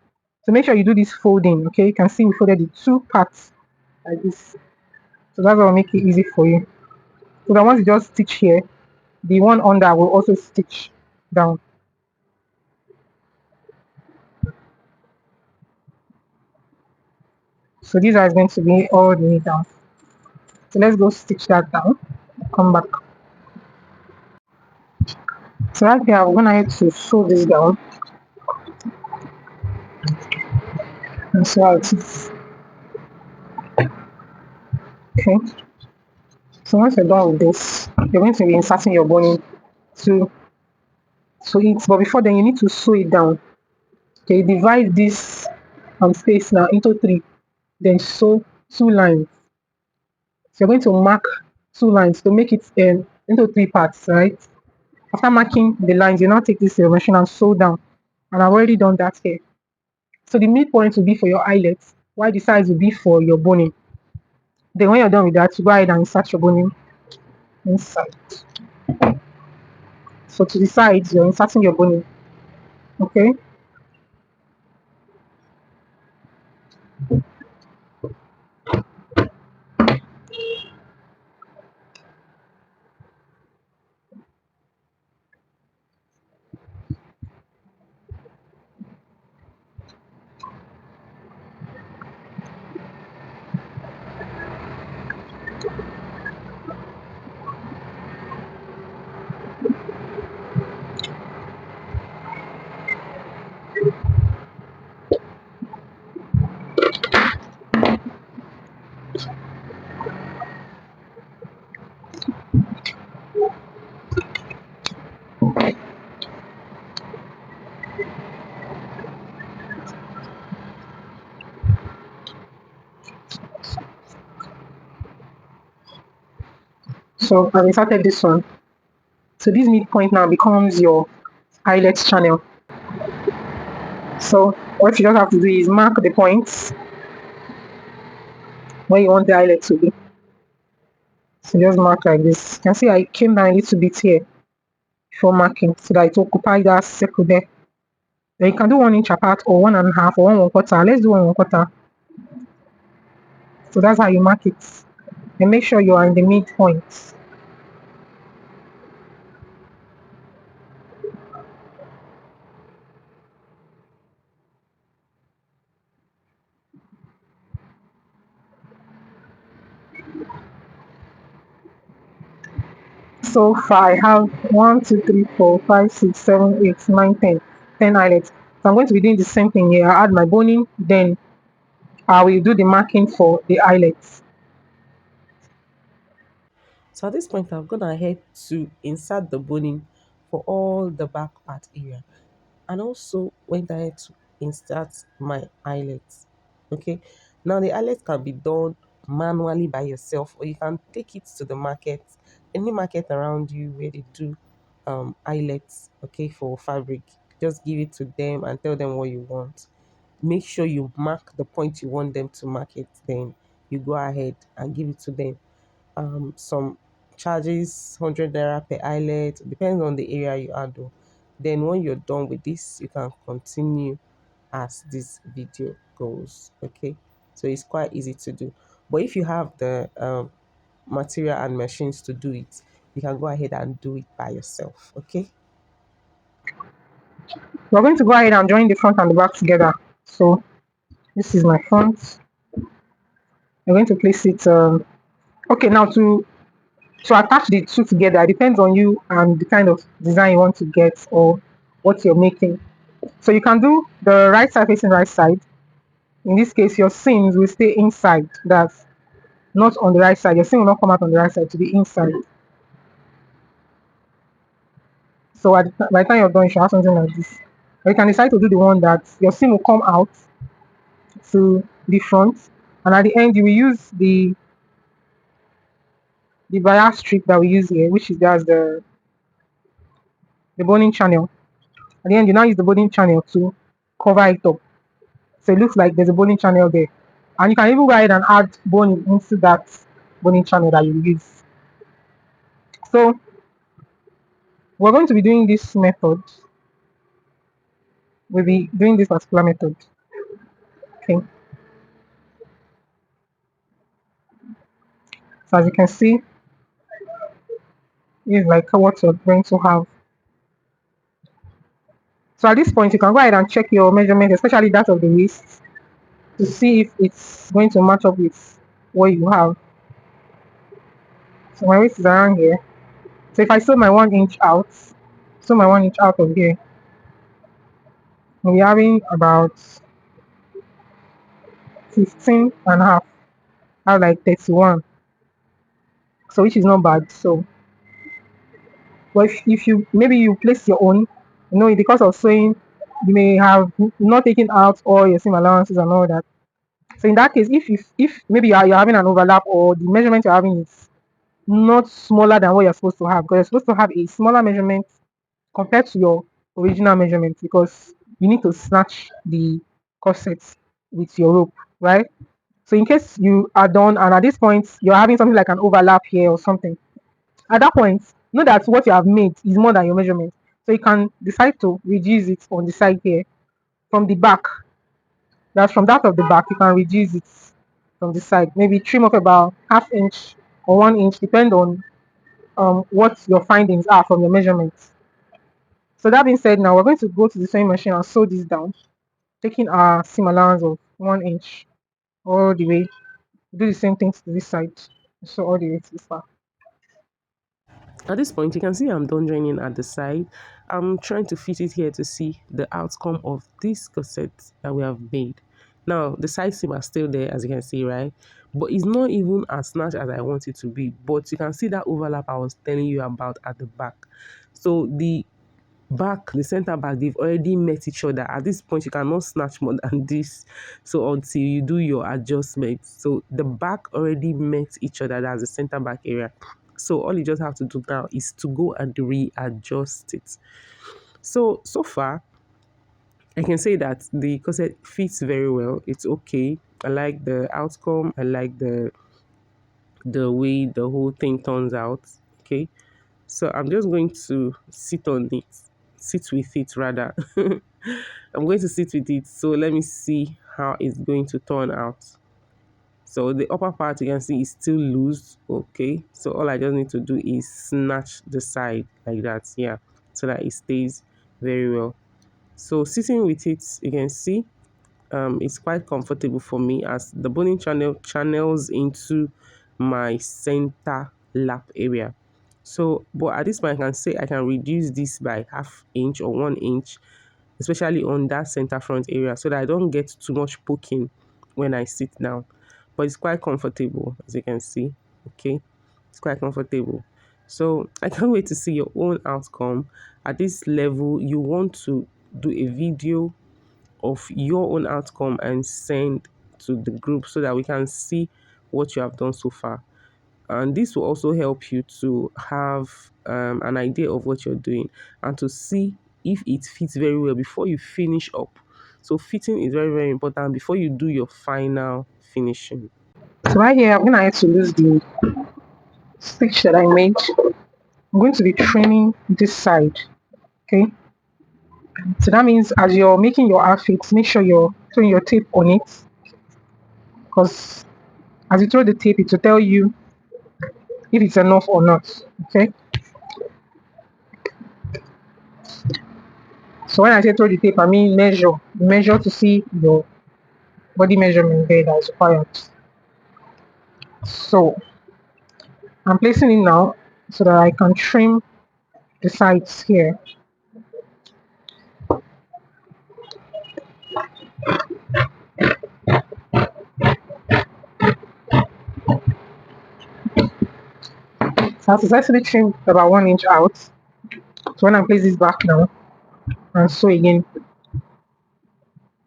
So make sure you do this folding. Okay, you can see we folded the two parts like this. So that's what will make it easy for you. So that once you just stitch here, the one under will also stitch down. So these are going to be all the way down. So let's go stitch that down. Come back. So right here, I'm gonna have to sew this down and see how it is. Okay. So once you're done with this, you're going to be inserting your boning to it. But before then, you need to sew it down. Okay, divide this space now into three. Then sew two lines. So you're going to mark two lines to make it into three parts, right? After marking the lines, you now take this machine and sew down. And I've already done that here. So the midpoint will be for your eyelets, while the sides will be for your boning. Then when you're done with that, you go ahead and insert your boning inside. So to the sides, you're inserting your boning. Okay. So I've inserted this one. So this midpoint now becomes your eyelet channel. So what you just have to do is mark the points where you want the eyelet to be. So just mark like this. You can see I came down a little bit here before marking so that it will occupy that circle there. Then you can do 1 inch apart or 1.5 or 1 1/4. Let's do 1 1/4. So that's how you mark it. And make sure you are in the midpoint. So far I have 1, 2, 3, 4, 5, 6, 7, 8, 9, 10. 10 eyelets. So I'm going to be doing the same thing here. I add my boning, then I will do the marking for the eyelets. So at this point, I've gone ahead to insert the boning for all the back part area, and also went ahead to insert my eyelets. Okay, now the eyelets can be done manually by yourself, or you can take it to the market, any market around you where they do eyelets. Okay, for fabric, just give it to them and tell them what you want. Make sure you mark the point you want them to mark it. Then you go ahead and give it to them. Some charges 100 naira per eyelet, depends on the area you handle. Then when you're done with this, you can continue as this video goes. Okay, so it's quite easy to do. But if you have the material and machines to do it, you can go ahead and do it by yourself. Okay. We're going to go ahead and join the front and the back together. So this is my front. I'm going to place it. Okay, now to attach the two together, it depends on you and the kind of design you want to get or what you're making. So you can do the right side facing right side. In this case, your seams will stay inside. That's not on the right side. Your seam will not come out on the right side to the inside. So by the time you're done, you should have something like this. Or you can decide to do the one that your seam will come out to the front, and at the end you will use the bias strip that we use here, which is just the boning channel. At the end, you now use the boning channel to cover it up. So it looks like there's a boning channel there. And you can even go ahead and add boning into that boning channel that you use. So we're going to be doing this method. We'll be doing this particular method. Okay. So as you can see, it's like what you're going to have. So at this point, you can go ahead and check your measurement, especially that of the waist, to see if it's going to match up with what you have. So my waist is around here. So if I sew my 1 inch out, sew my 1 inch out of here, we'll be having about 15 and a half. I have like 31. So which is not bad. So but if you maybe you place your own, because of sewing, you may have not taken out all your seam allowances and all that. So in that case, if maybe you're having an overlap or the measurement you're having is not smaller than what you're supposed to have, because you're supposed to have a smaller measurement compared to your original measurement, because you need to snatch the corset with your rope, right? So in case you are done and at this point you're having something like an overlap here or something, at that point, know that what you have made is more than your measurement. So you can decide to reduce it on the side here from the back. That's from that of the back, you can reduce it from the side. Maybe trim up about half inch or 1 inch, depend on what your findings are from your measurements. So that being said, now we're going to go to the sewing machine and sew this down, taking our seam allowance of 1 inch all the way. Do the same thing to this side, so all the way to this far. At this point, you can see I'm done joining at the side. I'm trying to fit it here to see the outcome of this corset that we have made. Now, the side seam are still there, as you can see, right? But it's not even as snatched as I want it to be. But you can see that overlap I was telling you about at the back. So the center back, they've already met each other. At this point, you cannot snatch more than this. So until you do your adjustment. So the back already met each other. That's the center back area. So all you just have to do now is to go and readjust it. So far, I can say that the corset fits very well. It's okay. I like the outcome. I like the way the whole thing turns out. Okay. So I'm just going to sit with it rather. I'm going to sit with it. So let me see how it's going to turn out. So the upper part you can see is still loose. Okay. So all I just need to do is snatch the side like that. Yeah. So that it stays very well. So sitting with it, you can see it's quite comfortable for me as the boning channel channels into my center lap area. So, but at this point, I can say I can reduce this by half inch or 1 inch, especially on that center front area, so that I don't get too much poking when I sit down. But it's quite comfortable, as you can see. Okay, it's quite comfortable. So I can't wait to see your own outcome. At this level, you want to do a video of your own outcome and send to the group so that we can see what you have done so far. And this will also help you to have an idea of what you're doing and to see if it fits very well before you finish up. So fitting is very, very important before you do your final finishing. So right here, I'm gonna have to lose stitch that I made, I'm going to be trimming this side. Okay, so that means as you're making your outfit, make sure you're throwing your tape on it, because as you throw the tape, it will tell you if it's enough or not. Okay, so when I say throw the tape, I mean measure to see your body measurement there that is required. So I'm placing it now so that I can trim the sides here. So I've successfully trimmed about 1 inch out. So when I place this back now and sew again,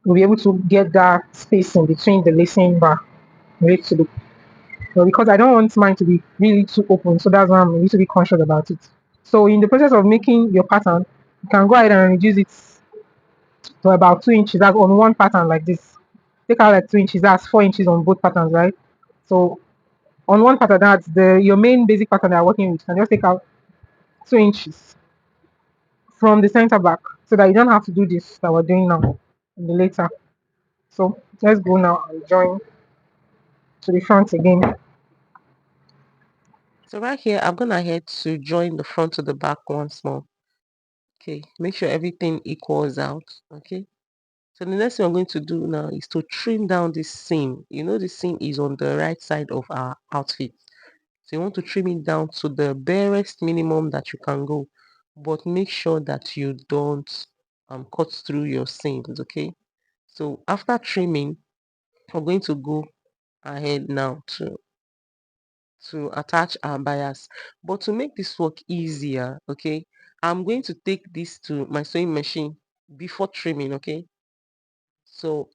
we'll be able to get that space in between the lacing bar a little bit. But because I don't want mine to be really too open, so that's why I'm a little bit conscious about it. So in the process of making your pattern, you can go ahead and reduce it to about 2 inches. That's on one pattern like this. Take out like 2 inches. That's 4 inches on both patterns, right? So on one pattern, that's the your main basic pattern that you're working with. You can just take out 2 inches from the center back, so that you don't have to do this that we're doing now in the later. So let's go now and join to the front again. So right here, I'm gonna head to join the front to the back once more. Okay, make sure everything equals out. Okay. So the next thing I'm going to do now is to trim down this seam. You know the seam is on the right side of our outfit. So you want to trim it down to the barest minimum that you can go. But make sure that you don't cut through your seams, okay? So after trimming, I'm going to go ahead now to attach our bias. But to make this work easier, okay, I'm going to take this to my sewing machine before trimming, okay? So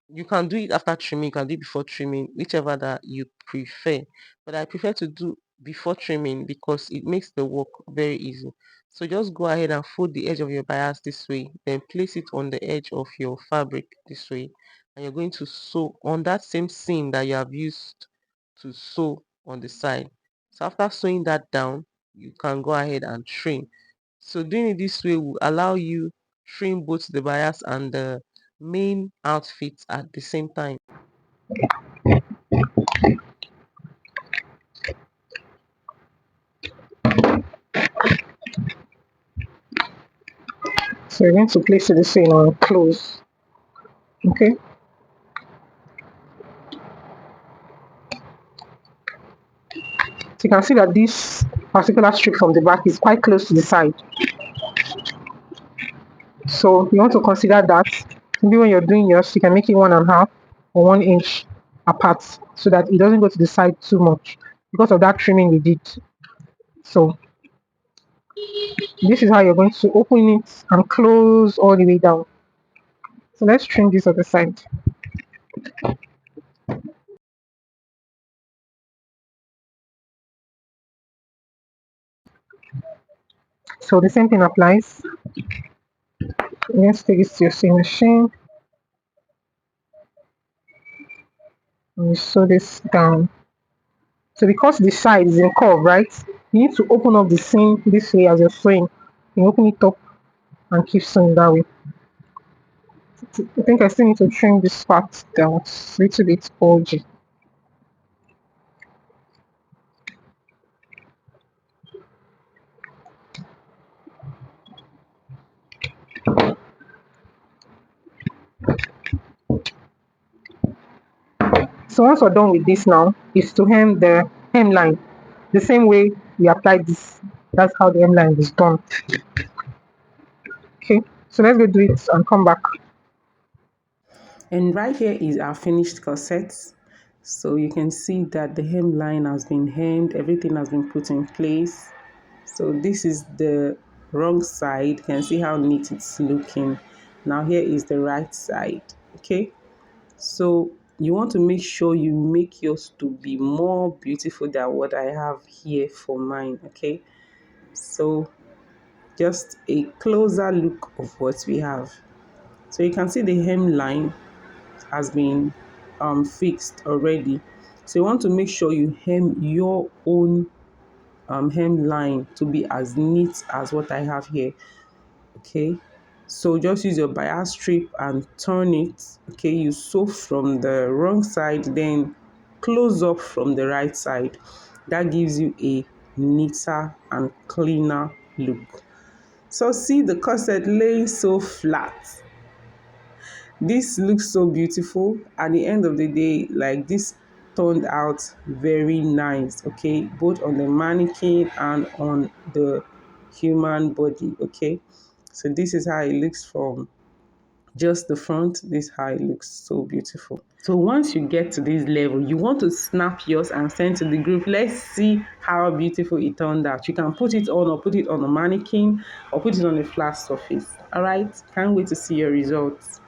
you can do it after trimming, you can do it before trimming, whichever that you prefer. But I prefer to do before trimming because it makes the work very easy. So just go ahead and fold the edge of your bias this way, then place it on the edge of your fabric this way. And you're going to sew on that same seam that you have used to sew on the side. So after sewing that down, you can go ahead and trim. So doing it this way will allow you trim both the bias and the main outfits at the same time. So you're going to place it the same and close. Okay. So you can see that this particular strip from the back is quite close to the side. So you want to consider that. Maybe when you're doing yours, you can make it 1.5 or 1 inch apart so that it doesn't go to the side too much because of that trimming we did. So this is how you're going to open it and close all the way down. So let's trim this other side. So the same thing applies. Let's take this to your sewing machine and you sew this down. So because the side is in curve, right? You need to open up the seam this way as you're sewing. You open it up and keep sewing that way. I think I still need to trim this part down. It's a little bit bulgy. So once we're done with this now, is to hem the hemline. The same way we applied this. That's how the hemline is done. Okay, so let's go do it and come back. And right here is our finished corset. So you can see that the hemline has been hemmed, everything has been put in place. So this is the wrong side. You can see how neat it's looking. Now here is the right side. Okay. So you want to make sure you make yours to be more beautiful than what I have here for mine. Okay. So just a closer look of what we have. So you can see the hemline has been fixed already. So you want to make sure you hem your own hemline to be as neat as what I have here. Okay, so just use your bias strip and turn it. Okay, you sew from the wrong side, then close up from the right side. That gives you a neater and cleaner look. So see the corset laying so flat. This looks so beautiful. At the end of the day, like, this turned out very nice, okay, both on the mannequin and on the human body. Okay, so this is how it looks from just the front. This is how it looks, so beautiful. So once you get to this level, you want to snap yours and send to the group. Let's see how beautiful it turned out. You can put it on, or put it on a mannequin, or put it on a flat surface. All right, can't wait to see your results.